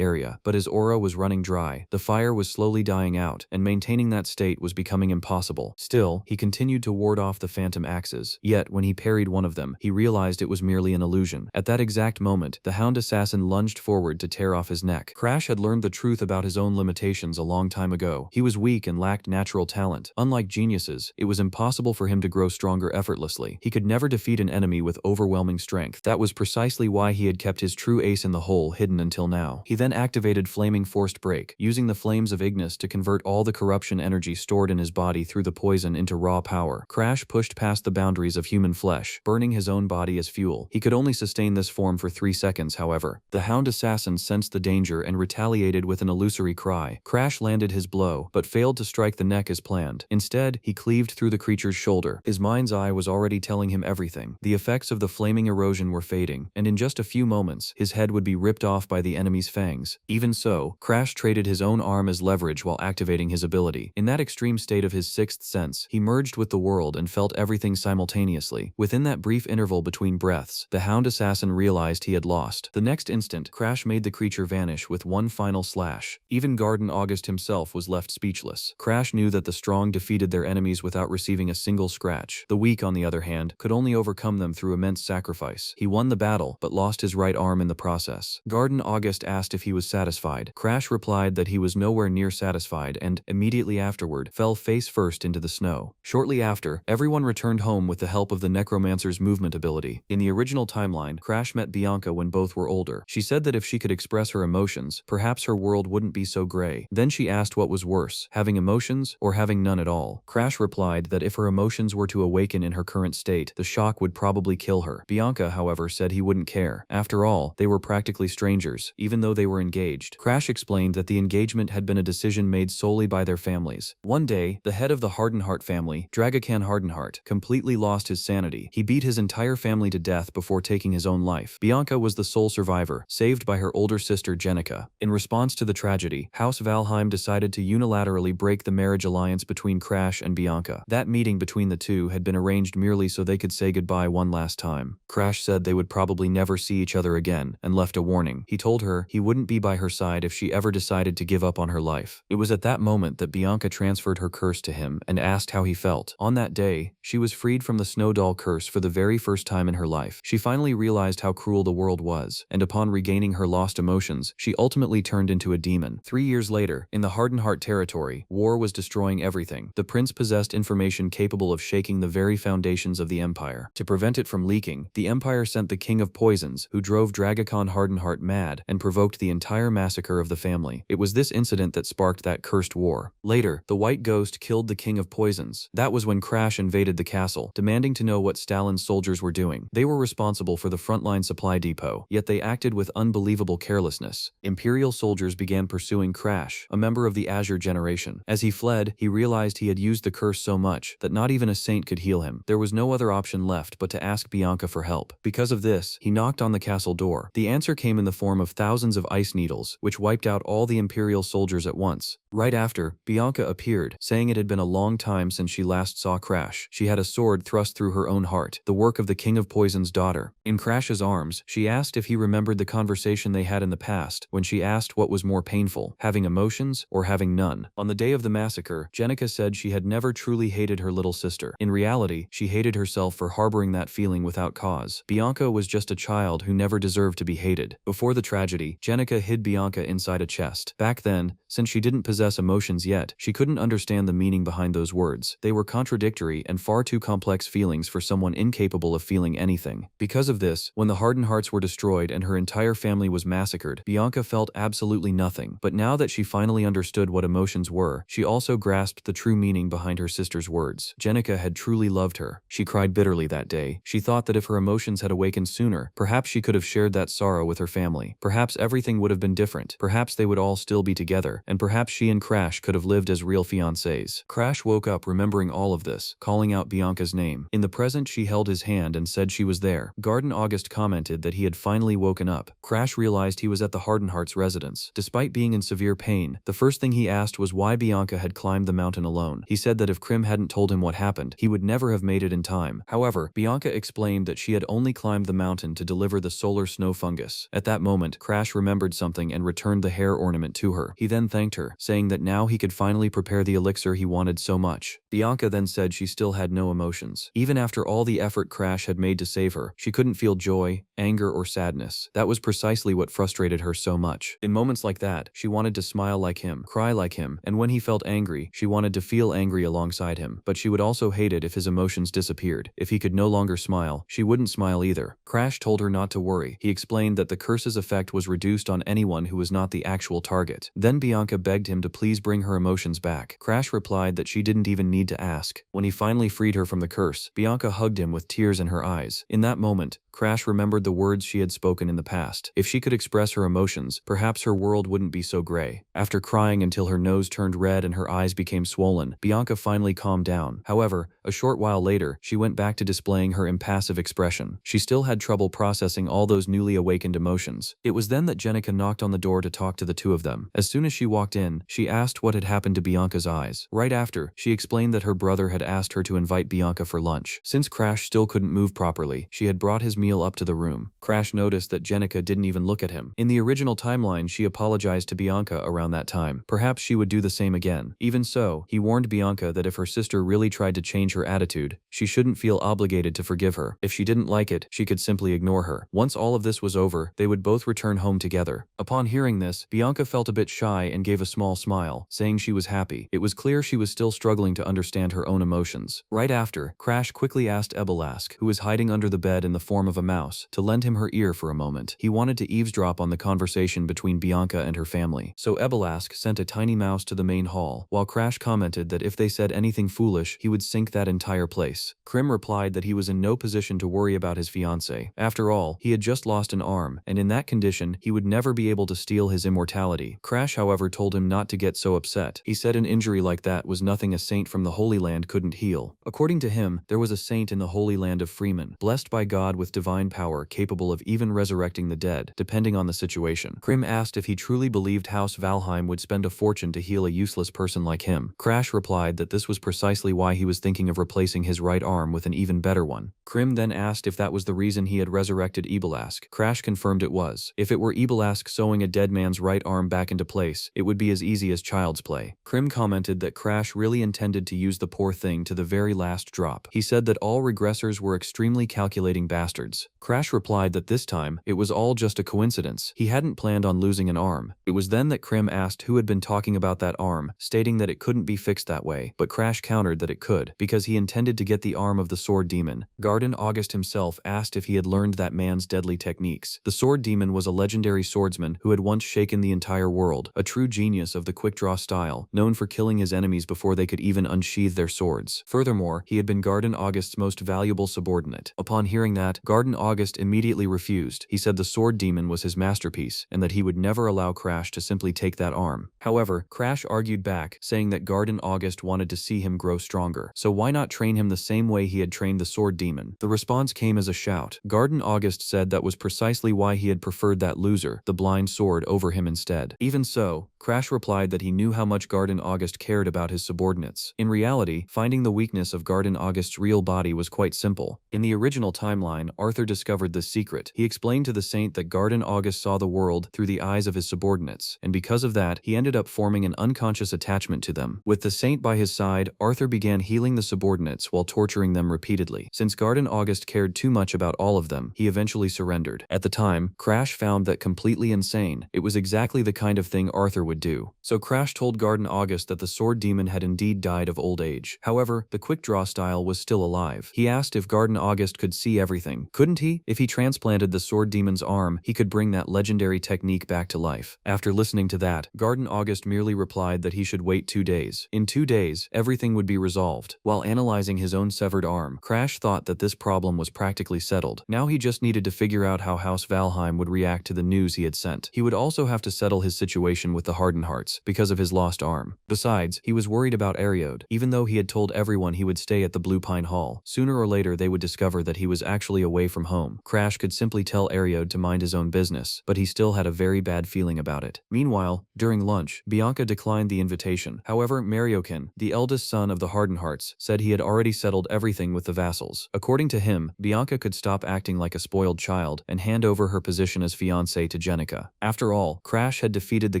area, but his aura was running dry. The fire was slowly dying out, and maintaining that state was becoming impossible. Still, he continued to ward off the phantom axes. Yet, when he parried one of them, he realized it was merely an illusion. At that exact moment, the hound assassin lunged forward to tear off his neck. Crash had learned the truth about his own limitations a long time ago. He was weak and lacked natural talent. Unlike geniuses, it was impossible for him to grow stronger effortlessly. He could never defeat an enemy with overwhelming strength. That was precisely why he had kept his true ace in the hole hidden until now. He then activated Flaming Forced Break, using the flames of Ignis to convert all the corruption energy stored in his body through the poison into raw power. Crash pushed past the boundaries of human flesh, burning his own body as fuel. He could only sustain this form for 3 seconds, however. The hound assassin sensed the danger and retaliated with an illusory cry. Crash landed his blow, but failed to strike the neck as planned. Instead, he cleaved through the creature's shoulder. His mind's eye was already telling him everything. The effects of the flaming erosion were fading, and in just a few moments, his head would be ripped off by the enemy's fangs. Even so, Crash traded his own arm as leverage while activating his ability. In that extreme state of his sixth sense, he merged with the world and felt everything simultaneously. Within that brief interval between breaths, the hound assassin realized he had lost. The next instant, Crash made the creature vanish with one final slash. Even Garden August himself was left speechless. Crash knew that the strong defeated their enemies without receiving a single scratch. The weak, on the other hand, could only overcome them through immense sacrifice. He won the battle, but lost his right arm in the process. Garden August asked if he was satisfied. Crash replied that he was nowhere near satisfied and, immediately afterward, fell face first into the snow. Shortly after, everyone returned home with the help of the necromancer's movement ability. In the original timeline, Crash met Bianca when both were older. She said that if she could express her emotions, perhaps her world wouldn't be so gray. Then she asked what was worse, having emotions or having none at all. Crash replied that if her emotions were to awaken in her current state, the shock would probably kill her. Bianca, however, said he wouldn't care. After all, they were practically strangers, even though they were engaged. Crash explained that the engagement had been a decision made solely by their families. One day, the head of the Hardenheart family, Dragacan Hardenheart, completely lost his sanity. He beat his entire family to death before taking his own life. Bianca was the sole survivor, saved by her older sister Jenica. In response to the tragedy, House Valheim decided to unilaterally break the marriage alliance between Crash and Bianca. That meeting between the two had been arranged merely so they could say goodbye one last time. Crash said they would probably never see each other again, and left a warning. He told her he wouldn't be by her side if she ever decided to give up on her life. It was at that moment that Bianca transferred her curse to him and asked how he felt. On that day, day, she was freed from the snow doll curse for the very first time in her life. She finally realized how cruel the world was, and upon regaining her lost emotions, she ultimately turned into a demon. 3 years later, in the Hardened Heart territory, war was destroying everything. The prince possessed information capable of shaking the very foundations of the empire. To prevent it from leaking, the empire sent the King of Poisons, who drove Dragocon Hardened Heart mad and provoked the entire massacre of the family. It was this incident that sparked that cursed war. Later, the White Ghost killed the King of Poisons. That was when Crash invaded the castle, demanding to know what Stalin's soldiers were doing. They were responsible for the frontline supply depot, yet they acted with unbelievable carelessness. Imperial soldiers began pursuing Crash, a member of the Azure generation. As he fled, he realized he had used the curse so much that not even a saint could heal him. There was no other option left but to ask Bianca for help. Because of this, he knocked on the castle door. The answer came in the form of thousands of ice needles, which wiped out all the Imperial soldiers at once. Right after, Bianca appeared, saying it had been a long time since she last saw Crash. She had a sword thrust through her own heart, the work of the King of Poison's daughter. In Crash's arms, she asked if he remembered the conversation they had in the past, when she asked what was more painful, having emotions or having none. On the day of the massacre, Jenica said she had never truly hated her little sister. In reality, she hated herself for harboring that feeling without cause. Bianca was just a child who never deserved to be hated. Before the tragedy, Jenica hid Bianca inside a chest. Back then, since she didn't possess emotions yet, she couldn't understand the meaning behind those words. They were contradictory and far too complex feelings for someone incapable of feeling anything. Because of this, when the Hardened Hearts were destroyed and her entire family was massacred, Bianca felt absolutely nothing. But now that she finally understood what emotions were, she also grasped the true meaning behind her sister's words. Jenica had truly loved her. She cried bitterly that day. She thought that if her emotions had awakened sooner, perhaps she could have shared that sorrow with her family. Perhaps everything would have been different. Perhaps they would all still be together, and perhaps she and Crash could have lived as real fiancés. Crash woke up remembering all of this, calling out Bianca's name. In the present, she held his hand and said she was there. Garden August commented that he had finally woken up. Crash realized he was at the Hardened Heart's residence. Despite being in severe pain, the first thing he asked was why Bianca had climbed the mountain alone. He said that if Krim hadn't told him what happened, he would never have made it in time. However, Bianca explained that she had only climbed the mountain to deliver the solar snow fungus. At that moment, Crash remembered something and returned the hair ornament to her. He then thanked her, saying that now he could finally prepare the elixir he wanted so much. Bianca then said she still had no emotions. Even after all the effort Crash had made to save her, she couldn't feel joy, anger, or sadness. That was precisely what frustrated her so much. In moments like that, she wanted to smile like him, cry like him, and when he felt angry, she wanted to feel angry alongside him. But she would also hate it if his emotions disappeared. If he could no longer smile, she wouldn't smile either. Crash told her not to worry. He explained that the curse's effect was reduced on anyone who was not the actual target. Then Bianca begged him to please bring her emotions back. Crash replied that she didn't even need to ask. When he finally freed her from the curse, Bianca hugged him with tears in her eyes. In that moment, Crash remembered the words she had spoken in the past. If she could express her emotions, perhaps her world wouldn't be so gray. After crying until her nose turned red and her eyes became swollen, Bianca finally calmed down. However, a short while later, she went back to displaying her impassive expression. She still had trouble processing all those newly awakened emotions. It was then that Jenica knocked on the door to talk to the two of them. As soon as she walked in, she asked what had happened to Bianca's eyes. Right after, she explained that her brother had asked her to invite Bianca for lunch. Since Crash still couldn't move properly, she had brought his meal up to the room. Crash noticed that Jenica didn't even look at him. In the original timeline, she apologized to Bianca around that time. Perhaps she would do the same again. Even so, he warned Bianca that if her sister really tried to change her attitude, she shouldn't feel obligated to forgive her. If she didn't like it, she could simply ignore her. Once all of this was over, they would both return home together. Upon hearing this, Bianca felt a bit shy and gave a small smile, saying she was happy. It was clear she was still struggling to understand her own emotions. Right after, Crash quickly asked Ebelask, who was hiding under the bed in the form of a mouse, to lend him her ear for a moment. He wanted to eavesdrop on the conversation between Bianca and her family. So Ebelask sent a tiny mouse to the main hall, while Crash commented that if they said anything foolish, he would sink that entire place. Krim replied that he was in no position to worry about his fiancée. After all, he had just lost an arm, and in that condition, he would never be able to steal his immortality. Crash, however, told him not to get so upset. He said an injury like that was nothing a saint from the Holy Land couldn't heal. According to him, there was a saint in the Holy Land of Frieren, blessed by God with divine power capable of even resurrecting the dead, depending on the situation. Krim asked if he truly believed House Valheim would spend a fortune to heal a useless person like him. Crash replied that this was precisely why he was thinking of replacing his right arm with an even better one. Krim then asked if that was the reason he had resurrected Ebelask. Crash confirmed it was. If it were Ebelask sewing a dead man's right arm back into place, it would be as easy as child's play. Krim commented that Crash really intended to use the poor thing to the very last drop. He said that all regressors were extremely calculating bastards. Crash replied that this time, it was all just a coincidence. He hadn't planned on losing an arm. It was then that Krim asked who had been talking about that arm, stating that it couldn't be fixed that way, but Crash countered that it could, because he intended to get the arm of the sword demon. Garden August himself asked if he had learned that man's deadly techniques. The sword demon was a legendary swordsman who had once shaken the entire world, a true genius of the quick-draw style, known for killing his enemies before they could even unsheath their swords. Furthermore, he had been Garden August's most valuable subordinate. Upon hearing that, Garden August immediately refused. He said the sword demon was his masterpiece, and that he would never allow Crash to simply take that arm. However, Crash argued back, saying that Garden August wanted to see him grow stronger, so why not train him the same way he had trained the sword demon? The response came as a shout. Garden August said that was precisely why he had preferred that loser, the blind sword, over him instead. Even so, Crash replied that he knew how much Garden August cared about his subordinates. In reality, finding the weakness of Garden August's real body was quite simple. In the original timeline, Arthur discovered this secret. He explained to the Saint that Garden August saw the world through the eyes of his subordinates, and because of that, he ended up forming an unconscious attachment to them. With the Saint by his side, Arthur began healing the subordinates while torturing them repeatedly. Since Garden August cared too much about all of them, he eventually surrendered. At the time, Crash found that completely insane. It was exactly the kind of thing Arthur would do. So Crash told Garden August that the sword demon had indeed died of old age. However, the quick draw style was still alive. He asked if Garden August could see everything. Couldn't he? If he transplanted the sword demon's arm, he could bring that legendary technique back to life. After listening to that, Garden August merely replied that he should wait 2 days. In 2 days, everything would be resolved. While analyzing his own severed arm, Crash thought that this problem was practically settled. Now he just needed to figure out how House Valheim would react to the news he had sent. He would also have to settle his situation with the Hardenhearts because of his lost arm. Besides, he was worried about Ariode. Even though he had told everyone he would stay at the Blue Pine Hall, sooner or later they would discover that he was actually away from home. Crash could simply tell Ariode to mind his own business, but he still had a very bad feeling about it. Meanwhile, during lunch, Bianca declined the invitation. However, Mariokin, the eldest son of the Hardenhearts, said he had already settled everything with the vassals. According to him, Bianca could stop acting like a spoiled child and hand over her position as fiancée to Jenica. After all, Crash had defeated the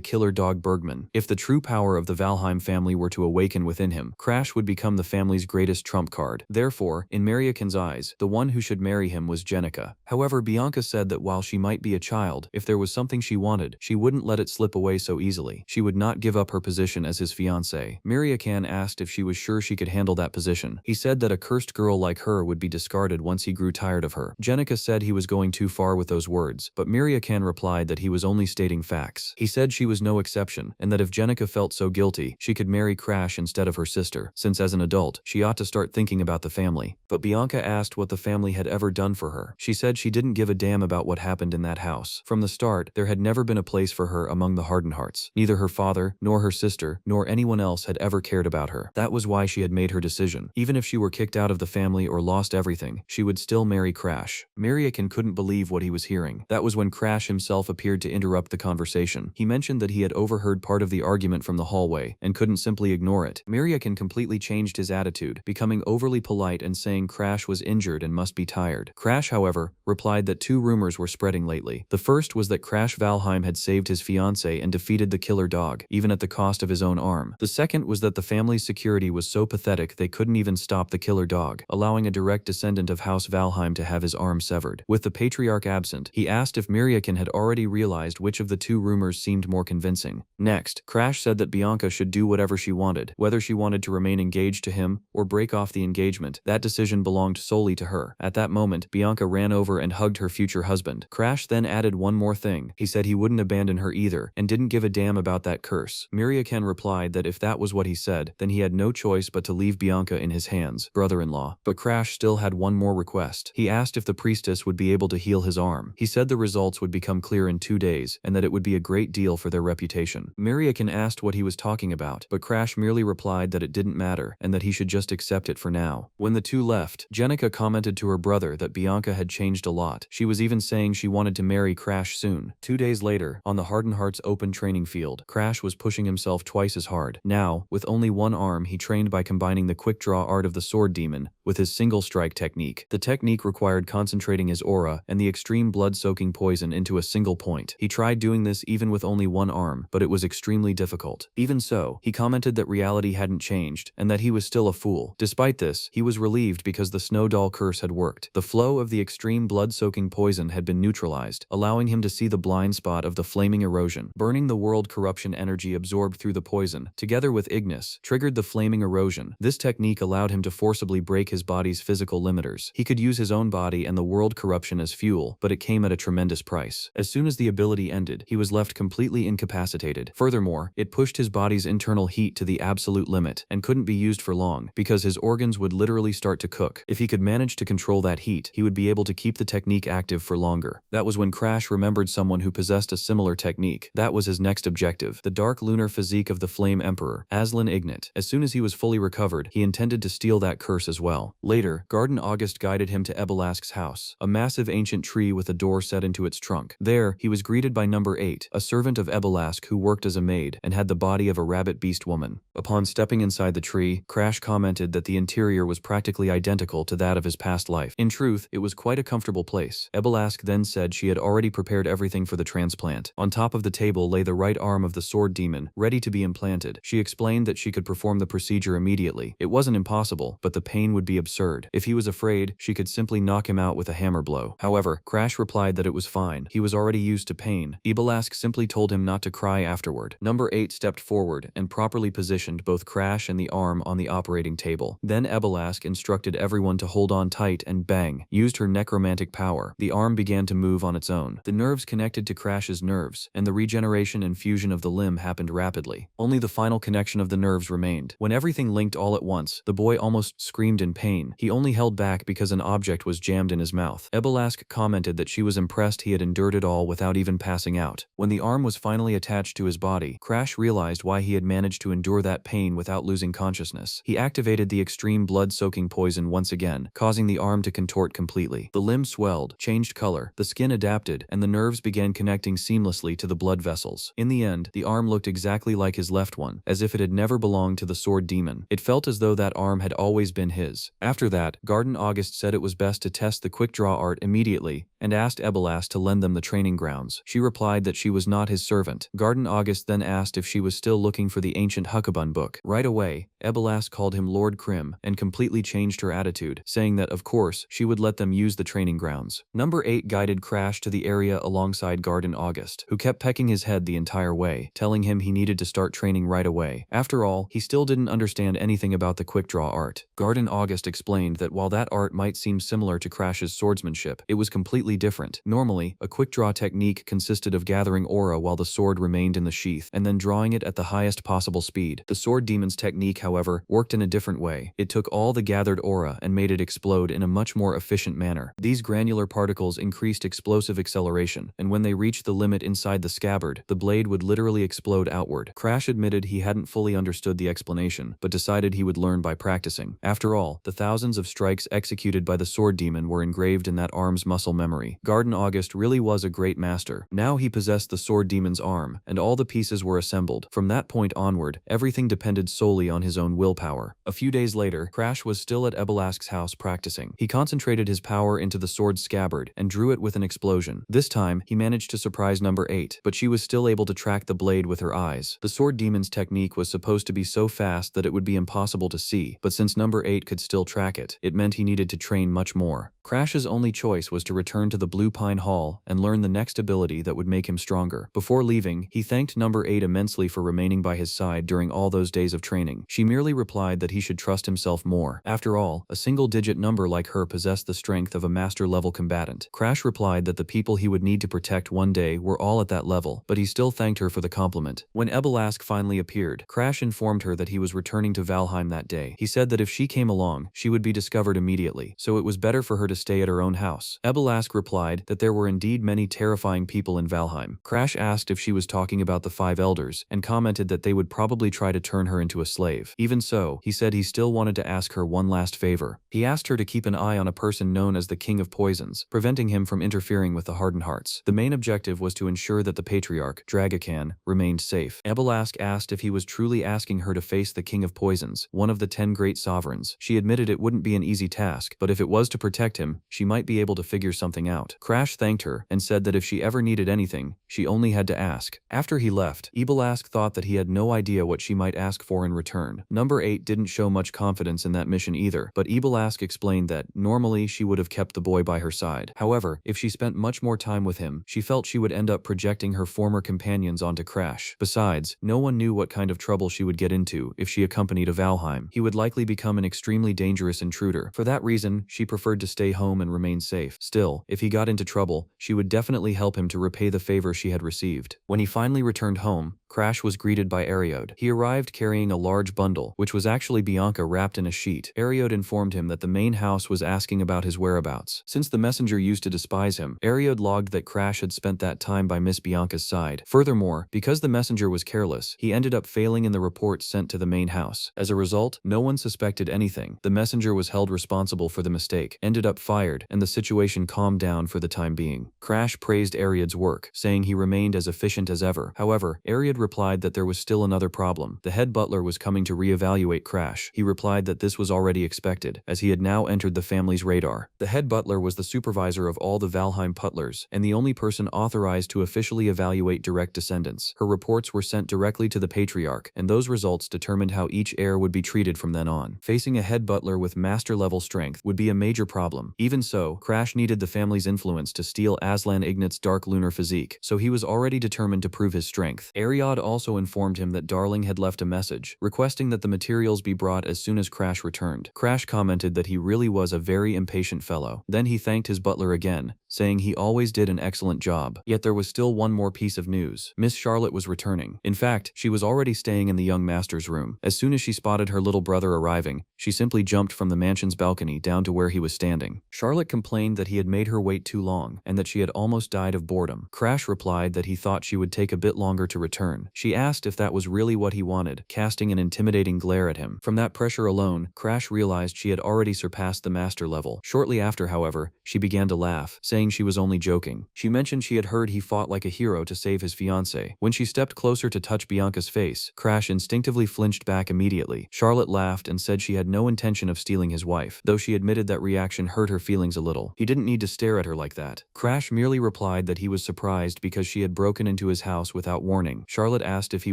killer dog Bergman. If the true power of the Valheim family were to awaken within him, Crash would become the family's greatest trump card. Therefore, in Mariokin's eyes, the one who should marry him was Jenica. However, Bianca said that while she might be a child, if there was something she wanted, she wouldn't let it slip away so easily. She would not give up her position as his fiancée. Mariokin asked if she was sure she could handle that position. He said that a cursed girl like her would be discarded once he grew tired of her. Jenica said he was going too far with those words, but Mariokin replied that he was only stating facts. He said she was no exception, and that if Jenica felt so guilty, she could marry Crash instead of her sister, since as an adult, she ought to start thinking about the family. But Bianca asked what the family had ever done for her. She said she didn't give a damn about what happened in that house. From the start, there had never been a place for her among the Hardenhearts. Neither her father, nor her sister, nor anyone else had ever cared about her. That was why she had made her decision. Even if she were kicked out of the family or lost everything, she would still marry Crash. Mariokin couldn't believe what he was hearing. That was when Crash himself appeared to interrupt the conversation. He mentioned that he had overheard part of the argument from the hallway and couldn't simply ignore it. Mariokin completely changed his attitude, becoming overly polite and saying Crash was injured and must be tired. Crash, however, replied that 2 rumors were spreading lately. The first was that Crash Valheim had saved his fiancée and defeated the killer dog, even at the cost of his own arm. The second was that the family's security was so pathetic they couldn't even stop the killer dog, allowing a direct descendant of House Valheim to have his arm severed. With the patriarch absent, he asked if Mariokin had already realized which of the 2 rumors seemed more convincing. Next, Crash said that Bianca should do whatever she wanted, whether she wanted to remain engaged to him or break off the engagement. That decision belonged solely to her. At that moment, Bianca ran over and hugged her future husband. Crash then added one more thing. He said he wouldn't abandon her either, and didn't give a damn about that curse. Mariokin replied that if that was what he said, then he had no choice but to leave Bianca in his hands, brother-in-law. But Crash still had one more request. He asked if the priestess would be able to heal his arm. He said the results would become clear in 2 days, and that it would be a great deal for their reputation. Mariokin asked what he was talking about, but Crash merely replied that it didn't matter, and that he should just accept it for now. When the 2 left, Jenica commented to her brother that Bianca had changed a lot. She was even saying she wanted to marry Crash soon. 2 days later, on the Hardenhearts open training field, Crash was pushing himself twice as hard. Now, with only one arm, he trained by combining the quick-draw art of the sword demon with his single-strike technique. The technique required concentrating his aura and the extreme blood-soaking poison into a single point. He tried doing this even with only one arm, but it was extremely difficult. Even so, he commented that reality hadn't changed, and that he was still a fool. Despite this, he was relieved because the snow doll curse had worked. The flow of the extreme blood-soaking poison had been neutralized, allowing him to see the blind spot of the flaming erosion. Burning the world corruption energy absorbed through the poison, together with Ignis, triggered the flaming erosion. This technique allowed him to forcibly break his body's physical limiters. He could use his own body and the world corruption as fuel, but it came at a tremendous price. As soon as the ability ended, he was left completely incapacitated. Furthermore, it pushed his body's internal heat to the absolute limit, and couldn't be used for long, because his organs would literally start to cook. If he could manage to control that heat, he would be able to keep the technique active for longer. That was when Crash remembered someone who possessed a similar technique. That was his next objective, the dark lunar physique of the Flame Emperor, Aslan Ignat. As soon as he was fully recovered, he intended to steal that curse as well. Later, Garden August guided him to Ebelask's house, a massive ancient tree with a door set into its trunk. There, he was greeted by number 8, a servant of Ebelask who worked as a maid and had the body of a rabbit beast woman. Upon stepping inside the tree, Crash commented that the interior was practically identical to that of his past life. In truth, it was quite a comfortable place. Ebelask then said she had already prepared everything for the transplant. On top of the table lay the right arm of the sword demon, ready to be implanted. She explained that she could perform the procedure immediately. It wasn't impossible, but the pain would be absurd. If he was afraid, she could simply knock him out with a hammer blow. However, Crash replied that it was fine. He was already used to pain. Ebelask simply told him not to cry afterward. Number 8 stepped forward and properly positioned both Crash and the arm on the operating table. Then Ebelask instructed everyone to hold on tight and bang, used her necromantic power. The arm began to move on its own. The nerves connected to Crash's nerves, and the regeneration and fusion of the limb happened rapidly. Only the final connection of the nerves remained. When everything linked all at once, the boy almost screamed in pain. He only held back because an object was jammed in his mouth. Ebelask commented that she was impressed he had endured it all without even passing out. When the arm was finally attached to his body, Crash realized why he had managed to endure that pain without losing consciousness. He activated the extreme blood-soaking poison once again, causing the arm to contort completely. The limb swelled, changed color, the skin adapted, and the nerves began connecting seamlessly to the blood vessels. In the end, the arm looked exactly like his left one, as if it had never belonged to the sword demon. It felt as though that arm had always been his. After that, Garden August said it was best to test the quick draw art immediately, and asked Ebelask to lend them the training grounds. She replied that she was not his servant. Garden August then asked if she was still looking for the ancient Huckabun book. Right away, Ebelask called him Lord Krim and completely changed her attitude, saying that of course she would let them use the training grounds. Number 8 guided Crash to the area alongside Garden August, who kept pecking his head the entire way, telling him he needed to start training right away. After all, he still didn't understand anything about the quick draw art. Garden August explained that while that art might seem similar to Crash's swordsmanship, it was completely different. Normally, a quick draw technique consisted of gathering aura while the sword remained in the sheath, and then drawing it at the highest possible speed. The sword demon's technique, however, worked in a different way. It took all the gathered aura and made it explode in a much more efficient manner. These granular particles increased explosive acceleration, and when they reached the limit inside the scabbard, the blade would literally explode outward. Crash admitted he hadn't fully understood the explanation, but decided he would learn by practicing. After all, the thousands of strikes executed by the sword demon were engraved in that arm's muscle memory. Garden August really was a great master. Now he possessed the sword demon's arm, and all the pieces were assembled. From that point onward, everything depended solely on his own willpower. A few days later, Crash was still at Ebelask's house practicing. He concentrated his power into the sword's scabbard and drew it with an explosion. This time, he managed to surprise number 8, but she was still able to track the blade with her eyes. The sword demon's technique was supposed to be so fast that it would be impossible to see, but since number 8 could still track it, it meant he needed to train much more. Crash's only choice was to return to the Blue Pine Hall and learn the next ability that would make him stronger. Before leaving, he thanked number 8 immensely for remaining by his side during all those days of training. She merely replied that he should trust himself more. After all, a single-digit number like her possessed the strength of a master-level combatant. Crash replied that the people he would need to protect one day were all at that level, but he still thanked her for the compliment. When Ebelask finally appeared, Crash informed her that he was returning to Valheim that day. He said that if she came along, she would be discovered immediately, so it was better for her to stay at her own house. Ebelask replied that there were indeed many terrifying people in Valheim. Crash asked if she was talking about the 5 elders, and commented that they would probably try to turn her into a slave. Even so, he said he still wanted to ask her one last favor. He asked her to keep an eye on a person known as the King of Poisons, preventing him from interfering with the Hardened Hearts. The main objective was to ensure that the Patriarch, Dragakan, remained safe. Ebelask asked if he was truly asking her to face the King of Poisons, one of the 10 great sovereigns. She admitted it wouldn't be an easy task, but if it was to protect him, him, she might be able to figure something out. Crash thanked her and said that if she ever needed anything, she only had to ask. After he left, Ibalask thought that he had no idea what she might ask for in return. Number 8 didn't show much confidence in that mission either, but Ibalask explained that, normally she would have kept the boy by her side. However, if she spent much more time with him, she felt she would end up projecting her former companions onto Crash. Besides, no one knew what kind of trouble she would get into if she accompanied a Valheim. He would likely become an extremely dangerous intruder. For that reason, she preferred to stay home and remain safe. Still, if he got into trouble, she would definitely help him to repay the favor she had received. When he finally returned home, Crash was greeted by Ariode. He arrived carrying a large bundle, which was actually Bianca wrapped in a sheet. Ariode informed him that the main house was asking about his whereabouts. Since the messenger used to despise him, Ariode logged that Crash had spent that time by Miss Bianca's side. Furthermore, because the messenger was careless, he ended up failing in the report sent to the main house. As a result, no one suspected anything. The messenger was held responsible for the mistake, ended up fired, and the situation calmed down for the time being. Crash praised Ariode's work, saying he remained as efficient as ever. However, Ariode replied that there was still another problem. The head butler was coming to reevaluate Crash. He replied that this was already expected, as he had now entered the family's radar. The head butler was the supervisor of all the Valheim putlers, and the only person authorized to officially evaluate direct descendants. Her reports were sent directly to the patriarch, and those results determined how each heir would be treated from then on. Facing a head butler with master-level strength would be a major problem. Even so, Crash needed the family's influence to steal Aslan Ignat's dark lunar physique, so he was already determined to prove his strength. Ariode also informed him that Darling had left a message, requesting that the materials be brought as soon as Crash returned. Crash commented that he really was a very impatient fellow. Then he thanked his butler again, saying he always did an excellent job. Yet there was still one more piece of news. Miss Charlotte was returning. In fact, she was already staying in the young master's room. As soon as she spotted her little brother arriving, she simply jumped from the mansion's balcony down to where he was standing. Charlotte complained that he had made her wait too long, and that she had almost died of boredom. Crash replied that he thought she would take a bit longer to return. She asked if that was really what he wanted, casting an intimidating glare at him. From that pressure alone, Crash realized she had already surpassed the master level. Shortly after, however, she began to laugh, saying she was only joking. She mentioned she had heard he fought like a hero to save his fiancée. When she stepped closer to touch Bianca's face, Crash instinctively flinched back immediately. Charlotte laughed and said she had no intention of stealing his wife, though she admitted that reaction hurt her feelings a little. He didn't need to stare at her like that. Crash merely replied that he was surprised because she had broken into his house without warning. Charlotte asked if he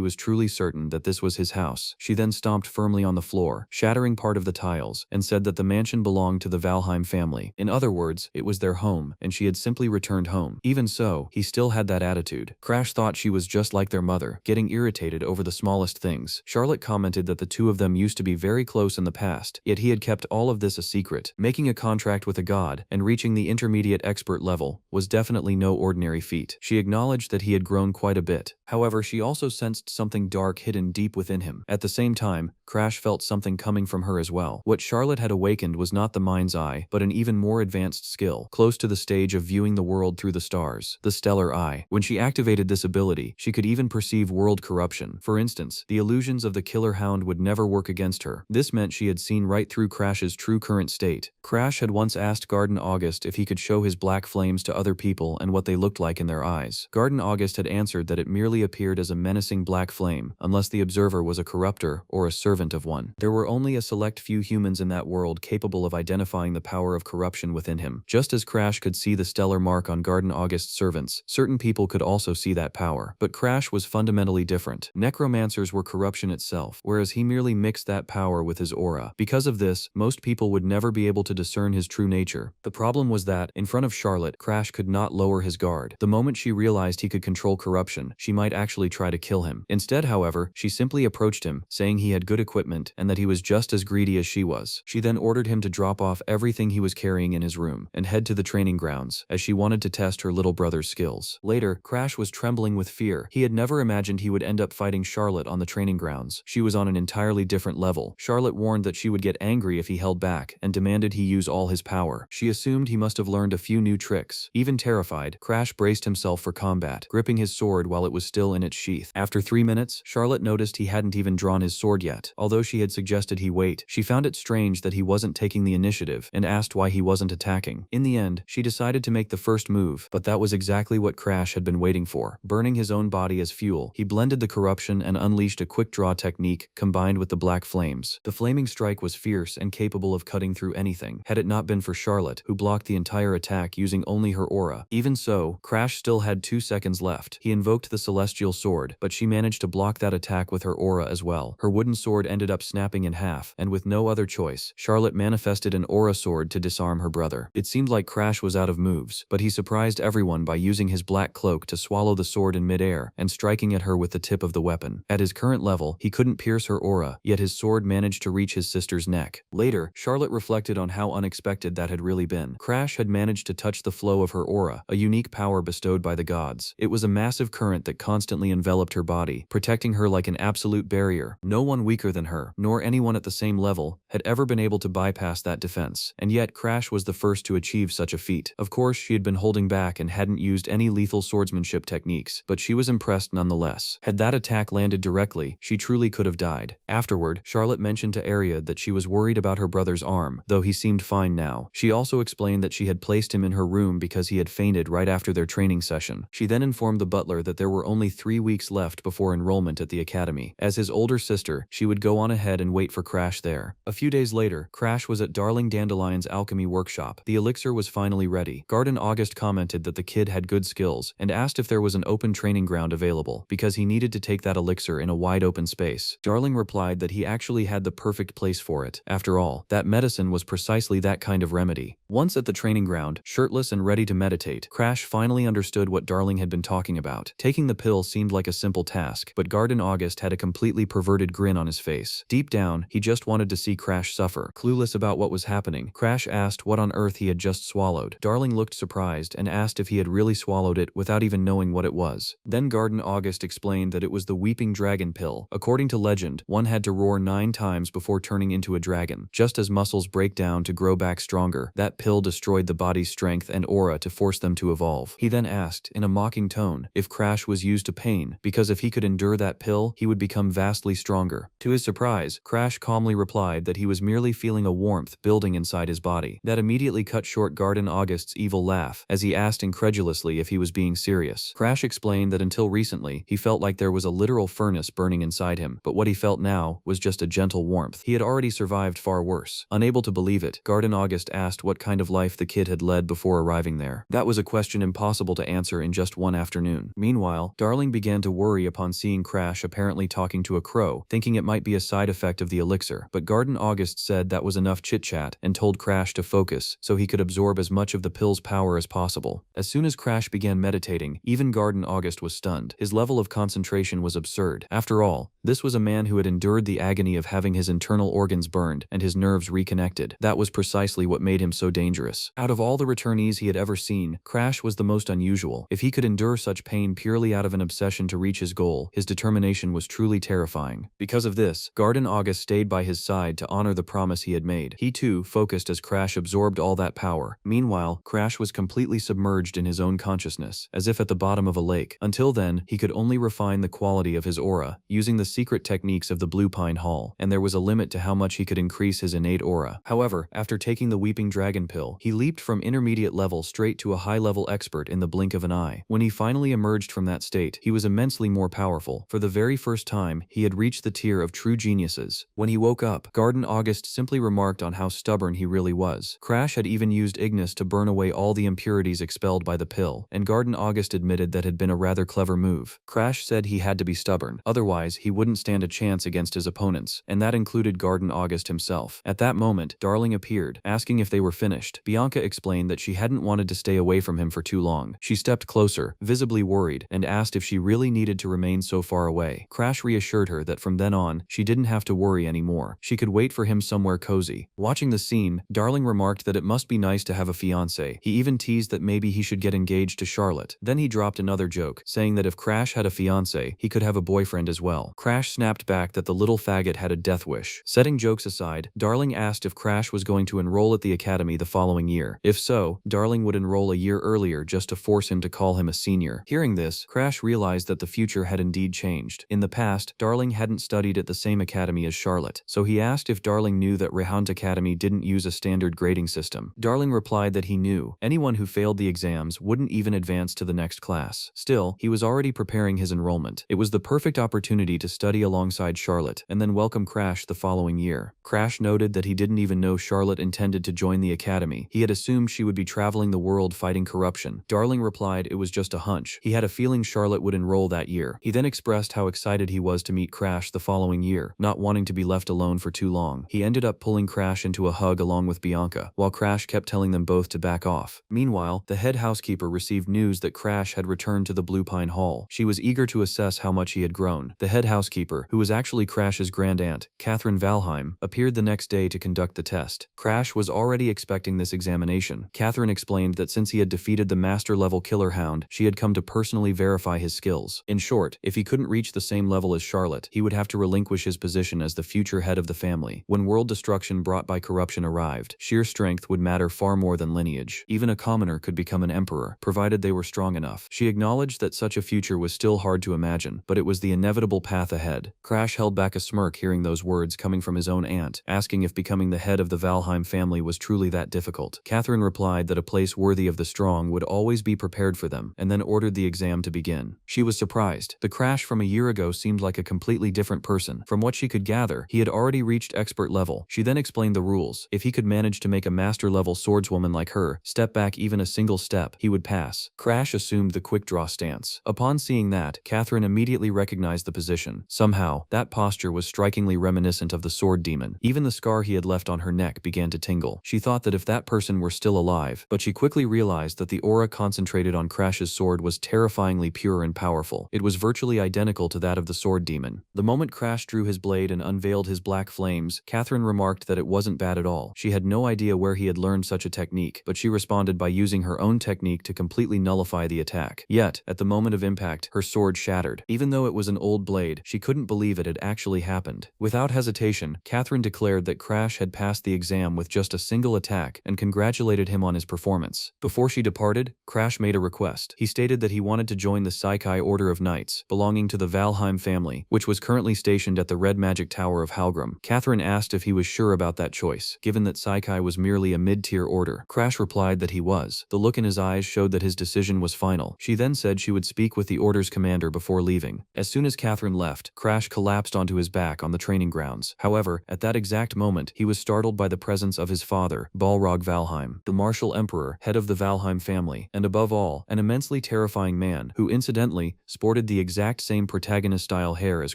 was truly certain that this was his house. She then stomped firmly on the floor, shattering part of the tiles, and said that the mansion belonged to the Valheim family. In other words, it was their home, and she had simply returned home. Even so, he still had that attitude. Crash thought she was just like their mother, getting irritated over the smallest things. Charlotte commented that the two of them used to be very close in the past, yet he had kept all of this a secret. Making a contract with a god and reaching the intermediate expert level was definitely no ordinary feat. She acknowledged that he had grown quite a bit. However, she also sensed something dark hidden deep within him. At the same time, Crash felt something coming from her as well. What Charlotte had awakened was not the mind's eye, but an even more advanced skill, close to the stage of viewing the world through the stars, the stellar eye. When she activated this ability, she could even perceive world corruption. For instance, the illusions of the killer hound would never work against her. This meant she had seen right through Crash's true current state. Crash had once asked Garden August if he could show his black flames to other people and what they looked like in their eyes. Garden August had answered that it merely appeared as a menacing black flame, unless the observer was a corruptor or a servant of one. There were only a select few humans in that world capable of identifying the power of corruption within him. Just as Crash could see the stellar mark on Garden August's servants, certain people could also see that power. But Crash was fundamentally different. Necromancers were corruption itself, whereas he merely mixed that power with his aura. Because of this, most people would never be able to discern his true nature. The problem was that, in front of Charlotte, Crash could not lower his guard. The moment she realized he could control corruption, she might actually try to kill him. Instead, however, she simply approached him, saying he had good equipment and that he was just as greedy as she was. She then ordered him to drop off everything he was carrying in his room and head to the training grounds, as she wanted to test her little brother's skills. Later, Crash was trembling with fear. He had never imagined he would end up fighting Charlotte on the training grounds. She was on an entirely different level. Charlotte warned that she would get angry if he held back and demanded he use all his power. She assumed he must have learned a few new tricks. Even terrified, Crash braced himself for combat, gripping his sword while it was still in its sheath. After 3 minutes, Charlotte noticed he hadn't even drawn his sword yet. Although she had suggested he wait, she found it strange that he wasn't taking the initiative and asked why he wasn't attacking. In the end, she decided to make the first move, but that was exactly what Crash had been waiting for. Burning his own body as fuel, he blended the corruption and unleashed a quick draw technique combined with the black flames. The flaming strike was fierce and capable of cutting through anything. Had it not been then for Charlotte, who blocked the entire attack using only her aura. Even so, Crash still had 2 seconds left. He invoked the celestial sword, but she managed to block that attack with her aura as well. Her wooden sword ended up snapping in half, and with no other choice, Charlotte manifested an aura sword to disarm her brother. It seemed like Crash was out of moves, but he surprised everyone by using his black cloak to swallow the sword in midair and striking at her with the tip of the weapon. At his current level, he couldn't pierce her aura, yet his sword managed to reach his sister's neck. Later, Charlotte reflected on how unexpected that had really been. Crash had managed to touch the flow of her aura, a unique power bestowed by the gods. It was a massive current that constantly enveloped her body, protecting her like an absolute barrier. No one weaker than her, nor anyone at the same level, had ever been able to bypass that defense. And yet, Crash was the first to achieve such a feat. Of course, she had been holding back and hadn't used any lethal swordsmanship techniques, but she was impressed nonetheless. Had that attack landed directly, she truly could have died. Afterward, Charlotte mentioned to Ariad that she was worried about her brother's arm, though he seemed fine now. She also explained that she had placed him in her room because he had fainted right after their training session. She then informed the butler that there were only 3 weeks left before enrollment at the academy. As his older sister, she would go on ahead and wait for Crash there. A few days later, Crash was at Darling Dandelion's alchemy workshop. The elixir was finally ready. Garden August commented that the kid had good skills and asked if there was an open training ground available, because he needed to take that elixir in a wide open space. Darling replied that he actually had the perfect place for it. After all, that medicine was precisely that kind of remedy. Once at the training ground, shirtless and ready to meditate, Crash finally understood what Darling had been talking about. Taking the pill seemed like a simple task, but Garden August had a completely perverted grin on his face. Deep down, he just wanted to see Crash suffer. Clueless about what was happening, Crash asked what on earth he had just swallowed. Darling looked surprised and asked if he had really swallowed it without even knowing what it was. Then Garden August explained that it was the Weeping Dragon pill. According to legend, one had to roar 9 times before turning into a dragon. Just as muscles break down to grow back stronger, that pill destroyed the body's strength and aura to force them to evolve. He then asked, in a mocking tone, if Crash was used to pain, because if he could endure that pill, he would become vastly stronger. To his surprise, Crash calmly replied that he was merely feeling a warmth building inside his body. That immediately cut short Garden August's evil laugh, as he asked incredulously if he was being serious. Crash explained that until recently, he felt like there was a literal furnace burning inside him, but what he felt now was just a gentle warmth. He had already survived far worse. Unable to believe it, Garden August asked what kind of life the kid had led before arriving there. That was a question impossible to answer in just one afternoon. Meanwhile, Darling began to worry upon seeing Crash apparently talking to a crow, thinking it might be a side effect of the elixir, but Garden August said that was enough chit-chat and told Crash to focus so he could absorb as much of the pill's power as possible. As soon as Crash began meditating, even Garden August was stunned. His level of concentration was absurd. After all, this was a man who had endured the agony of having his internal organs burned and his nerves reconnected. That was precisely what made him so dangerous. Out of all the returnees he had ever seen, Crash was the most unusual. If he could endure such pain purely out of an obsession to reach his goal, his determination was truly terrifying. Because of this, Garden August stayed by his side to honor the promise he had made. He too focused as Crash absorbed all that power. Meanwhile, Crash was completely submerged in his own consciousness, as if at the bottom of a lake. Until then, he could only refine the quality of his aura, using the secret techniques of the Blue Pine Hall, and there was a limit to how much he could increase his innate aura. However, after taking the Weeping Dragon pill, he leaped from intermediate level straight to a high-level expert in the blink of an eye. When he finally emerged from that state, he was immensely more powerful. For the very first time, he had reached the tier of true geniuses. When he woke up, Garden August simply remarked on how stubborn he really was. Crash had even used Ignis to burn away all the impurities expelled by the pill, and Garden August admitted that had been a rather clever move. Crash said he had to be stubborn, otherwise he wouldn't stand a chance against his opponents, and that included Garden August himself. At that moment, Darling appeared, asking if they were finished. Bianca explained that she hadn't wanted to stay away from him for too long. She stepped closer, visibly worried, and asked if she really needed to remain so far away. Crash reassured her that from then on, she didn't have to worry anymore. She could wait for him somewhere cozy. Watching the scene, Darling remarked that it must be nice to have a fiancé. He even teased that maybe he should get engaged to Charlotte. Then he dropped another joke, saying that if Crash had a fiancé, he could have a boyfriend as well. Crash snapped back that the little faggot had a death wish. Setting jokes aside, Darling asked if Crash was going to enroll at the academy the following year. If so, Darling would enroll a year earlier just to force him to call him a senior. Hearing this, Crash realized that the future had indeed changed. In the past, Darling hadn't studied at the same academy as Charlotte, so he asked if Darling knew that Rehant Academy didn't use a standard grading system. Darling replied that he knew. Anyone who failed the exams wouldn't even advance to the next class. Still, he was already preparing his enrollment. It was the perfect opportunity to study alongside Charlotte and then welcome Crash the following year. Crash noted that he didn't even know Charlotte intended to to join the academy. He had assumed she would be traveling the world fighting corruption. Darling replied it was just a hunch. He had a feeling Charlotte would enroll that year. He then expressed how excited he was to meet Crash the following year, not wanting to be left alone for too long. He ended up pulling Crash into a hug along with Bianca, while Crash kept telling them both to back off. Meanwhile, the head housekeeper received news that Crash had returned to the Blue Pine Hall. She was eager to assess how much he had grown. The head housekeeper, who was actually Crash's grand-aunt, Catherine Valheim, appeared the next day to conduct the test. Crash was already expecting this examination. Catherine explained that since he had defeated the master-level killer hound, she had come to personally verify his skills. In short, if he couldn't reach the same level as Charlotte, he would have to relinquish his position as the future head of the family. When world destruction brought by corruption arrived, sheer strength would matter far more than lineage. Even a commoner could become an emperor, provided they were strong enough. She acknowledged that such a future was still hard to imagine, but it was the inevitable path ahead. Crash held back a smirk hearing those words coming from his own aunt, asking if becoming the head of the Valheim family was truly that difficult. Catherine replied that a place worthy of the strong would always be prepared for them, and then ordered the exam to begin. She was surprised. The Crash from a year ago seemed like a completely different person. From what she could gather, he had already reached expert level. She then explained the rules. If he could manage to make a master-level swordswoman like her step back even a single step, he would pass. Crash assumed the quick-draw stance. Upon seeing that, Catherine immediately recognized the position. Somehow, that posture was strikingly reminiscent of the sword demon. Even the scar he had left on her neck began to tingle. She thought that if that person were still alive, but she quickly realized that the aura concentrated on Crash's sword was terrifyingly pure and powerful. It was virtually identical to that of the sword demon. The moment Crash drew his blade and unveiled his black flames, Catherine remarked that it wasn't bad at all. She had no idea where he had learned such a technique, but she responded by using her own technique to completely nullify the attack. Yet, at the moment of impact, her sword shattered. Even though it was an old blade, she couldn't believe it had actually happened. Without hesitation, Catherine declared that Crash had passed the exam with just a single attack and congratulated him on his performance. Before she departed, Crash made a request. He stated that he wanted to join the Saikai Order of Knights, belonging to the Valheim family, which was currently stationed at the Red Magic Tower of Halgrim. Catherine asked if he was sure about that choice, given that Saikai was merely a mid-tier order. Crash replied that he was. The look in his eyes showed that his decision was final. She then said she would speak with the order's commander before leaving. As soon as Catherine left, Crash collapsed onto his back on the training grounds. However, at that exact moment, he was startled by the presence of his father, Balrog Valheim, the martial emperor, head of the Valheim family, and above all, an immensely terrifying man who, incidentally, sported the exact same protagonist-style hair as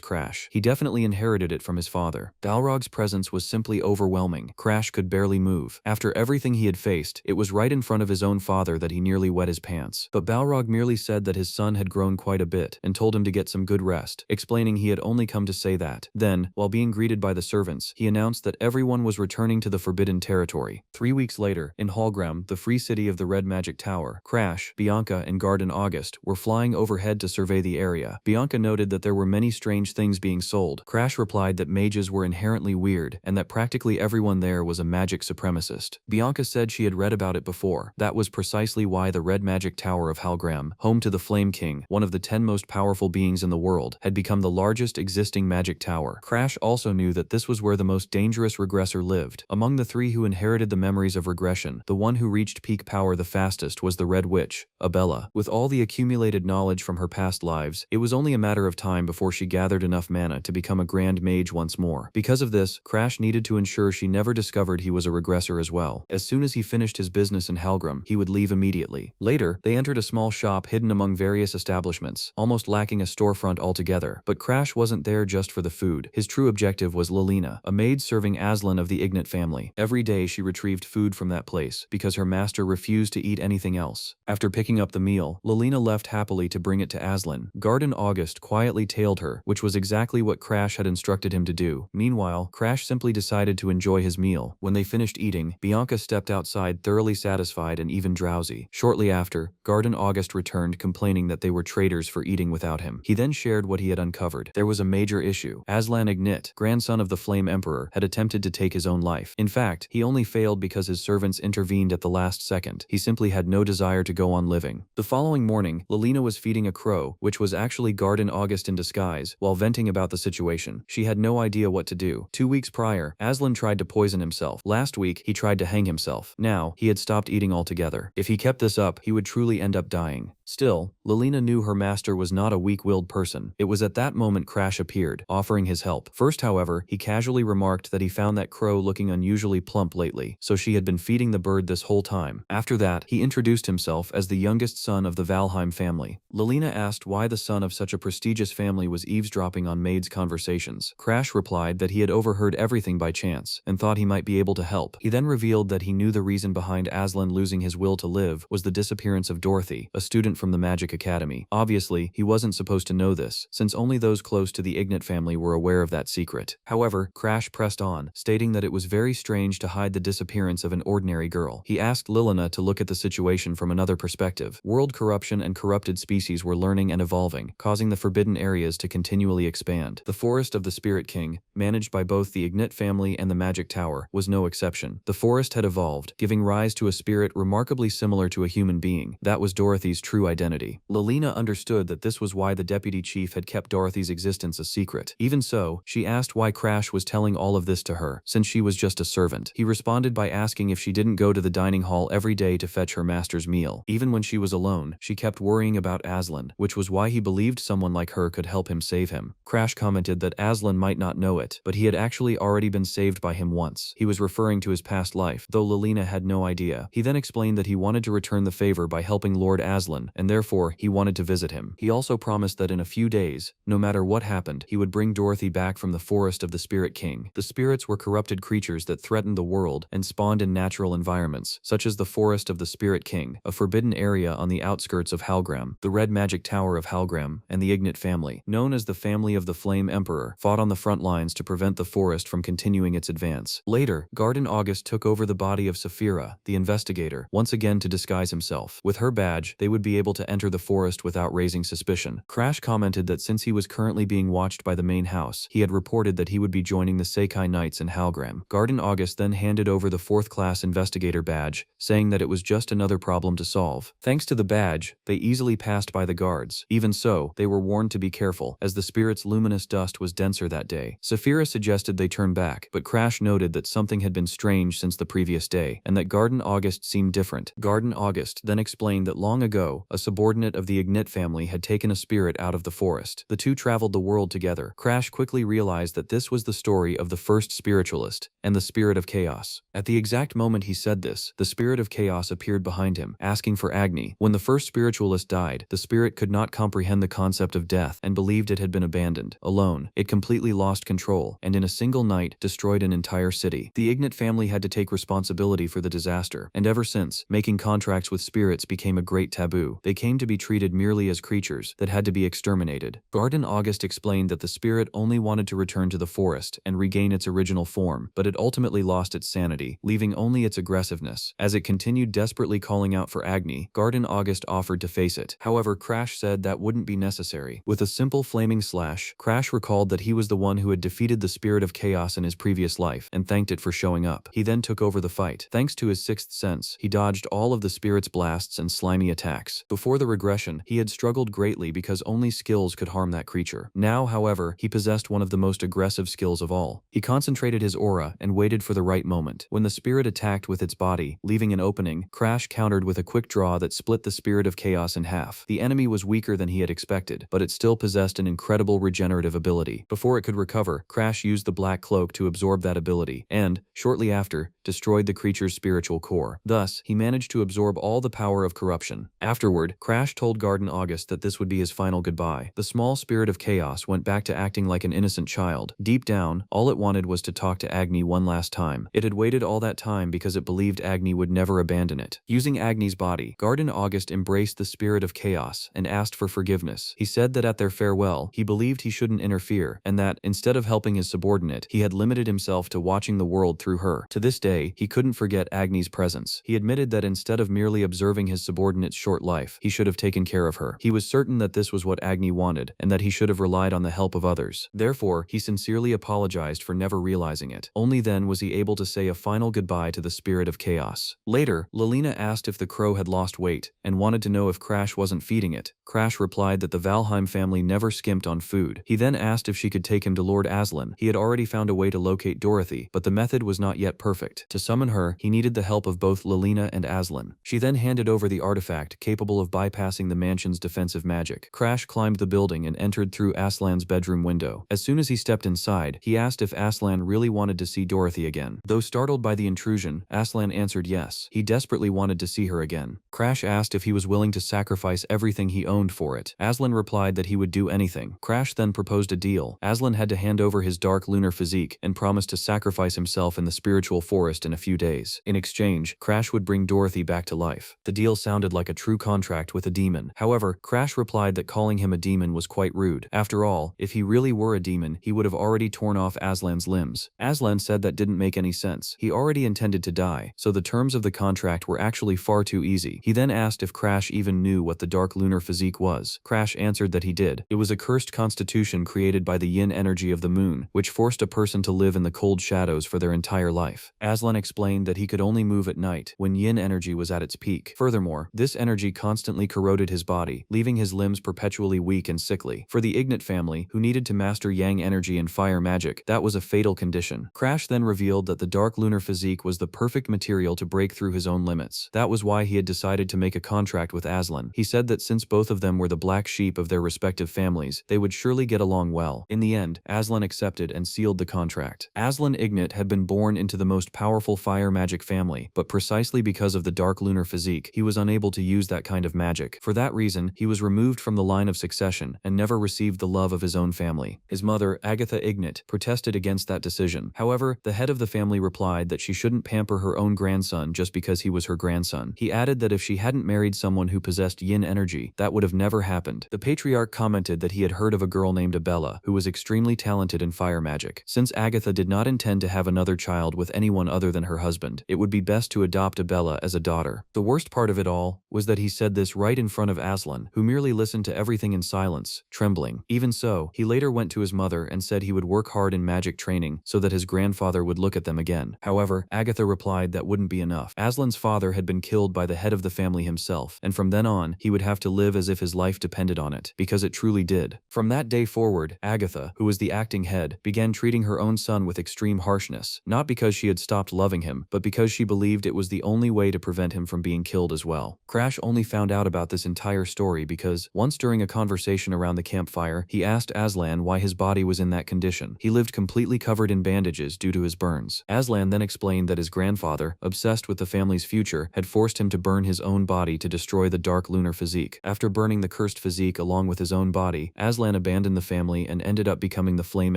Crash. He definitely inherited it from his father. Balrog's presence was simply overwhelming. Crash could barely move. After everything he had faced, it was right in front of his own father that he nearly wet his pants. But Balrog merely said that his son had grown quite a bit and told him to get some good rest, explaining he had only come to say that. Then, while being greeted by the servants, he announced that everyone was returning to the Forbidden Territory. 3 weeks later, in Halgrim, the free city of the Red Magic Tower, Crash, Bianca, and Garden August were flying overhead to survey the area. Bianca noted that there were many strange things being sold. Crash replied that mages were inherently weird and that practically everyone there was a magic supremacist. Bianca said she had read about it before. That was precisely why the Red Magic Tower of Halgrim, home to the Flame King, one of the 10 most powerful beings in the world, had become the largest existing magic tower. Crash also knew that this was where the most dangerous regressor lived. Among the 3 who inherited the memories of regression, the one who reached peak power the fastest was the Red Witch, Abella. With all the accumulated knowledge from her past lives, it was only a matter of time before she gathered enough mana to become a grand mage once more. Because of this, Crash needed to ensure she never discovered he was a regressor as well. As soon as he finished his business in Halgrim, he would leave immediately. Later, they entered a small shop hidden among various establishments, almost lacking a storefront altogether. But Crash wasn't there just for the food. His true objective was Lilina, a maid serving Aslan of the Ignat family. Every day she retrieved food from that place, because her master refused to eat anything else. After picking up the meal, Lilina left happily to bring it to Aslan. Garden August quietly tailed her, which was exactly what Crash had instructed him to do. Meanwhile, Crash simply decided to enjoy his meal. When they finished eating, Bianca stepped outside thoroughly satisfied and even drowsy. Shortly after, Garden August returned complaining that they were traitors for eating without him. He then shared what he had uncovered. There was a major issue. Aslan Ignat, grandson of the Flame Emperor, had attempted to take his own life. In fact, he only failed because his servants intervened at the last second. He simply had no desire to go on living. The following morning, Lilina was feeding a crow, which was actually Garden August in disguise, while venting about the situation. She had no idea what to do. 2 weeks prior, Aslan tried to poison himself. Last week, he tried to hang himself. Now, he had stopped eating altogether. If he kept this up, he would truly end up dying. Still, Lilina knew her master was not a weak-willed person. It was at that moment Crash appeared, offering his help. First, however, he casually remarked that he found that crow looking unusually plump lately. lately, so she had been feeding the bird this whole time. After that, he introduced himself as the youngest son of the Valheim family. Lelina asked why the son of such a prestigious family was eavesdropping on maids' conversations. Crash replied that he had overheard everything by chance, and thought he might be able to help. He then revealed that he knew the reason behind Aslan losing his will to live was the disappearance of Dorothy, a student from the Magic Academy. Obviously, he wasn't supposed to know this, since only those close to the Ignat family were aware of that secret. However, Crash pressed on, stating that it was very strange to hide the disappearance of an ordinary girl. He asked Lilina to look at the situation from another perspective. World corruption and corrupted species were learning and evolving, causing the forbidden areas to continually expand. The Forest of the Spirit King, managed by both the Ignat family and the Magic Tower, was no exception. The forest had evolved, giving rise to a spirit remarkably similar to a human being. That was Dorothy's true identity. Lelina understood that this was why the deputy chief had kept Dorothy's existence a secret. Even so, she asked why Crash was telling all of this to her, since she was just a servant. He responded by asking if she didn't go to the dining hall every day to fetch her master's meal. Even when she was alone, she kept worrying about Aslan, which was why he believed someone like her could help him save him. Crash commented that Aslan might not know it, but he had actually already been saved by him once. He was referring to his past life, though Lelina had no idea. He then explained that he wanted to return the favor by helping Lord Aslan, and therefore he wanted to visit him. He also promised that in a few days, no matter what happened, he would bring Dorothy back from the Forest of the Spirit King. The spirits were corrupted creatures that threatened the world and spawned in natural environments, such as the Forest of the Spirit King, a forbidden area on the outskirts of Halgram, the Red Magic Tower of Halgram, and the Ignat family, known as the Family of the Flame Emperor, fought on the front lines to prevent the forest from continuing its advance. Later, Garden August took over the body of Saphira, the investigator, once again to disguise himself. With her badge, they would be able to enter the forest without raising suspicion. Crash commented that since he was currently being watched by the main house, he had reported that he would be joining the Seikai Knights in Halgram. Garden August then handed over the 4th class investigator badge, saying that it was just another problem to solve. Thanks to the badge, they easily passed by the guards. Even so, they were warned to be careful, as the spirit's luminous dust was denser that day. Saphira suggested they turn back, but Crash noted that something had been strange since the previous day, and that Garden August seemed different. Garden August then explained that long ago, a subordinate of the Ignat family had taken a spirit out of the forest. The two traveled the world together. Crash quickly realized that this was the story of the first spiritualist, and the spirit of chaos. At the exact moment he said this, the spirit of chaos appeared behind him, asking for Agni. When the first spiritualist died, the spirit could not comprehend the concept of death and believed it had been abandoned. Alone, it completely lost control, and in a single night, destroyed an entire city. The Ignat family had to take responsibility for the disaster, and ever since, making contracts with spirits became a great taboo. They came to be treated merely as creatures that had to be exterminated. Garden August explained that the spirit only wanted to return to the forest and regain its original form, but it ultimately lost its sanity, leaving only its aggressiveness. As it continued desperately calling out for Agni, Garden August offered to face it. However, Crash said that wouldn't be necessary. With a simple flaming slash, Crash recalled that he was the one who had defeated the spirit of chaos in his previous life, and thanked it for showing up. He then took over the fight. Thanks to his 6th sense, he dodged all of the spirit's blasts and slimy attacks. Before the regression, he had struggled greatly because only skills could harm that creature. Now, however, he possessed one of the most aggressive skills of all. He concentrated his aura and waited for the right moment. When the spirit attacked with its body, leaving an opening, Crash countered with a quick draw that split the spirit of chaos in half. The enemy was weaker than he had expected, but it still possessed an incredible regenerative ability. Before it could recover, Crash used the black cloak to absorb that ability, and, shortly after, destroyed the creature's spiritual core. Thus, he managed to absorb all the power of corruption. Afterward, Crash told Garden August that this would be his final goodbye. The small spirit of chaos went back to acting like an innocent child. Deep down, all it wanted was to talk to Agni one last time. It had waited all that time because it believed Agni would never abandon it. Using Agni's body, Garden August embraced the spirit of chaos and asked for forgiveness. He said that at their farewell, he believed he shouldn't interfere, and that, instead of helping his subordinate, he had limited himself to watching the world through her. To this day, he couldn't forget Agni's presence. He admitted that instead of merely observing his subordinate's short life, he should have taken care of her. He was certain that this was what Agni wanted, and that he should have relied on the help of others. Therefore, he sincerely apologized for never realizing it. Only then was he able to say a final goodbye to the spirit of chaos. Later, Lelina asked if the crow had lost weight, and wanted to know if Crash wasn't feeding it. Crash replied that the Valheim family never skimped on food. He then asked if she could take him to Lord Aslan. He had already found a way to locate Dorothy, but the method was not yet perfect. To summon her, he needed the help of both Lilina and Aslan. She then handed over the artifact capable of bypassing the mansion's defensive magic. Crash climbed the building and entered through Aslan's bedroom window. As soon as he stepped inside, he asked if Aslan really wanted to see Dorothy again. Though startled by the intrusion, Aslan answered yes. He desperately wanted to see her again. Crash asked if he was willing to sacrifice everything he owned for it. Aslan replied that he would do anything. Crash then proposed a deal. Aslan had to hand over his dark lunar physique and promised to sacrifice himself in the spiritual forest in a few days. In exchange, Crash would bring Dorothy back to life. The deal sounded like a true contract with a demon. However, Crash replied that calling him a demon was quite rude. After all, if he really were a demon, he would have already torn off Aslan's limbs. Aslan said that didn't make any sense. He already intended to die, so the terms of the contract were actually far too easy. He then asked if Crash even knew what the dark lunar physique was. Crash answered that he did. It was a cursed constitution created by the yin energy of the moon, which forced a person to live in the cold shadows for their entire life. Aslan explained that he could only move at night, when yin energy was at its peak. Furthermore, this energy constantly corroded his body, leaving his limbs perpetually weak and sickly. For the Ignat family, who needed to master yang energy and fire magic, that was a fatal condition. Crash then revealed that the dark lunar physique was the perfect material to break through his own limits. That was why he had decided to make a contract with Aslan. He said that since both of them were the black sheep of their respective families, they would surely get along well. In the end, Aslan accepted and sealed the contract. Aslan Ignat had been born into the most powerful fire magic family, but precisely because of the dark lunar physique, he was unable to use that kind of magic. For that reason, he was removed from the line of succession and never received the love of his own family. His mother, Agatha Ignat, protested against that decision. However, the head of the family replied that she shouldn't pamper her own grandson just because he was her grandson. He added that if she hadn't married someone who possessed yin energy, that would have never happened. The patriarch commented that he had heard of a girl named Abella, who was extremely talented in fire magic. Since Agatha did not intend to have another child with anyone other than her husband, it would be best to adopt Abella as a daughter. The worst part of it all was that he said this right in front of Aslan, who merely listened to everything in silence, trembling. Even so, he later went to his mother and said he would work hard in magic training so that his grandfather would look at them again. However, Agatha replied that wouldn't be enough. Aslan's father had been killed by the head of the family himself, and from then on, he would have to live as if his life depended on it, because it truly did. From that day forward, Agatha, who was the acting head, began treating her own son with extreme harshness, not because she had stopped loving him, but because she believed it was the only way to prevent him from being killed as well. Crash only found out about this entire story because, once during a conversation around the campfire, he asked Aslan why his body was in that condition. He lived completely covered in bandages due to his burns. Aslan then explained that his grandfather, obsessed with the family's future, had forced him to burn his own body to destroy the dark lunar physique. After burning the cursed physique along with his own body, Aslan abandoned the family and ended up becoming the Flame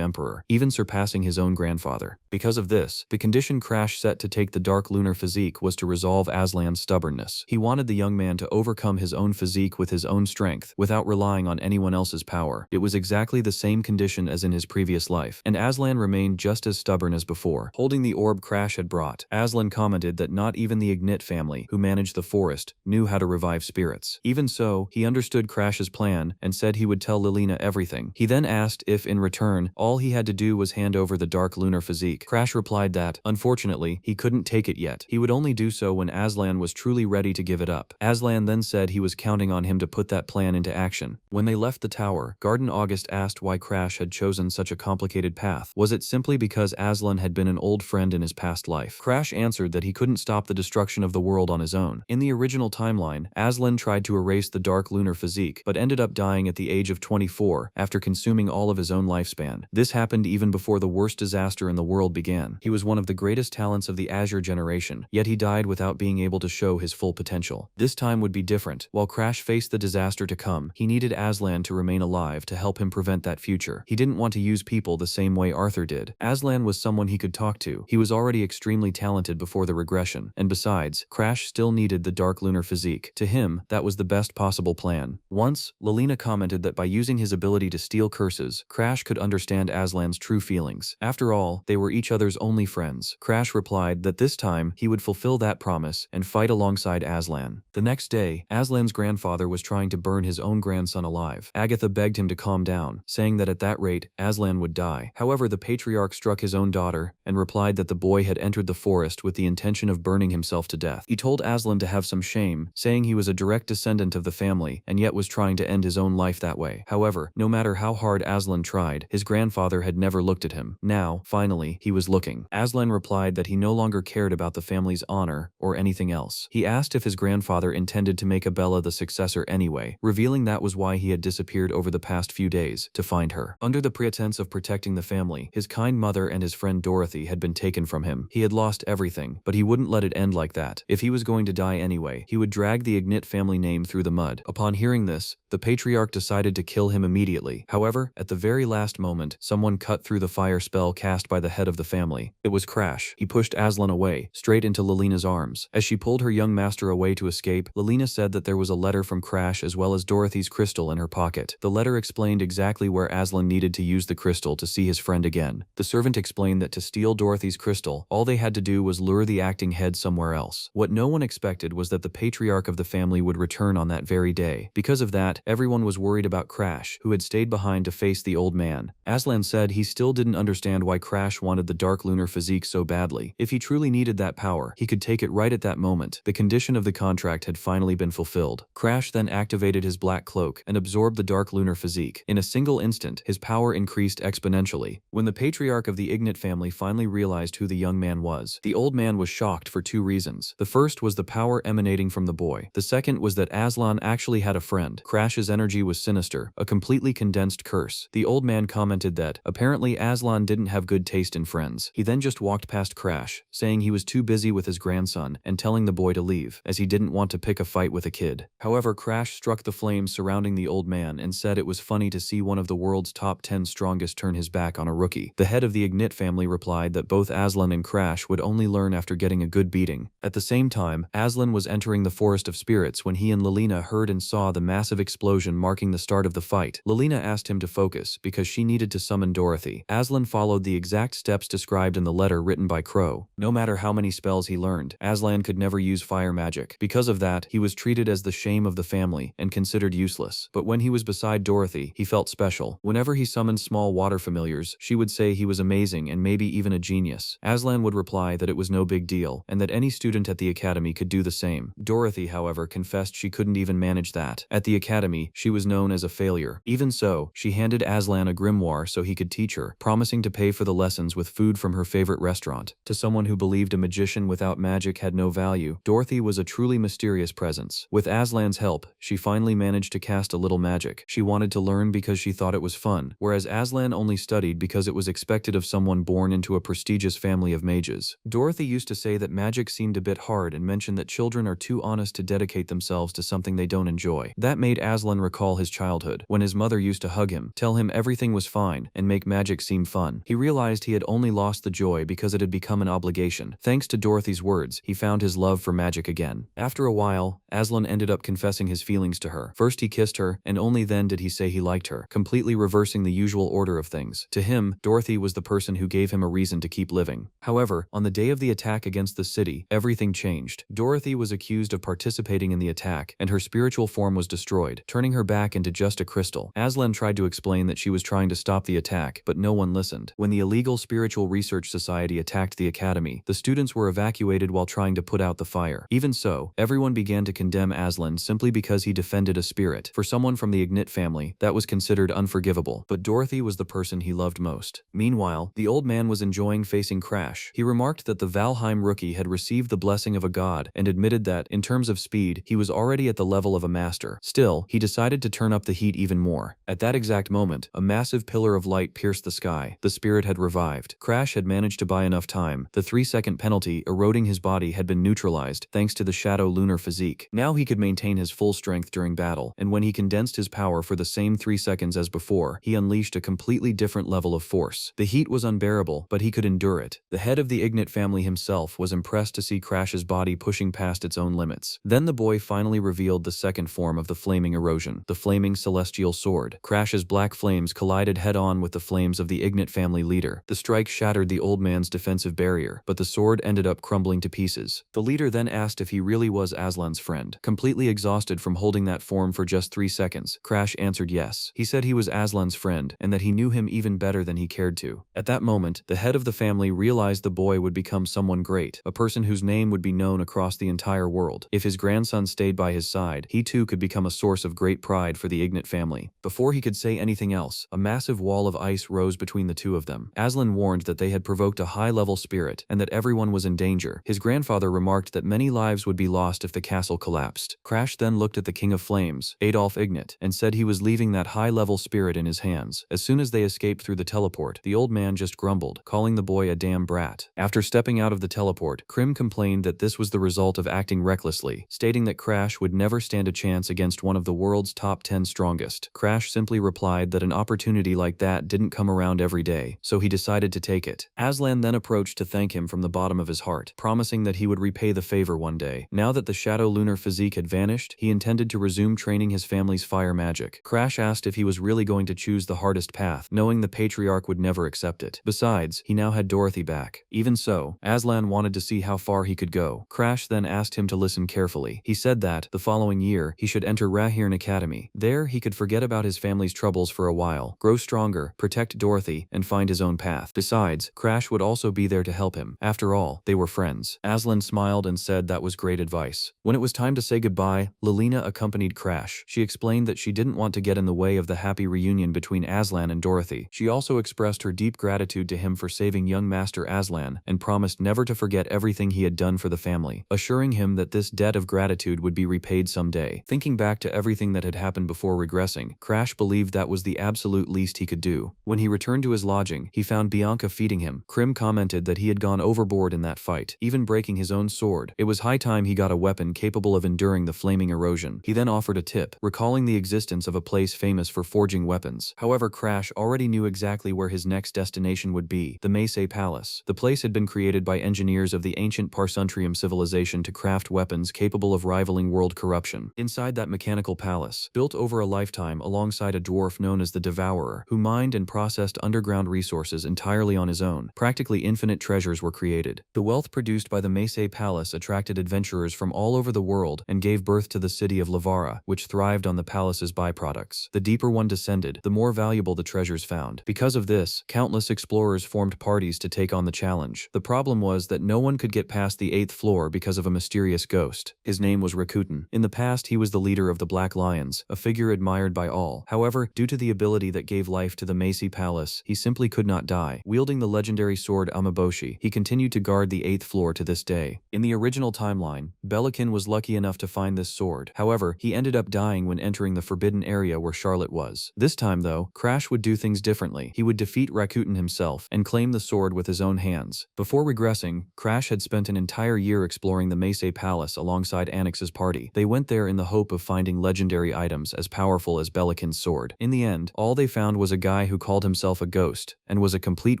Emperor, even surpassing his own grandfather. Because of this, the condition Crash set to take the dark lunar physique was to resolve Aslan's stubbornness. He wanted the young man to overcome his own physique with his own strength, without relying on anyone else's power. It was exactly the same condition as in his previous life, and Aslan remained just as stubborn as before. Holding the orb Crash had brought, Aslan commented that not even the Ignat family, who managed the forest, knew how to revive spirits. Even so, he understood Crash's plan and said he would tell Lilina everything. He then asked if, in return, all he had to do was hand over the dark lunar physique. Crash replied that, unfortunately, he couldn't take it yet. He would only do so when Aslan was truly ready to give it up. Aslan then said he was counting on him to put that plan into action. When they left the tower, Garden August asked why Crash had chosen such a complicated path. Was it simply because Aslan had been an old friend in his past life? Crash answered that he couldn't stop the destruction of the world on his own. In the original timeline, Aslan tried to erase the dark lunar physique, but ended up dying at the age of 24 after consuming all of his own lifespan. This happened even before the worst disaster in the world began. He was one of the greatest talents of the Azure generation, yet he died without being able to show his full potential. This time would be different. While Crash faced the disaster to come, he needed Aslan to remain alive to help him prevent that future. He didn't want to use people the same way Arthur did. Aslan was someone he could talk to. He was already extremely talented before the regression, and besides, Crash still needed the dark lunar physique. To him, that was the best possible plan. Once, Lilina commented that by using his ability to steal curses, Crash could understand Aslan's true feelings. After all, they were each other's only friends. Crash replied that this time, he would fulfill that promise and fight alongside Aslan. The next day, Aslan's grandfather was trying to burn his own grandson alive. Agatha begged him to calm down, saying that at that rate, Aslan would die. However, the patriarch struck his own daughter and replied that the boy had entered the forest with the intention of burning himself to death. He told Aslan to have some shame, saying he was a direct descendant of the family and yet was trying to end his own life that way. However, no matter how hard Aslan tried, his grandfather had never looked at him. Now, finally, he was looking. Aslan replied that he no longer cared about the family's honor or anything else. He asked if his grandfather intended to make Abella the successor anyway, revealing that was why he had disappeared over the past few days, to find her. Under the pretense of protecting the family, his kind mother and his friend Dorothy had been taken from him. He had lost everything, but he wouldn't let it end like that. If he was going to die anyway, he would drag the Ignit family name through the mud. Upon hearing this, the patriarch decided to kill him immediately. However, at the very last moment, someone cut through the fire spell cast by the head of the family. It was Crash. He pushed Aslan away, straight into Lalena's arms. As she pulled her young master away to escape, Lalena said that there was a letter from Crash as well as Dorothy's crystal in her pocket. The letter explained exactly where Aslan needed to use the crystal to see his friend again. The servant explained that to steal Dorothy's crystal, all they had to do was lure the acting head somewhere else. What no one expected was that the patriarch of the family would return on that very day. Because of that, everyone was worried about Crash, who had stayed behind to face the old man. Aslan said he still didn't understand why Crash wanted the dark lunar physique so badly. If he truly needed that power, he could take it right at that moment. The condition of the contract had finally been fulfilled. Crash then activated his black cloak and absorbed the dark lunar physique. In a single instant, his power increased exponentially. When the patriarch of the Ignit family finally realized who the young man was, the old man was shocked for two reasons. The first was the power emanating from the boy. The second was that Aslan actually had a friend. Crash's energy was sinister, a completely condensed curse. The old man commented that, apparently Aslan didn't have good taste in friends. He then just walked past Crash, saying he was too busy with his grandson and telling the boy to leave, as he didn't want to pick a fight with a kid. However, Crash struck the flames surrounding the old man and said it was funny to see one of the world's top 10 strongest turn his back on a rookie. The head of the Ignit family replied that both Aslan and Crash would only learn after getting a good beating. At the same time, Aslan was entering the Forest of Spirits when he and Lalena heard and saw the massive explosion marking the start of the fight. Lalena asked him to focus because she needed to summon Dorothy. Aslan followed the exact steps described in the letter written by Crow. No matter how many spells he learned, Aslan could never use fire magic. Because of that, he was treated as the shame of the family and considered useless. But when he was beside Dorothy, he felt special. Whenever he summoned small water familiars, she would say he was amazing and maybe even a genius. Aslan would reply that it was no big deal and that any student at the academy could do the same. Dorothy, however, confessed she couldn't even manage that. At the academy, she was known as a failure. Even so, she handed Aslan a grimoire so he could teach her, promising to pay for the lessons with food from her favorite restaurant. To someone who believed a magician without magic had no value, Dorothy was a truly mysterious presence. With Aslan's help, she finally managed to cast a little magic. She wanted to learn because she thought it was fun, whereas Aslan only studied because it was expected of someone born into a prestigious family of mages. Dorothy used to say that magic seemed a bit hard and mentioned that children are too honest to dedicate themselves to something they don't enjoy. That made Aslan recall his childhood, when his mother used to hug him, tell him everything was fine, and make magic seem fun. He realized he had only lost the joy because it had become an obligation. Thanks to Dorothy's words, he found his love for magic again. After a while, Aslan ended up confessing his feelings to her. First he kissed her, and only then did he say he liked her, completely reversing the usual order of things. To him, Dorothy was the person who gave him a reason to keep living. However, on the day of the attack against the city, everything changed. Dorothy was accused of participating in the attack, and her spiritual form was destroyed, turning her back into just a crystal. Aslan tried to explain that she was trying to stop the attack, but no one listened. When the illegal Spiritual Research Society attacked the academy, the students were evacuated while trying to put out the fire. Even so, everyone began to condemn Aslan simply because he defended a spirit. For someone from the Ignit family, that was considered unforgivable, but Dorothy was the person he loved most. Meanwhile, the old man was enjoying facing Crash. He remarked that the Valheim rookie had received the blessing of a god and admitted that, in terms of speed, he was already at the level of a master. Still, he decided to turn up the heat even more. At that exact moment, a massive pillar of light pierced the sky. The spirit had revived. Crash had managed to buy enough time. The 3-second penalty eroding his body had been neutralized thanks to the shadow lunar physique. Now he could maintain his full strength during battle, and when he condensed his power for the same 3 seconds as before, he unleashed a completely different level of force. The heat was unbearable, but he could endure it. The head of the Ignit family himself was impressed to see Crash's body pushing past its own limits. Then the boy finally revealed the second form of the flaming erosion, the flaming celestial sword. Crash's black flames collided head-on with the flames of the Ignit family leader. The strike shattered the old man's defensive barrier, but the sword ended up crumbling to pieces. The leader then asked if he really was Aslan's friend. Completely exhausted from holding that form for just 3 seconds, Crash answered yes. He said he was Aslan's friend, and that he knew him even better than he cared to. At that moment, the head of the family realized the boy would become someone great, a person whose name would be known across the entire world. If his grandson stayed by his side, he too could become a source of great pride for the Ignit family. Before he could say anything else, a massive wall of ice rose between the two of them. Aslan warned that they had provoked a high-level spirit, and that everyone was in danger. His grandfather remarked that many lives would be lost if the castle collapsed. Crash then looked at the King of Flames, Adolf Ignat, and said he was leaving that high-level spirit in his hands. As soon as they escaped through the teleport, the old man just grumbled, calling the boy a damn brat. After stepping out of the teleport, Krim complained that this was the result of acting recklessly, stating that Crash would never stand a chance against one of the world's top 10 strongest. Crash simply replied that an opportunity like that didn't come around every day, so he decided to take it. Aslan then approached to thank him from the bottom of his heart, promising that he would repay the favor one day. Now that the shadow lunar physique had vanished, he intended to resume training his family's fire magic. Crash asked if he was really going to choose the hardest path, knowing the patriarch would never accept it. Besides, he now had Dorothy back. Even so, Aslan wanted to see how far he could go. Crash then asked him to listen carefully. He said that, the following year, he should enter Frieren Academy. There, he could forget about his family's troubles for a while, grow stronger, protect Dorothy, and find his own path. Besides, Crash would also be there to help him. After all, they were friends. Aslan smiled and said that was great advice. When it was time to say goodbye, Lilina accompanied Crash. She explained that she didn't want to get in the way of the happy reunion between Aslan and Dorothy. She also expressed her deep gratitude to him for saving young Master Aslan and promised never to forget everything he had done for the family, assuring him that this debt of gratitude would be repaid someday. Thinking back to everything that had happened before regressing, Crash believed that was the absolute least he could do. When he returned to his lodging, he found Bianca feeding him. Krim commented that he had gone overboard in that fight, even breaking his own sword. It was high time he got a weapon capable of enduring the flaming erosion. He then offered a tip, recalling the existence of a place famous for forging weapons. However, Crash already knew exactly where his next destination would be, the Meisei Palace. The place had been created by engineers of the ancient Parsuntrium civilization to craft weapons capable of rivaling world corruption. Inside that mechanical palace, built over a lifetime alongside a dwarf known as the Devourer, who mined and processed underground resources entirely on his own, practically infinite treasures were created. The wealth produced by the Meisei Palace attracted adventurers from all over the world and gave birth to the city of Lavara, which thrived on the palace's byproducts. The deeper one descended, the more valuable the treasures found. Because of this, countless explorers formed parties to take on the challenge. The problem was that no one could get past the 8th floor because of a mysterious ghost. His name was Rakuten. In the past, he was the leader of the Black Lions, a figure admired by all. However, due to the ability that gave life to the Meisei Palace, he simply could not die. Wielding the legendary sword Amaboshi, he continued to guard the 8th floor to this day. In the original timeline, Belikin was lucky enough to find this sword. However, he ended up dying when entering the forbidden area where Charlotte was. This time though, Crash would do things differently. He would defeat Rakuten himself and claim the sword with his own hands. Before regressing, Crash had spent an entire year exploring the Meisei Palace alongside Anix's party. They went there in the hope of finding legendary items as powerful as Belikin's sword. In the end, all they found was a guy who called himself a ghost and was a complete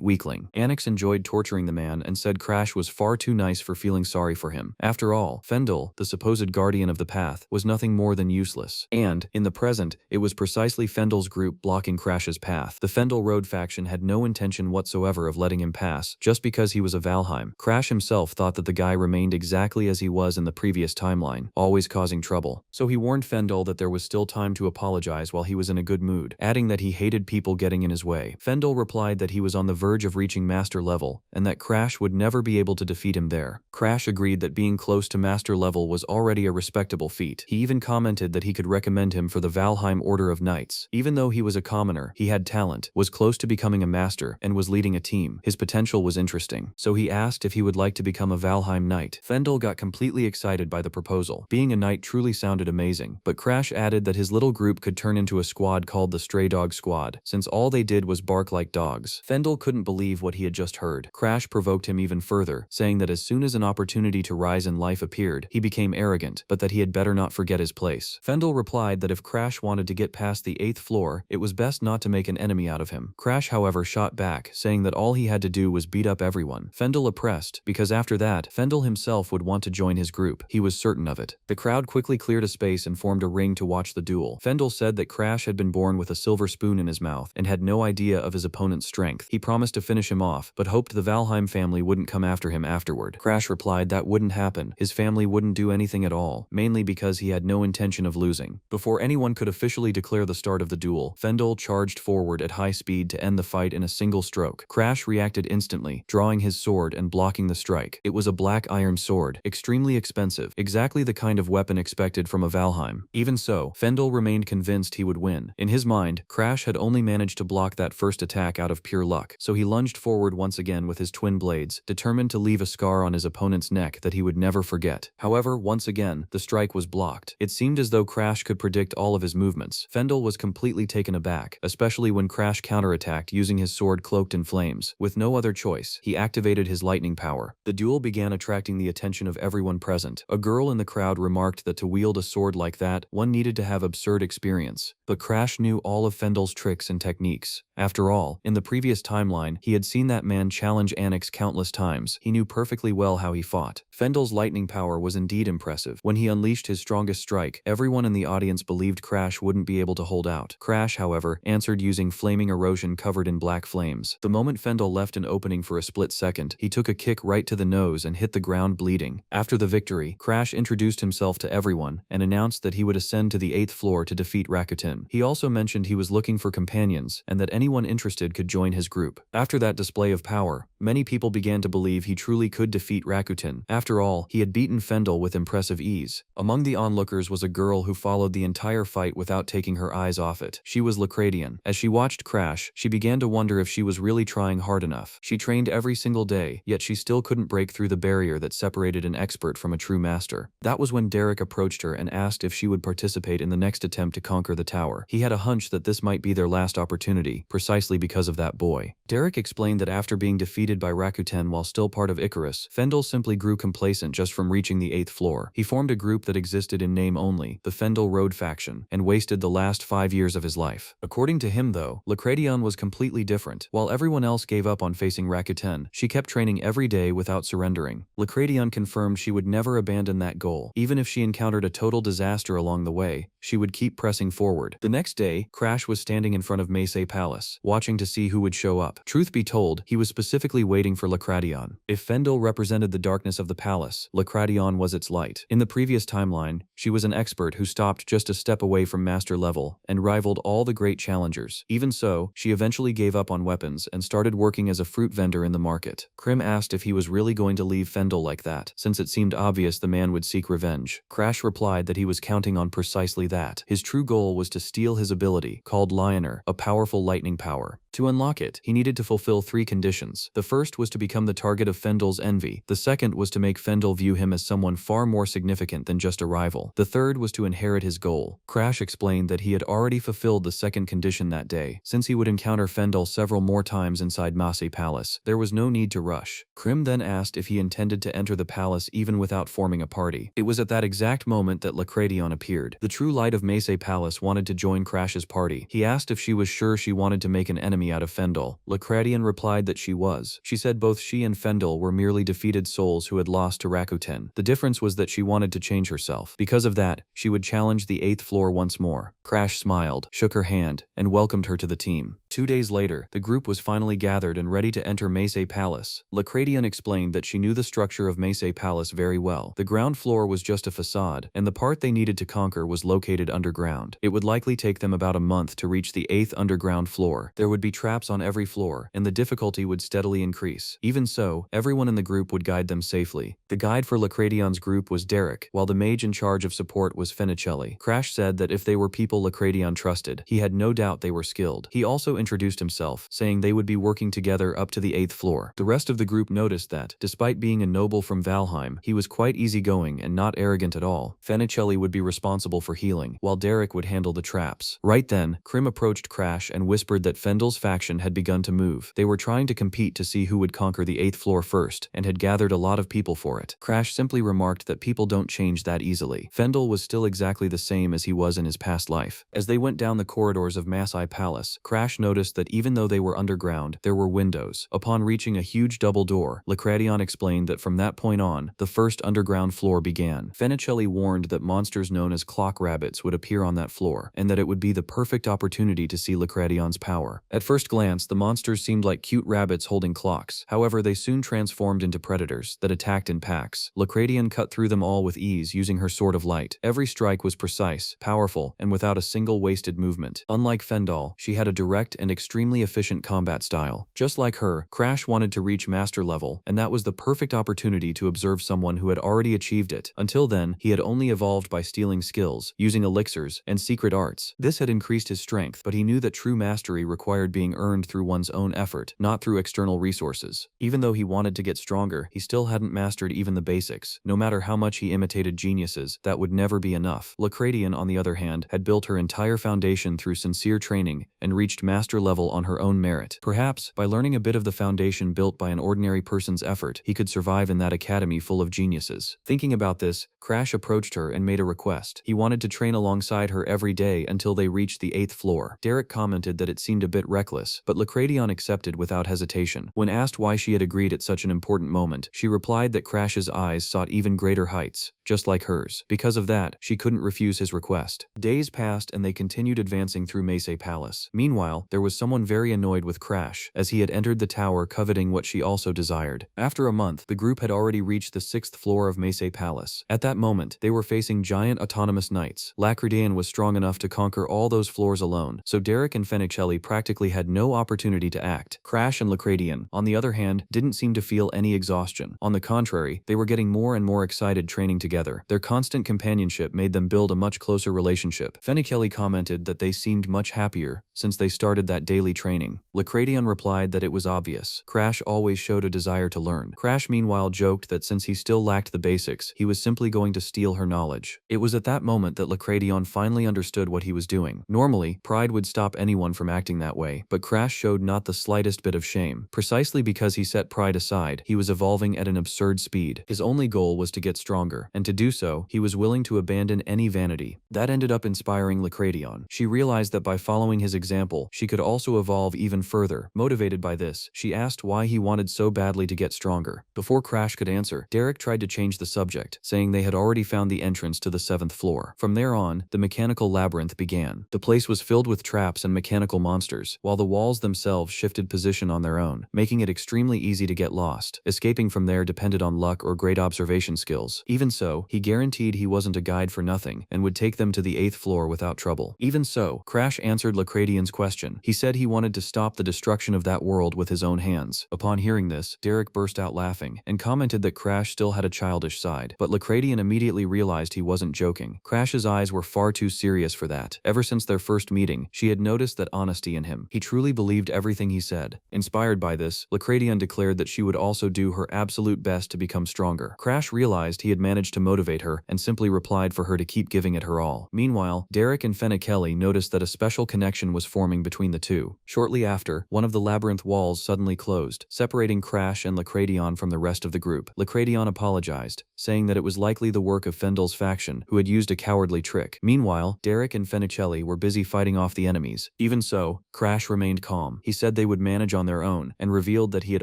weakling. Anix enjoyed torturing the man and said Crash was far too nice for feeling sorry for him. After all, Fendel, the supposed guardian of the path, was nothing more than useless. And, in the present, it was precisely Fendel's group blocking Crash's path. The Fendel Road faction had no intention whatsoever of letting him pass, just because he was a Valheim. Crash himself thought that the guy remained exactly as he was in the previous timeline, always causing trouble. So he warned Fendel that there was still time to apologize while he was in a good mood, adding that he hated people getting in his way. Fendel replied that he was on the verge of reaching master level, and that Crash would never be able to defeat him there. Crash agreed that being close to master level was already a respectable feat. He even commented that he could recommend him for the Valheim Order of Knights. Even though he was a commoner, he had talent, was close to becoming a master, and was leading a team. His potential was interesting. So he asked if he would like to become a Valheim Knight. Fendel got completely excited by the proposal. Being a knight truly sounded amazing, but Crash added that his little group could turn into a squad called the Stray Dog Squad, since all they did was bark like dogs. Fendel couldn't believe what he had just heard. Crash provoked him even further, saying that as soon as an opportunity to rise in life appeared, he became arrogant, but that he had better not forget his place. Fendel replied that if Crash wanted to get past the 8th floor, it was best not to make an enemy out of him. Crash, however, shot back, saying that all he had to do was beat up everyone. Fendel oppressed, because after that, Fendel himself would want to join his group. He was certain of it. The crowd quickly cleared a space and formed a ring to watch the duel. Fendel said that Crash had been born with a silver spoon in his mouth and had no idea of his opponent's strength. He promised to finish him off, but hoped the Valheim family wouldn't come after him afterward. Crash replied that wouldn't happen. His family wouldn't do anything at all, mainly because he had no intention of losing. Before anyone could officially declare the start of the duel, Fendel charged forward at high speed to end the fight in a single stroke. Crash reacted instantly, drawing his sword and blocking the strike. It was a black iron sword, extremely expensive, exactly the kind of weapon expected from a Valheim. Even so, Fendel remained convinced he would win. In his mind, Crash had only managed to block that first attack out of pure luck, so he lunged forward once again with his twin blades, determined to leave a scar on his opponent's neck that he would never forget. However, once again, the strike was blocked. It seemed as though Crash could predict all of his movements. Fendel was completely taken aback, especially when Crash counterattacked using his sword cloaked in flames. With no other choice, he activated his lightning power. The duel began, attracting the attention of everyone present. A girl in the crowd remarked that to wield a sword like that, one needed to have absurd experience. But Crash knew all of Fendel's tricks and techniques. After all, in the previous timeline, he had seen that man challenge Anix countless times. He knew perfectly well how he fought. Fendel's lightning power was indeed impressive. When he unleashed his strongest strike, everyone in the audience believed Crash wouldn't be able to hold out. Crash, however, answered using flaming erosion covered in black flames. The moment Fendel left an opening for a split second, he took a kick right to the nose and hit the ground bleeding. After the victory, Crash introduced himself to everyone and announced that he would ascend to the 8th floor to defeat Rakuten. He also mentioned he was looking for companions and that anyone interested could join his group. After that display of power, many people began to believe he truly could defeat Rakuten. After all, he had beaten Fendel with impressive ease. Among the onlookers was a girl who followed the entire fight without taking her eyes off it. She was Lacradian. As she watched Crash, she began to wonder if she was really trying hard enough. She trained every single day, yet she still couldn't break through the barrier that separated an expert from a true master. That was when Derek approached her and asked if she would participate in the next attempt to conquer the tower. He had a hunch that this might be their last opportunity, precisely because of that boy. Derek explained that after being defeated by Rakuten while still part of Icarus, Fendel simply grew complacent just from reaching the 8th floor. He formed a group that existed in name only, the Fendel Road faction, and wasted the last 5 years of his life. According to him though, Lacradion was completely different. While everyone else gave up on facing Rakuten, she kept training every day without surrendering. Lacradion confirmed she would never abandon that goal. Even if she encountered a total disaster along the way, she would keep pressing forward. The next day, Crash was standing in front of Meisei Palace, watching to see who would show up. Truth be told, he was specifically waiting for Lacradion. If Fendel represented the darkness of the palace, Lacradion was its light. In the previous timeline, she was an expert who stopped just a step away from master level and rivaled all the great challengers. Even so, she eventually gave up on weapons and started working as a fruit vendor in the market. Krim asked if he was really going to leave Fendel like that, since it seemed obvious the man would seek revenge. Crash replied that he was counting on precisely that. His true goal was to steal his ability, called Lioner, a powerful lightning power. To unlock it, he needed to fulfill 3 conditions. The first was to become the target of Fendel's envy. The second was to make Fendel view him as someone far more significant than just a rival. The third was to inherit his goal. Crash explained that he had already fulfilled the second condition that day. Since he would encounter Fendel several more times inside Meisei Palace, there was no need to rush. Krim then asked if he intended to enter the palace even without forming a party. It was at that exact moment that Lacradion appeared. The true light of Meisei Palace wanted to join Crash's party. He asked if she was sure she wanted to make an enemy out of Fendel. Lacradion replied that she was. She said both she and Fendel were merely defeated souls who had lost to Rakuten. The difference was that she wanted to change herself. Because of that, she would challenge the 8th floor once more. Crash smiled, shook her hand, and welcomed her to the team. 2 days later, the group was finally gathered and ready to enter Meisei Palace. Lacradion explained that she knew the structure of Meisei Palace very well. The ground floor was just a facade, and the part they needed to conquer was located underground. It would likely take them about a month to reach the 8th underground floor. There would be traps on every floor, and the difficulty would steadily increase. Even so, everyone in the group would guide them safely. The guide for Lacradion's group was Derek, while the mage in charge of support was Fenicelli. Crash said that if they were people Lacradion trusted, he had no doubt they were skilled. He also introduced himself, saying they would be working together up to the 8th floor. The rest of the group noticed that, despite being a noble from Valheim, he was quite easygoing and not arrogant at all. Fenicelli would be responsible for healing, while Derek would handle the traps. Right then, Krim approached Crash and whispered that Fendel's faction had begun to move. They were trying to compete to see who would conquer the 8th floor first, and had gathered a lot of people for it. Crash simply remarked that people don't change that easily. Fendel was still exactly the same as he was in his past life. As they went down the corridors of Meisei Palace, Crash noticed that even though they were underground, there were windows. Upon reaching a huge double door, Lacradion explained that from that point on, the first underground floor began. Fenicelli warned that monsters known as clock rabbits would appear on that floor, and that it would be the perfect opportunity to see Lacradion's power. At first glance, the monsters seemed like cute rabbits holding clocks. However, they soon transformed into predators that attacked in packs. Lacradion cut through them all with ease using her sword of light. Every strike was precise, powerful, and without a single wasted movement. Unlike Fendel, she had a direct and extremely efficient combat style. Just like her, Crash wanted to reach master level, and that was the perfect opportunity to observe someone who had already achieved it. Until then, he had only evolved by stealing skills, using elixirs, and secret arts. This had increased his strength, but he knew that true mastery required being earned through one's own effort, not through external resources. resources. Even though he wanted to get stronger, he still hadn't mastered even the basics. No matter how much he imitated geniuses, that would never be enough. Lacradian, on the other hand, had built her entire foundation through sincere training and reached master level on her own merit. Perhaps, by learning a bit of the foundation built by an ordinary person's effort, he could survive in that academy full of geniuses. Thinking about this, Crash approached her and made a request. He wanted to train alongside her every day until they reached the 8th floor. Derek commented that it seemed a bit reckless, but Lacradian accepted without hesitation. When asked why she had agreed at such an important moment, she replied that Crash's eyes sought even greater heights, just like hers. Because of that, she couldn't refuse his request. Days passed and they continued advancing through Meisei Palace. Meanwhile, there was someone very annoyed with Crash, as he had entered the tower coveting what she also desired. After a month, the group had already reached the 6th floor of Meisei Palace. At that moment, they were facing giant autonomous knights. Lacradian was strong enough to conquer all those floors alone, so Derek and Fenicelli practically had no opportunity to act. Crash and Lacradian, on the other hand, didn't seem to feel any exhaustion. On the contrary, they were getting more and more excited training together. Their constant companionship made them build a much closer relationship. Fenicelli commented that they seemed much happier since they started that daily training. Lacradian replied that it was obvious. Crash always showed a desire to learn. Crash meanwhile joked that since he still lacked the basics, he was simply going to steal her knowledge. It was at that moment that Lacradian finally understood what he was doing. Normally, pride would stop anyone from acting that way, but Crash showed not the slightest bit of shame. Precisely because he set pride aside, he was evolving at an absurd speed. His only goal was to get stronger, and to do so, he was willing to abandon any vanity. That ended up inspiring Lacradian. She realized that by following his example, she could also evolve even further. Motivated by this, she asked why he wanted so badly to get stronger. Before Crash could answer, Derek tried to change the subject, saying they had already found the entrance to the 7th floor. From there on, the mechanical labyrinth began. The place was filled with traps and mechanical monsters, while the walls themselves shifted position on their own, making it extremely easy to get lost. Escaping from there depended on luck or great observation skills. Even so, he guaranteed he wasn't a guide for nothing and would take them to the 8th floor without trouble. Even so, Crash answered Lacradian's question. He said he wanted to stop the destruction of that world with his own hands. Upon hearing this, Derek burst out laughing and commented that Crash still had a childish side, but Lacradian immediately realized he wasn't joking. Crash's eyes were far too serious for that. Ever since their first meeting, she had noticed that honesty in him. He truly believed everything he said. Inspired by this, Lacradian declared that she would also do her absolute best to become stronger. Crash realized he had managed to motivate her and simply replied for her to keep giving it her all. Meanwhile, Derek and Fenicelli noticed that a special connection was forming between the two. Shortly after, one of the labyrinth walls suddenly closed, separating Crash and Lacradian from the rest of the group. Lacradian apologized, saying that it was likely the work of Fendel's faction, who had used a cowardly trick. Meanwhile, Derek and Fenicelli were busy fighting off the enemies. Even so, Crash remained calm. He said they would manage on their own, and revealed that he had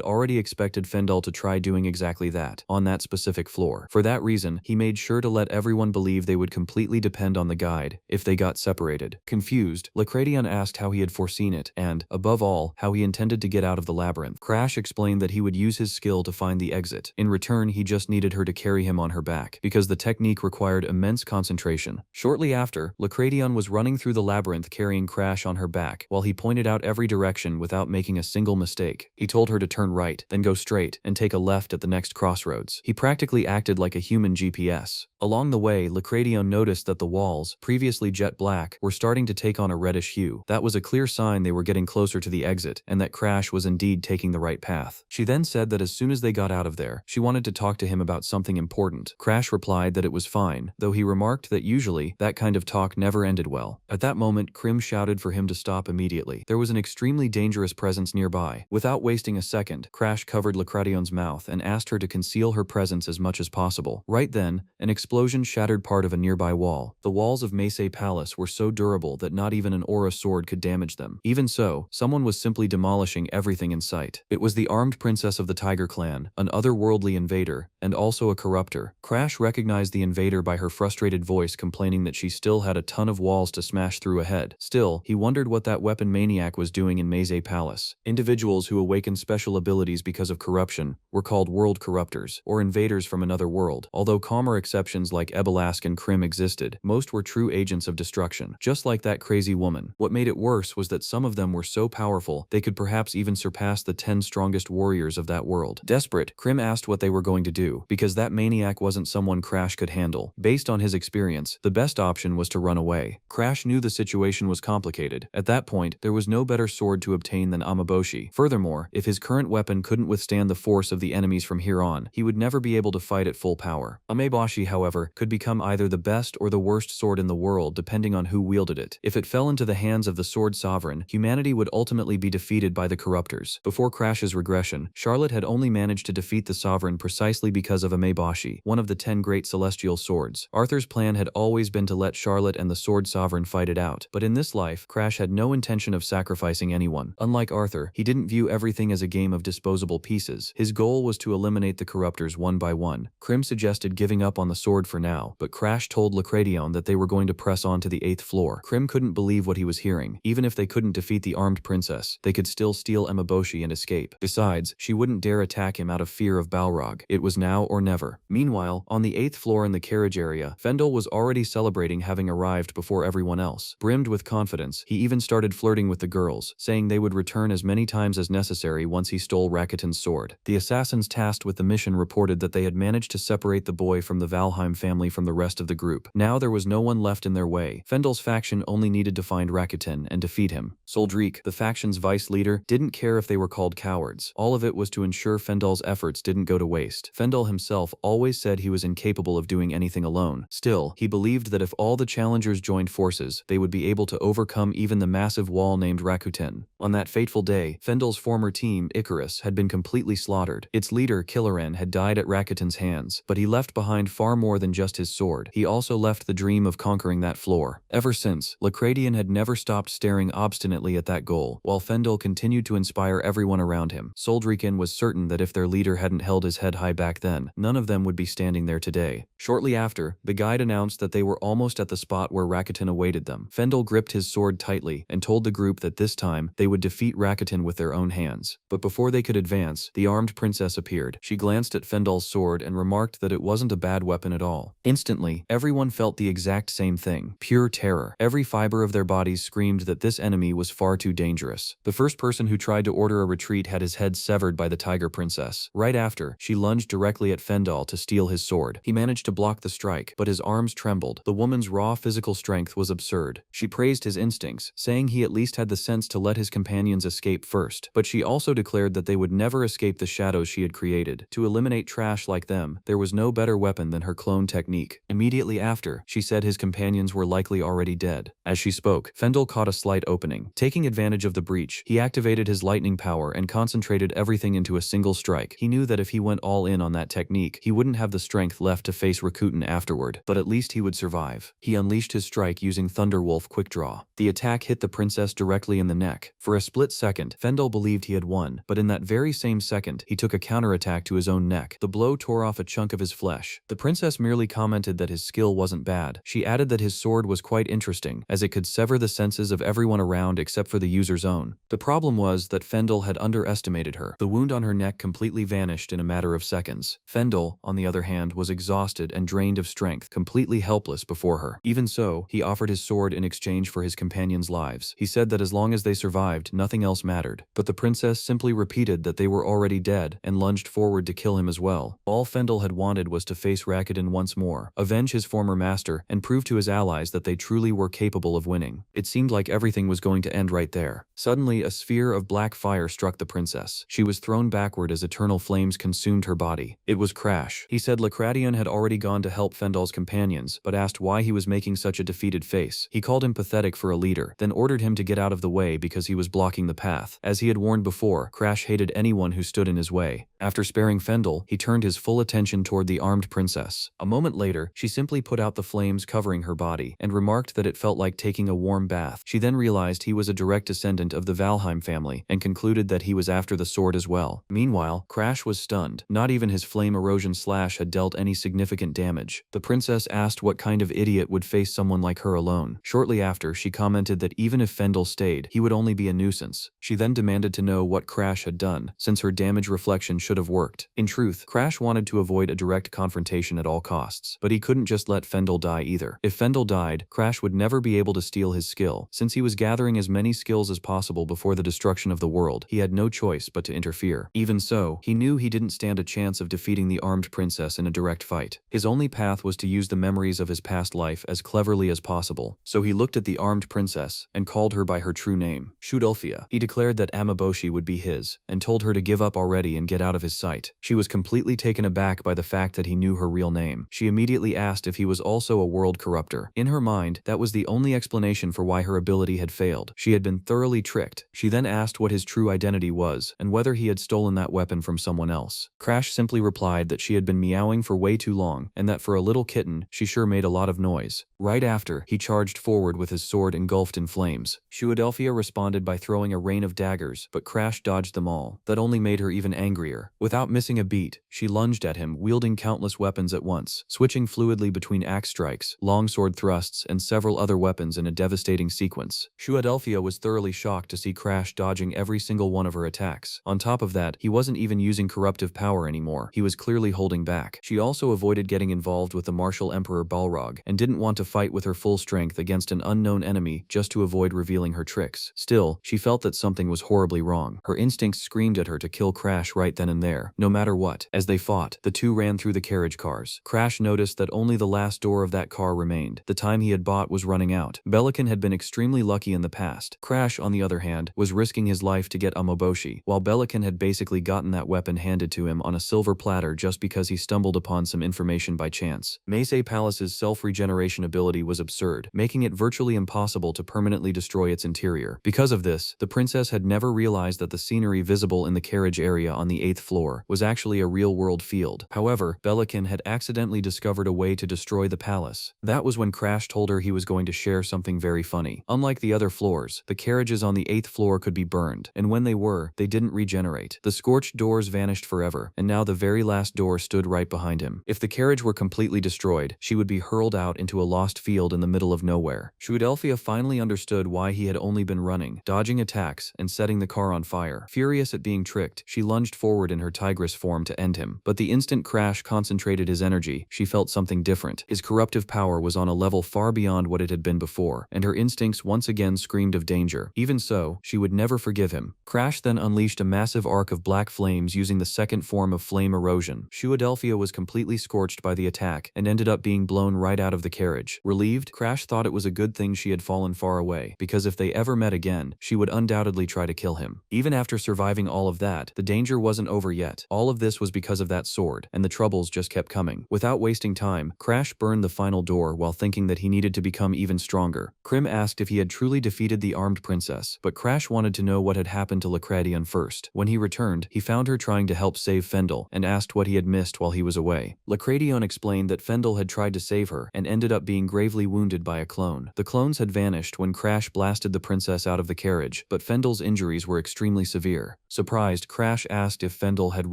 already expected Fendel to try doing exactly that, on that specific floor. For that reason, he made sure to let everyone believe they would completely depend on the guide if they got separated. Confused, Lacradian asked how he had foreseen it, and, above all, how he intended to get out of the labyrinth. Crash explained that he would use his skill to find the exit. In return, he just needed her to carry him on her back, because the technique required immense concentration. Shortly after, Lacradian was running through the labyrinth carrying Crash on her back, while he pointed out every direction without making a single mistake. He told her to turn right, then go straight, and take a left at the next crossroads. He practically acted like a human GPS. Along the way, Lacradian noticed that the walls, previously jet black, were starting to take on a reddish hue. That was a clear sign they were getting closer to the exit, and that Crash was indeed taking the right path. She then said that as soon as they got out of there, she wanted to talk to him about something important. Crash replied that it was fine, though he remarked that usually, that kind of talk never ended well. At that moment, Krim shouted for him to stop immediately. There was an extremely dangerous presence nearby. Without wasting a second, Crash covered Lacradian's mouth and asked her to conceal her presence as much as possible. Right then, an explosion shattered part of a nearby wall. The walls of Meisei Palace were so durable that not even an aura sword could damage them. Even so, someone was simply demolishing everything in sight. It was the armed princess of the Tiger Clan, an otherworldly invader, and also a corruptor. Crash recognized the invader by her frustrated voice complaining that she still had a ton of walls to smash through ahead. Still, he wondered what that weapon maniac was doing in Meisei Palace. Individuals who awakened special abilities because of corruption were called world corruptors, or invaders from another world. Although calmer exceptions like Ebelask and Krim existed, most were true agents of destruction, just like that crazy woman. What made it worse was that some of them were so powerful, they could perhaps even surpass the 10 strongest warriors of that world. Desperate, Krim asked what they were going to do, because that maniac wasn't someone Crash could handle. Based on his experience, the best option was to run away. Crash knew the situation was complicated. At that point, there was no better sword to obtain than Amaboshi. Furthermore, if his current weapon couldn't withstand the force of the enemies from here on, he would never be able to fight at full power. Amebashi, however, could become either the best or the worst sword in the world depending on who wielded it. If it fell into the hands of the sword sovereign, humanity would ultimately be defeated by the corruptors. Before Crash's regression, Charlotte had only managed to defeat the sovereign precisely because of Amebashi, one of the 10 great celestial swords. Arthur's plan had always been to let Charlotte and the sword sovereign fight it out, but in this life, Crash had no intention of sacrificing anyone. Unlike Arthur, he didn't view everything as a game of disposable pieces. His goal was to eliminate the corruptors one by one. Krim suggested giving up on the sword for now, but Crash told Lacradion that they were going to press on to the 8th floor. Krim couldn't believe what he was hearing. Even if they couldn't defeat the armed princess, they could still steal Emiboshi and escape. Besides, she wouldn't dare attack him out of fear of Balrog. It was now or never. Meanwhile, on the 8th floor in the carriage area, Fendel was already celebrating having arrived before everyone else. Brimmed with confidence, he even started flirting with the girls, saying they would return as many times as necessary once he stole Rakuten's sword. The assassins tasked with the mission reported that they had managed to separate the boy from the Valheim family from the rest of the group. Now there was no one left in their way. Fendel's faction only needed to find Rakuten and defeat him. Soldric, the faction's vice leader, didn't care if they were called cowards. All of it was to ensure Fendel's efforts didn't go to waste. Fendel himself always said he was incapable of doing anything alone. Still, he believed that if all the challengers joined forces, they would be able to overcome even the massive wall named Rakuten. On that fateful day, Fendel's former team, Icarus, had been completely slaughtered. Its leader, Killaren, had died at Rakuten's hands, but he left behind far more than just his sword. He also left the dream of conquering that floor. Ever since, Lacradion had never stopped staring obstinately at that goal, while Fendel continued to inspire everyone around him. Soldrikin was certain that if their leader hadn't held his head high back then, none of them would be standing there today. Shortly after, the guide announced that they were almost at the spot where Rakuten awaited them. Fendel gripped his sword tightly and told the group that this time, they would defeat Rakuten with their own hands. But before they could advance, the armed princess appeared. She glanced at Fendel's sword and remarked that it wasn't a bad weapon at all. Instantly, everyone felt the exact same thing. Pure terror. Every fiber of their bodies screamed that this enemy was far too dangerous. The first person who tried to order a retreat had his head severed by the tiger princess. Right after, she lunged directly at Fendel to steal his sword. He managed to block the strike, but his arms trembled. The woman's raw physical strength was absurd. She praised his instincts, saying he at least had the sense to let his companions escape first, but she also declared that they would never escape the shadows she had created. To eliminate trash like them, there was no better weapon than her clone technique. Immediately after, she said his companions were likely already dead. As she spoke, Fendel caught a slight opening. Taking advantage of the breach, he activated his lightning power and concentrated everything into a single strike. He knew that if he went all in on that technique, he wouldn't have the strength left to face Rakuten afterward, but at least he would survive. He unleashed his strike using Thunderwolf Quick Draw. The attack hit the princess directly in the neck. For a split second, Fendel believed he had won, but in that very same second, he took a counterattack to his own neck. The blow tore off a chunk of his flesh. The princess merely commented that his skill wasn't bad. She added that his sword was quite interesting, as it could sever the senses of everyone around except for the user's own. The problem was that Fendel had underestimated her. The wound on her neck completely vanished in a matter of seconds. Fendel, on the other hand, was exhausted and drained of strength, completely helpless before her. Even so, he offered his sword in exchange for his companions' lives. He said that as long as they survived, nothing else mattered. But the princess simply repeated that they were already dead and lunged forward to kill him as well. All Fendel had wanted was to face Rakuten once more, avenge his former master, and prove to his allies that they truly were capable of winning. It seemed like everything was going to end right there. Suddenly, a sphere of black fire struck the princess. She was thrown backward as eternal flames consumed her body. It was Crash. He said Lacradion had already gone to help Fendel's companions, but asked why he was making such a defeated face. He called him pathetic for a leader, then ordered him to get out of the way because he was blocking the path. As he had warned before, Crash hated anyone who stood in his way. After sparing Fendel, he turned his full attention toward the armed princess. A moment later, she simply put out the flames covering her body, and remarked that it felt like taking a warm bath. She then realized he was a direct descendant of the Valheim family, and concluded that he was after the sword as well. Meanwhile, Crash was stunned. Not even his flame erosion slash had dealt any significant damage. The princess asked what kind of idiot would face someone like her alone. Shortly after, she commented that even if Fendel stayed, he would only be a nuisance. She then demanded to know what Crash had done, since her damage reflection should have worked. In truth, Crash wanted to avoid a direct confrontation at all costs, but he couldn't just let Fendel die either. If Fendel died, Crash would never be able to steal his skill. Since he was gathering as many skills as possible before the destruction of the world, he had no choice but to interfere. Even so, he knew he didn't stand a chance of defeating the armed princess in a direct fight. His only path was to use the memories of his past life as cleverly as possible. So he looked at the armed princess and called her by her true name, Shudolfia. He declared that Amiboshi would be be his, and told her to give up already and get out of his sight. She was completely taken aback by the fact that he knew her real name. She immediately asked if he was also a world corrupter. In her mind, that was the only explanation for why her ability had failed. She had been thoroughly tricked. She then asked what his true identity was, and whether he had stolen that weapon from someone else. Crash simply replied that she had been meowing for way too long, and that for a little kitten, she sure made a lot of noise. Right after, he charged forward with his sword engulfed in flames. Philadelphia responded by throwing a rain of daggers, but Crash dodged them all. That only made her even angrier. Without missing a beat, she lunged at him, wielding countless weapons at once, switching fluidly between axe strikes, longsword thrusts, and several other weapons in a devastating sequence. Philadelphia was thoroughly shocked to see Crash dodging every single one of her attacks. On top of that, he wasn't even using corruptive power anymore. He was clearly holding back. She also avoided getting involved with the martial Emperor Balrog, and didn't want to fight with her full strength against an unknown enemy just to avoid revealing her tricks. Still, she felt that something was horribly wrong. Her instincts screamed at her to kill Crash right then and there, no matter what. As they fought, the two ran through the carriage cars. Crash noticed that only the last door of that car remained. The time he had bought was running out. Belican had been extremely lucky in the past. Crash, on the other hand, was risking his life to get Amoboshi, while Belican had basically gotten that weapon handed to him on a silver platter just because he stumbled upon some information by chance. Meisei Palace's self-regeneration ability was absurd, making it virtually impossible to permanently destroy its interior. Because of this, the princess had never realized that the scenery visible in the carriage area on the 8th floor was actually a real-world field. However, Belican had accidentally discovered a way to destroy the palace. That was when Crash told her he was going to share something very funny. Unlike the other floors, the carriages on the 8th floor could be burned, and when they were, they didn't regenerate. The scorched doors vanished forever, and now the very last door stood right behind him. If the carriage were completely destroyed, she would be hurled out into a lost field in the middle of nowhere. Philadelphia finally understood why he had only been running, dodging attacks, and setting the car on fire. Furious at being tricked, she lunged forward in her tigress form to end him. But the instant Crash concentrated his energy, she felt something different. His corruptive power was on a level far beyond what it had been before, and her instincts once again screamed of danger. Even so, she would never forgive him. Crash then unleashed a massive arc of black flames using the second form of flame erosion. Philadelphia was completely scorched by the attack and ended up being blown right out of the carriage. Relieved, Crash thought it was a good thing she had fallen far away, because if they ever met again, she would undoubtedly try to kill him. Even after surviving all of that, the danger wasn't over yet. All of this was because of that sword, and the troubles just kept coming. Without wasting time, Crash burned the final door while thinking that he needed to become even stronger. Krim asked if he had truly defeated the armed princess, but Crash wanted to know what had happened to Lacradion first. When he returned, he found her trying to help save Fendel, and asked what he had missed while he was away. Lacradion explained that Fendel had tried to save her, and ended up being gravely wounded by a clone. The clones had vanished when Crash blasted the princess out of the carriage, but Fendel's injuries were extremely severe. Surprised, Crash asked if Fendel had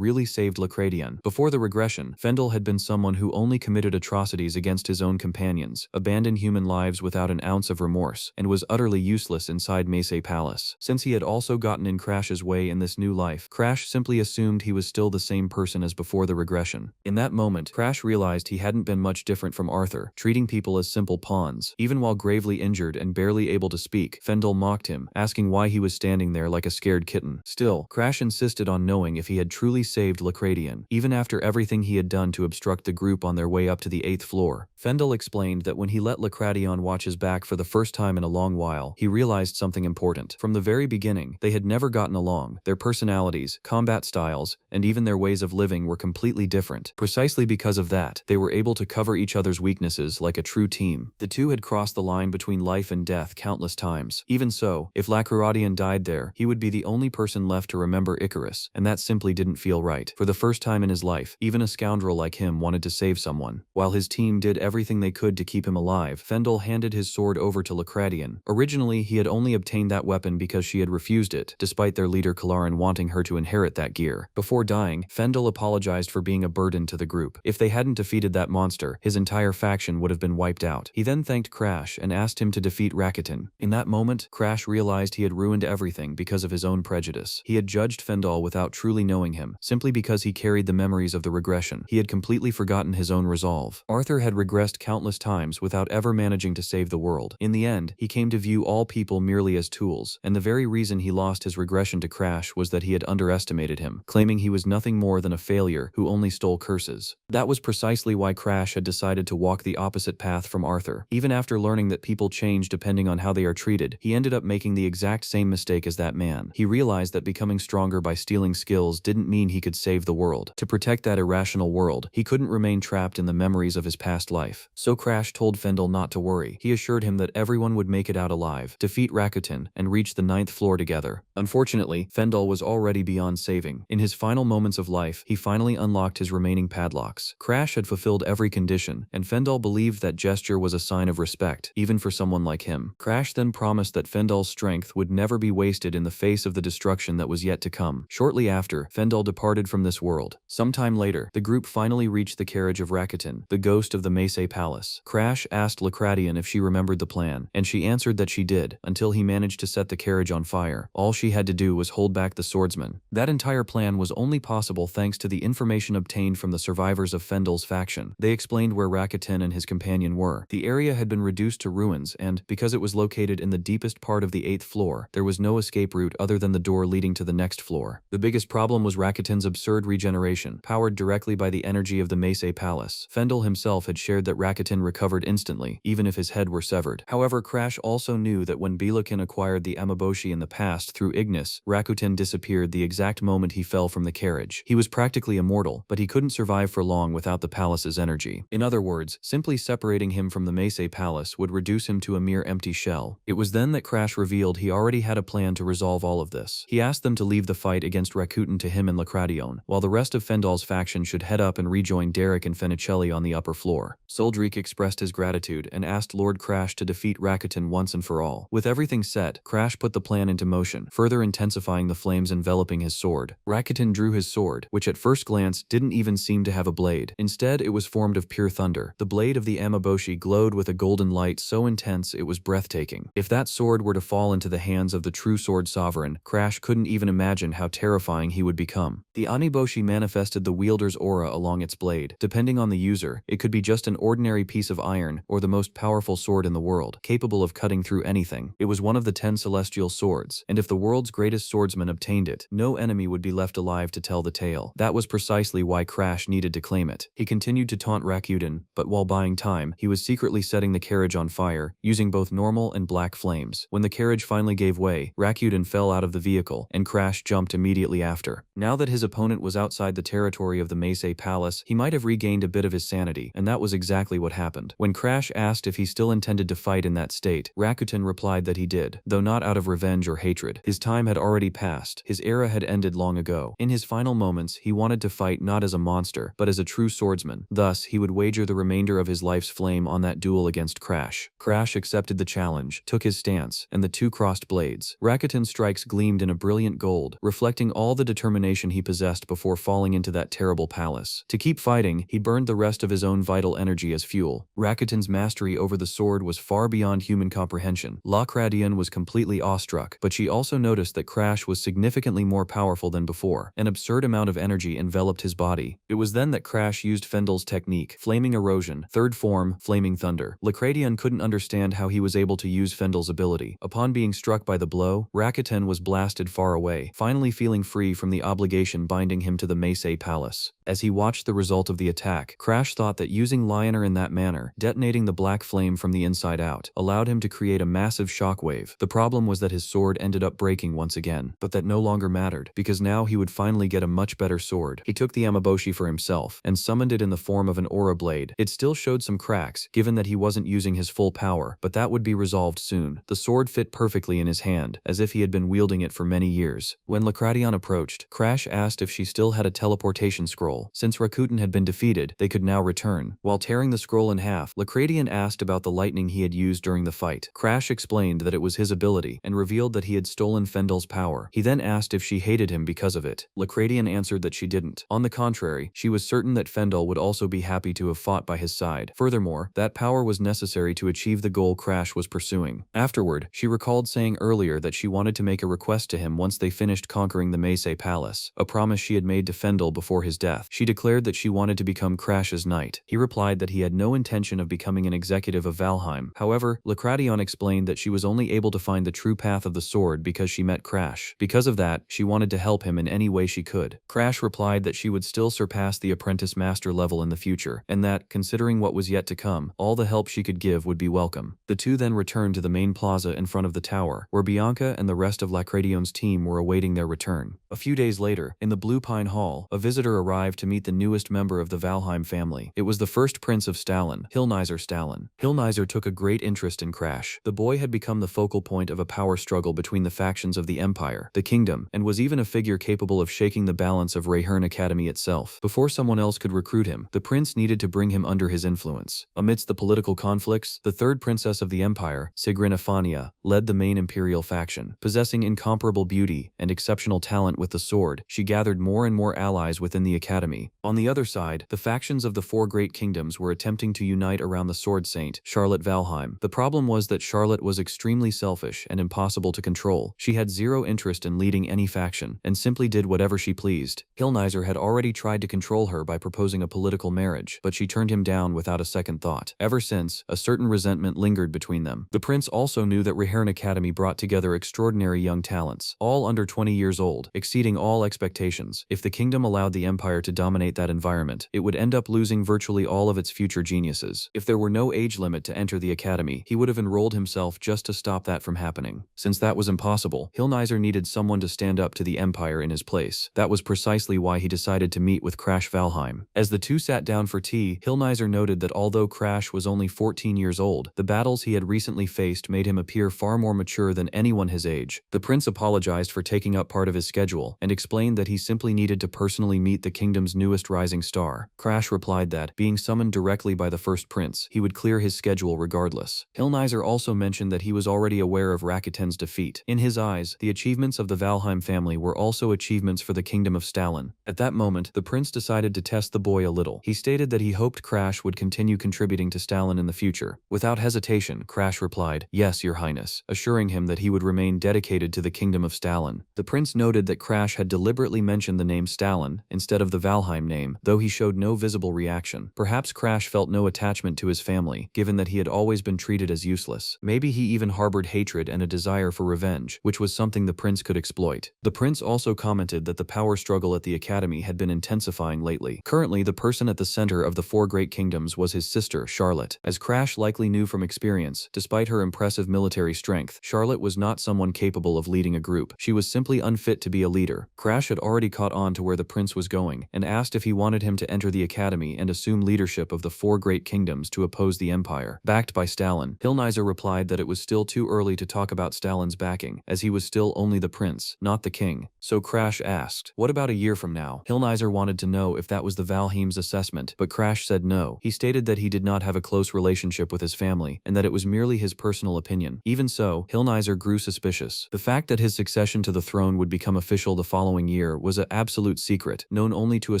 really saved Lacradion. Before the regression, Fendel had been someone who only committed atrocities against his own companions, abandoned human lives without an ounce of remorse, and was utterly useless inside Meisei Palace. Since he had also gotten in Crash's way in this new life, Crash simply assumed he was still the same person as before the regression. In that moment, Crash realized he hadn't been much different from Arthur, treating people as simple pawns. Even while gravely injured and barely able to speak, Fendel mocked him, asking why he was standing there like a scared kitten. Still, Crash insisted on knowing if he had truly saved Lacradion, even after everything he had done to obstruct the group on their way up to the 8th floor. Fendel explained that when he let Lacradion watch his back for the first time in a long while, he realized something important. From the very beginning, they had never gotten along. Their personalities, combat styles, and even their ways of living were completely different. Precisely because of that, they were able to cover each other's weaknesses like a true team. The two had crossed the line between life and death countless times. Even so, if Lacradion died there, he would be the only person left to remember Icarus, and that simply didn't feel right. For the first time in his life, even a scoundrel like him wanted to save someone. While his team did everything they could to keep him alive, Fendel handed his sword over to Lacradion. Originally, he had only obtained that weapon because she had refused it, despite their leader Kalaran wanting her to inherit that gear. Before dying, Fendel apologized for being a burden to the group. If they hadn't defeated that monster, his entire faction would have been wiped out. He then thanked Crash and asked him to defeat Rakuten. In that moment, Crash realized he had ruined everything because of his own prejudice. He had judged Fendel without truly knowing him, simply because he carried the memories of the regression. He had completely forgotten his own resolve. Arthur had regressed countless times without ever managing to save the world. In the end, he came to view all people merely as tools, and the very reason he lost his regression to Crash was that he had underestimated him, claiming he was nothing more than a failure who only stole curses. That was precisely why Crash had decided to walk the opposite path from Arthur. Even after learning that people change depending on how they are treated, he ended up making the exact same mistake as that man. He realized realized that becoming stronger by stealing skills didn't mean he could save the world. To protect that irrational world, he couldn't remain trapped in the memories of his past life. So Crash told Fendel not to worry. He assured him that everyone would make it out alive, defeat Rakuten, and reach the 9th floor together. Unfortunately, Fendel was already beyond saving. In his final moments of life, he finally unlocked his remaining padlocks. Crash had fulfilled every condition, and Fendel believed that gesture was a sign of respect, even for someone like him. Crash then promised that Fendel's strength would never be wasted in the face of the destruction that was yet to come. Shortly after, Fendel departed from this world. Sometime later, the group finally reached the carriage of Rakuten, the ghost of the Meisei Palace. Crash asked Lacradian if she remembered the plan, and she answered that she did, until he managed to set the carriage on fire. All she had to do was hold back the swordsman. That entire plan was only possible thanks to the information obtained from the survivors of Fendel's faction. They explained where Rakuten and his companion were. The area had been reduced to ruins, and, because it was located in the deepest part of the 8th floor, there was no escape route other than the door leading to the next floor. The biggest problem was Rakuten's absurd regeneration, powered directly by the energy of the Meisei Palace. Fendel himself had shared that Rakuten recovered instantly, even if his head were severed. However, Crash also knew that when Bilukin acquired the Amaboshi in the past through Ignis, Rakuten disappeared the exact moment he fell from the carriage. He was practically immortal, but he couldn't survive for long without the palace's energy. In other words, simply separating him from the Meisei Palace would reduce him to a mere empty shell. It was then that Crash revealed he already had a plan to resolve all of this. He asked them to leave the fight against Rakuten to him and Lacradion, while the rest of Fendel's faction should head up and rejoin Derek and Fenicelli on the upper floor. Soldric expressed his gratitude and asked Lord Crash to defeat Rakuten once and for all. With everything set, Crash put the plan into motion, further intensifying the flames enveloping his sword. Rakuten drew his sword, which at first glance didn't even seem to have a blade. Instead, it was formed of pure thunder. The blade of the Amaboshi glowed with a golden light so intense it was breathtaking. If that sword were to fall into the hands of the true sword sovereign, Crash couldn't even imagine how terrifying he would become. The Aniboshi manifested the wielder's aura along its blade. Depending on the user, it could be just an ordinary piece of iron or the most powerful sword in the world, capable of cutting through anything. It was one of the 10 celestial swords, and if the world's greatest swordsman obtained it, no enemy would be left alive to tell the tale. That was precisely why Crash needed to claim it. He continued to taunt Rakuten, but while buying time, he was secretly setting the carriage on fire, using both normal and black flames. When the carriage finally gave way, Rakuten fell out of the vehicle, and Crash jumped immediately after. Now that his opponent was outside the territory of the Meisei Palace, he might have regained a bit of his sanity, and that was exactly what happened. When Crash asked if he still intended to fight in that state, Rakuten replied that he did, though not out of revenge or hatred. His time had already passed. His era had ended long ago. In his final moments, he wanted to fight not as a monster, but as a true swordsman. Thus, he would wager the remainder of his life's flame on that duel against Crash. Crash accepted the challenge, took his stance, and the two crossed blades. Rakuten's strikes gleamed in a brilliant gold, reflecting all the determination he possessed before falling into that terrible palace. To keep fighting, he burned the rest of his own vital energy as fuel. Rakuten's mastery over the sword was far beyond human comprehension. Lacradion was completely awestruck, but she also noticed that Crash was significantly more powerful than before. An absurd amount of energy enveloped his body. It was then that Crash used Fendel's technique, Flaming Erosion, third form, Flaming Thunder. Lacradion couldn't understand how he was able to use Fendel's ability. Upon being struck by the blow, Rakuten was blasted far away, finally feeling free from the obligation binding him to the Meisei Palace. As he watched the result of the attack, Crash thought that using Lioner in that manner, detonating the black flame from the inside out, allowed him to create a massive shockwave. The problem was that his sword ended up breaking once again, but that no longer mattered, because now he would finally get a much better sword. He took the Amaboshi for himself, and summoned it in the form of an aura blade. It still showed some cracks, given that he wasn't using his full power, but that would be resolved soon. The sword fit perfectly in his hand, as if he had been wielding it for many years. When Lacradion approached, Crash asked if she still had a teleportation scroll. Since Rakuten had been defeated, they could now return. While tearing the scroll in half, Lacradion asked about the lightning he had used during the fight. Crash explained that it was his ability, and revealed that he had stolen Fendel's power. He then asked if she hated him because of it. Lacradion answered that she didn't. On the contrary, she was certain that Fendel would also be happy to have fought by his side. Furthermore, that power was necessary to achieve the goal Crash was pursuing. Afterward, she recalled saying earlier that she wanted to make a request to him once they finished conquering the Meisei Palace. A promise she had made to Fendel before his death. She declared that she wanted to become Crash's knight. He replied that he had no intention of becoming an executive of Valheim. However, Lacradion explained that she was only able to find the true path of the sword because she met Crash. Because of that, she wanted to help him in any way she could. Crash replied that she would still surpass the apprentice master level in the future, and that, considering what was yet to come, all the help she could give would be welcome. The two then returned to the main plaza in front of the tower, where Bianca and the rest of Lacradion's team were awaiting their return. A few days later, in the Blue Pine Hall, a visitor arrived to meet the newest member of the Valheim family. It was the first prince of Stalin, Hilnizer Stalin. Hilnizer took a great interest in Crash. The boy had become the focal point of a power struggle between the factions of the Empire, the Kingdom, and was even a figure capable of shaking the balance of Rayhern Academy itself. Before someone else could recruit him, the prince needed to bring him under his influence. Amidst the political conflicts, the third princess of the Empire, Sigrun Afania, led the main imperial faction. Possessing incomparable beauty and exceptional talent with the sword, she gathered more and more allies within the academy. On the other side, the factions of the four great kingdoms were attempting to unite around the sword saint, Charlotte Valheim. The problem was that Charlotte was extremely selfish and impossible to control. She had zero interest in leading any faction, and simply did whatever she pleased. Hilnizer had already tried to control her by proposing a political marriage, but she turned him down without a second thought. Ever since, a certain resentment lingered between them. The prince also knew that Rayhern Academy brought together extraordinary young talents, all under 20 years old, exceeding all expectations. If the kingdom allowed the empire to dominate that environment, it would end up losing virtually all of its future geniuses. If there were no age limit to enter the academy, he would have enrolled himself just to stop that from happening. Since that was impossible, Hilnizer needed someone to stand up to the empire in his place. That was precisely why he decided to meet with Crash Valheim. As the two sat down for tea, Hilnizer noted that although Crash was only 14 years old, the battles he had recently faced made him appear far more mature than anyone his age. The prince apologized for taking up part of his schedule, and explained that he simply needed to personally meet the kingdom's newest rising star. Crash replied that, being summoned directly by the first prince, he would clear his schedule regardless. Hilnizer also mentioned that he was already aware of Rakuten's defeat. In his eyes, the achievements of the Valheim family were also achievements for the kingdom of Stalin. At that moment, the prince decided to test the boy a little. He stated that he hoped Crash would continue contributing to Stalin in the future. Without hesitation, Crash replied, "Yes, Your Highness," assuring him that he would remain dedicated to the kingdom of Stalin. The prince noted that Crash had deliberately mentioned the name Stalin instead of the Valheim name, though he showed no visible reaction. Perhaps Crash felt no attachment to his family, given that he had always been treated as useless. Maybe he even harbored hatred and a desire for revenge, which was something the prince could exploit. The prince also commented that the power struggle at the academy had been intensifying lately. Currently, the person at the center of the four great kingdoms was his sister, Charlotte. As Crash likely knew from experience, despite her impressive military strength, Charlotte was not someone capable of leading a group. She was simply unfit to be a leader. Crash had already caught on to where the prince was going, and asked if he wanted him to enter the academy and assume leadership of the four great kingdoms to oppose the empire, backed by Stalin. Hilnizer replied that it was still too early to talk about Stalin's backing, as he was still only the prince, not the king. So Crash asked, "What about a year from now?" Hilnizer wanted to know if that was the Valheim's assessment, but Crash said no. He stated that he did not have a close relationship with his family, and that it was merely his personal opinion. Even so, Hilnizer grew suspicious. The fact that his succession to the throne would become official the following year was an absolute secret, known only to a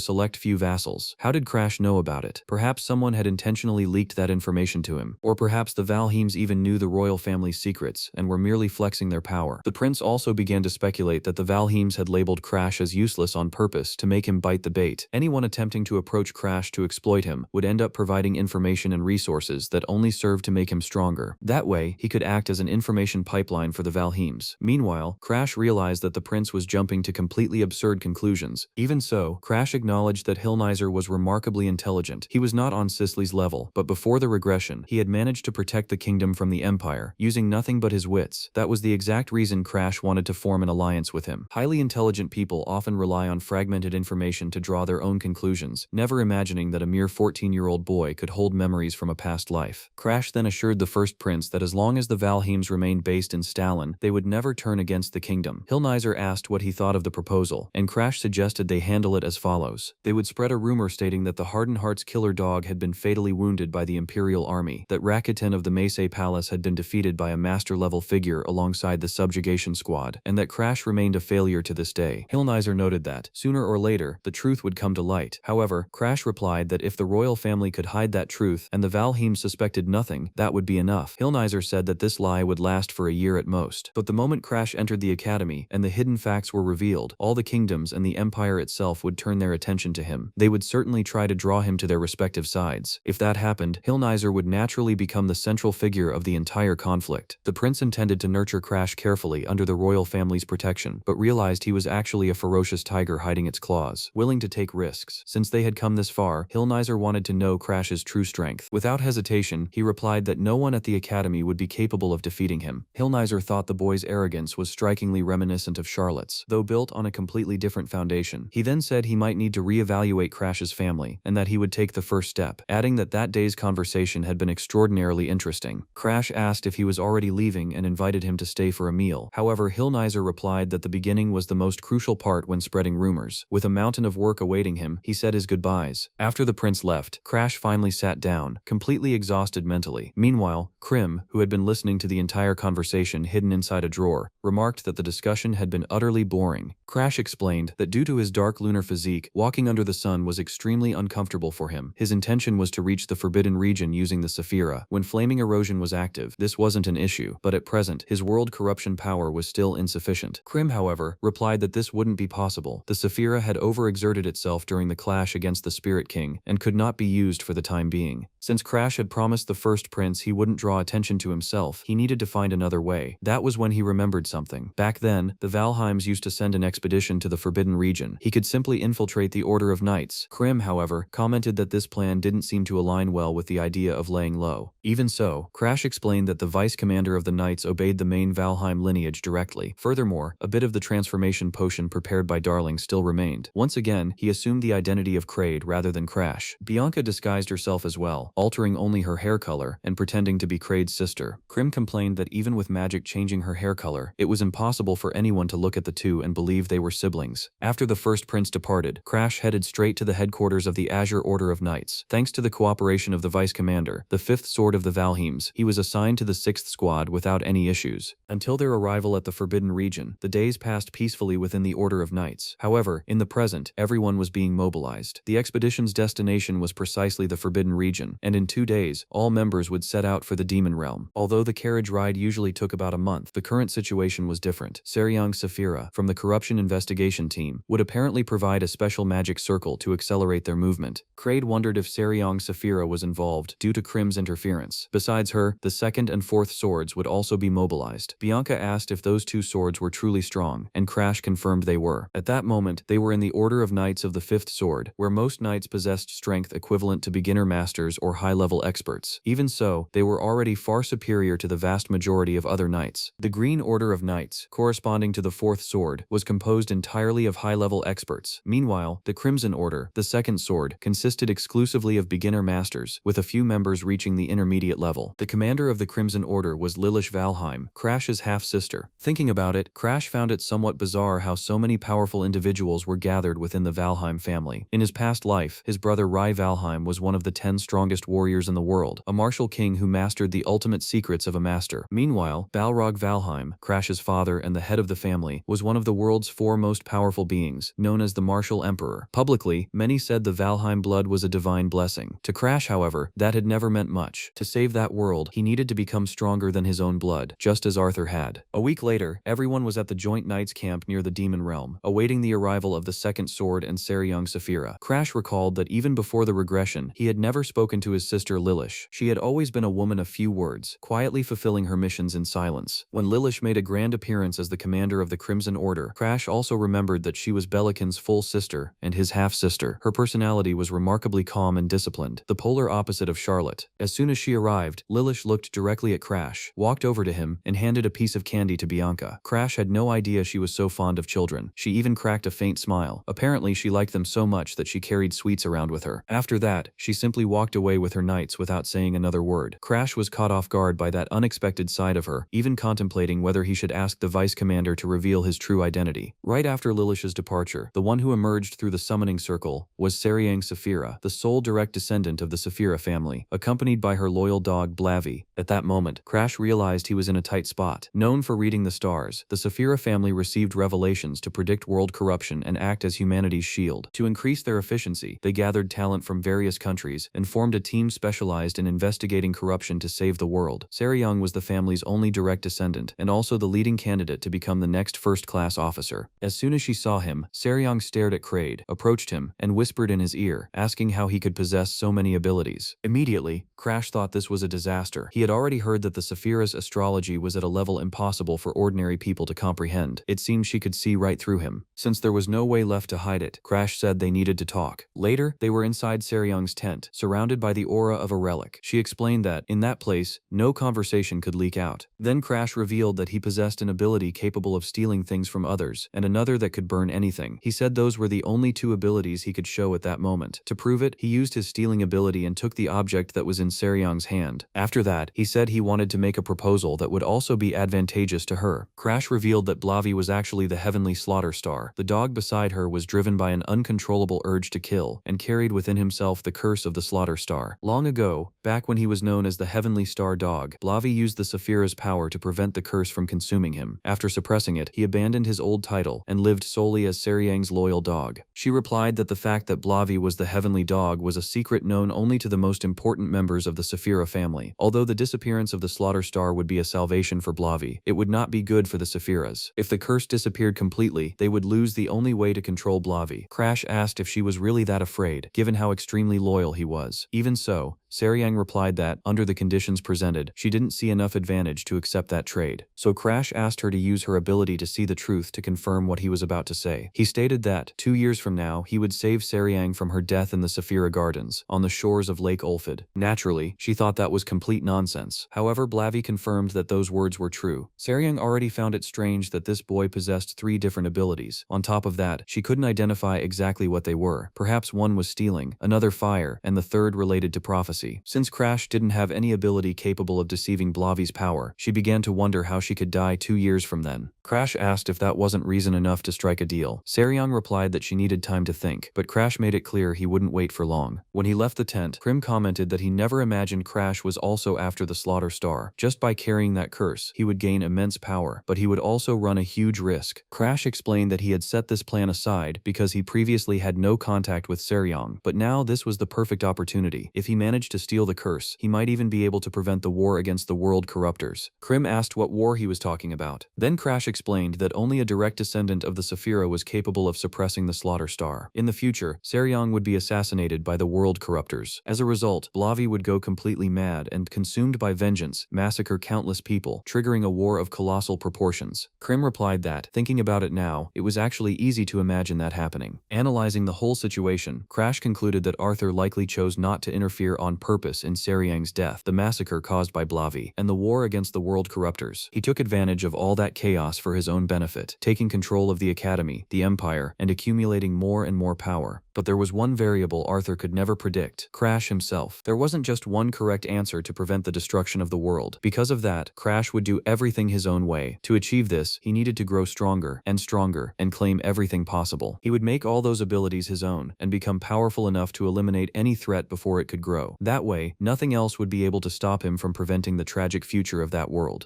select few vassals. How did Crash know about it? Perhaps someone had intentionally leaked that information to him, or perhaps the Valheims even knew the royal family's secrets and were merely flexing their power. The prince also began to speculate that the Valheims had labeled Crash as useless on purpose to make him bite the bait. Anyone attempting to approach Crash to exploit him would end up providing information and resources that only served to make him stronger. That way, he could act as an information pipeline for the Valheims. Meanwhile, Crash realized that the prince was jumping to completely absurd conclusions. Even so, Crash acknowledged that Hilnizer was remarkably intelligent. He was not on Cicely's level, but before the regression, he had managed to protect the kingdom from the empire, using nothing but his wits. That was the exact reason Crash wanted to form an alliance with him. Highly intelligent people often rely on fragmented information to draw their own conclusions, never imagining that a mere 14-year-old boy could hold memories from a past life. Crash then assured the first prince that as long as the Valheims remained based in Stalin, they would never turn against the kingdom. Hilnizer asked what he thought of the proposal, and Crash suggested they handle it as follows. They would spread a rumor stating that the Hardened Heart's killer dog had been fatally wounded by the Imperial army, that Rakuten of the Meisei Palace had been defeated by a master-level figure alongside the subjugation squad, and that Crash remained a failure to this day. Hilnizer noted that, sooner or later, the truth would come to light. However, Crash replied that if the royal family could hide that truth and the Valheims suspected nothing, that would be enough. Hilnizer said that this lie would last for a year at most. But the moment Crash entered the academy and the hidden facts were revealed, all the kingdoms kingdoms and the empire itself would turn their attention to him. They would certainly try to draw him to their respective sides. If that happened, Hilnizer would naturally become the central figure of the entire conflict. The prince intended to nurture Crash carefully under the royal family's protection, but realized he was actually a ferocious tiger hiding its claws, willing to take risks. Since they had come this far, Hilnizer wanted to know Crash's true strength. Without hesitation, he replied that no one at the academy would be capable of defeating him. Hilnizer thought the boy's arrogance was strikingly reminiscent of Charlotte's, though built on a completely different foundation. He then said he might need to reevaluate Crash's family, and that he would take the first step, adding that that day's conversation had been extraordinarily interesting. Crash asked if he was already leaving and invited him to stay for a meal. However, Hilnizer replied that the beginning was the most crucial part when spreading rumors. With a mountain of work awaiting him, he said his goodbyes. After the prince left, Crash finally sat down, completely exhausted mentally. Meanwhile, Krim, who had been listening to the entire conversation hidden inside a drawer, remarked that the discussion had been utterly boring. Crash explained that due to his dark lunar physique, walking under the sun was extremely uncomfortable for him. His intention was to reach the forbidden region using the Saphira. When flaming erosion was active, this wasn't an issue, but at present, his world corruption power was still insufficient. Krim, however, replied that this wouldn't be possible. The Saphira had overexerted itself during the clash against the Spirit King, and could not be used for the time being. Since Crash had promised the first prince he wouldn't draw attention to himself, he needed to find another way. That was when he remembered something. Back then, the Valheims used to send an expedition to the Forbidden Region. He could simply infiltrate the Order of Knights. Krim, however, commented that this plan didn't seem to align well with the idea of laying low. Even so, Crash explained that the vice commander of the Knights obeyed the main Valheim lineage directly. Furthermore, a bit of the transformation potion prepared by Darling still remained. Once again, he assumed the identity of Kraid rather than Crash. Bianca disguised herself as well, altering only her hair color and pretending to be Kraid's sister. Krim complained that even with magic changing her hair color, it was impossible for anyone to look at the two and believe they were siblings. After the first prince departed, Crash headed straight to the headquarters of the Azure Order of Knights. Thanks to the cooperation of the vice commander, the 5th Sword of the Valheims, he was assigned to the 6th Squad without any issues. Until their arrival at the Forbidden Region, the days passed peacefully within the Order of Knights. However, in the present, everyone was being mobilized. The expedition's destination was precisely the Forbidden Region, and in 2 days, all members would set out for the Demon Realm. Although the carriage ride usually took about a month, the current situation was different. Seryang Saphira, from the Corruption Investigation Team, would apparently provide a special magic circle to accelerate their movement. Kraid wondered if Seryang Saphira was involved due to Krim's interference. Besides her, the 2nd and 4th swords would also be mobilized. Bianca asked if those 2 swords were truly strong, and Crash confirmed they were. At that moment, they were in the Order of Knights of the 5th Sword, where most knights possessed strength equivalent to beginner masters or high-level experts. Even so, they were already far superior to the vast majority of other knights. The Green Order of Knights, corresponding to the 4th Sword, was composed entirely of high-level experts. Meanwhile, the Crimson Order, the 2nd Sword, consisted exclusively of beginner masters, with a few members reaching the intermediate level. The commander of the Crimson Order was Lilish Valheim, Crash's half-sister. Thinking about it, Crash found it somewhat bizarre how so many powerful individuals were gathered within the Valheim family. In his past life, his brother Rai Valheim was one of the 10 strongest warriors in the world, a martial king who mastered the ultimate secrets of a master. Meanwhile, Balrog Valheim, Crash's father and the head of the family, was one of the world's 4 most powerful beings, known as the Martial Emperor. Publicly, many said the Valheim blood was a divine blessing. To Crash, however, that had never meant much. To save that world, he needed to become stronger than his own blood, just as Arthur had. A week later, everyone was at the Joint Knights camp near the Demon Realm, awaiting the arrival of the 2nd Sword and Seryang Saphira. Crash recalled that even before the regression, he had never spoken to his sister Lilish. She had always been a woman of few words, quietly fulfilling her missions in silence. When Lilish made a grand appearance as the commander of the Crimson Order, Crash also remembered that she was Belican's full sister and his half-sister. Her personality was remarkably calm and disciplined, the polar opposite of Charlotte. As soon as she arrived, Lilish looked directly at Crash, walked over to him, and handed a piece of candy to Bianca. Crash had no idea she was so fond of children. She even cracked a faint smile. Apparently, she liked them so much that she carried sweets around with her. After that, she simply walked away with her knights without saying another word. Crash was caught off guard by that unexpected side of her, even contemplating whether he should ask the vice commander to reveal his true identity. Right after Lilish's departure, the one who emerged through the summoning circle was Seryang Saphira, the sole direct descendant of the Saphira family, accompanied by her loyal dog Blavi. At that moment, Crash realized he was in a tight spot. Known for reading the stars, the Saphira family received revelations to predict world corruption and act as humanity's shield. To increase their efficiency, they gathered talent from various countries and formed a team specialized in investigating corruption to save the world. Seryang was the family's only direct descendant and also the leading candidate to become the next first-class officer. As soon as as she saw him, Seryong stared at Kraid, approached him, and whispered in his ear, asking how he could possess so many abilities. Immediately, Crash thought this was a disaster. He had already heard that the Saphira's astrology was at a level impossible for ordinary people to comprehend. It seemed she could see right through him. Since there was no way left to hide it, Crash said they needed to talk. Later, they were inside Seryong's tent, surrounded by the aura of a relic. She explained that, in that place, no conversation could leak out. Then Crash revealed that he possessed an ability capable of stealing things from others, and another that could burn anything. He said those were the only two abilities he could show at that moment. To prove it, he used his stealing ability and took the object that was in Seryong's hand. After that, he said he wanted to make a proposal that would also be advantageous to her. Crash revealed that Blavi was actually the heavenly slaughter star. The dog beside her was driven by an uncontrollable urge to kill, and carried within himself the curse of the slaughter star. Long ago, back when he was known as the heavenly star dog, Blavi used the Saphira's power to prevent the curse from consuming him. After suppressing it, he abandoned his old title and lived solely as Seryong's loyal dog. She replied that the fact that Blavi was the heavenly dog was a secret known only to the most important members of the Saphira family. Although the disappearance of the slaughter star would be a salvation for Blavi, it would not be good for the Saphiras. If the curse disappeared completely, they would lose the only way to control Blavi. Crash asked if she was really that afraid, given how extremely loyal he was. Even so, Seryong replied that, under the conditions presented, she didn't see enough advantage to accept that trade. So Crash asked her to use her ability to see the truth to confirm what he was about to say. He stated that, 2 years from now, he would save Seryong from her death in the Saphira Gardens, on the shores of Lake Ulfid. Naturally, she thought that was complete nonsense. However, Blavi confirmed that those words were true. Seryong already found it strange that this boy possessed 3 different abilities. On top of that, she couldn't identify exactly what they were. Perhaps one was stealing, another fire, and the third related to prophecy. Since Crash didn't have any ability capable of deceiving Blavi's power, she began to wonder how she could die 2 years from then. Crash asked if that wasn't reason enough to strike a deal. Seryong replied that she needed time to think, but Crash made it clear he wouldn't wait for long. When he left the tent, Krim commented that he never imagined Crash was also after the Slaughter Star. Just by carrying that curse, he would gain immense power, but he would also run a huge risk. Crash explained that he had set this plan aside because he previously had no contact with Seryong, but now this was the perfect opportunity. If he managed to steal the curse, he might even be able to prevent the war against the world corruptors. Krim asked what war he was talking about. Then Crash explained that only a direct descendant of the Saphira was capable of suppressing the Slaughter Star. In the future, Seryong would be assassinated by the world corruptors. As a result, Blavi would go completely mad and, consumed by vengeance, massacre countless people, triggering a war of colossal proportions. Krim replied that, thinking about it now, it was actually easy to imagine that happening. Analyzing the whole situation, Crash concluded that Arthur likely chose not to interfere on purpose in Seryong's death, the massacre caused by Blavi, and the war against the world corruptors. He took advantage of all that chaos for his own benefit, taking control of the Academy, the Empire, and accumulating more and more power. But there was one variable Arthur could never predict: Crash himself. There wasn't just one correct answer to prevent the destruction of the world. Because of that, Crash would do everything his own way. To achieve this, he needed to grow stronger and claim everything possible. He would make all those abilities his own, and become powerful enough to eliminate any threat before it could grow. That way, nothing else would be able to stop him from preventing the tragic future of that world.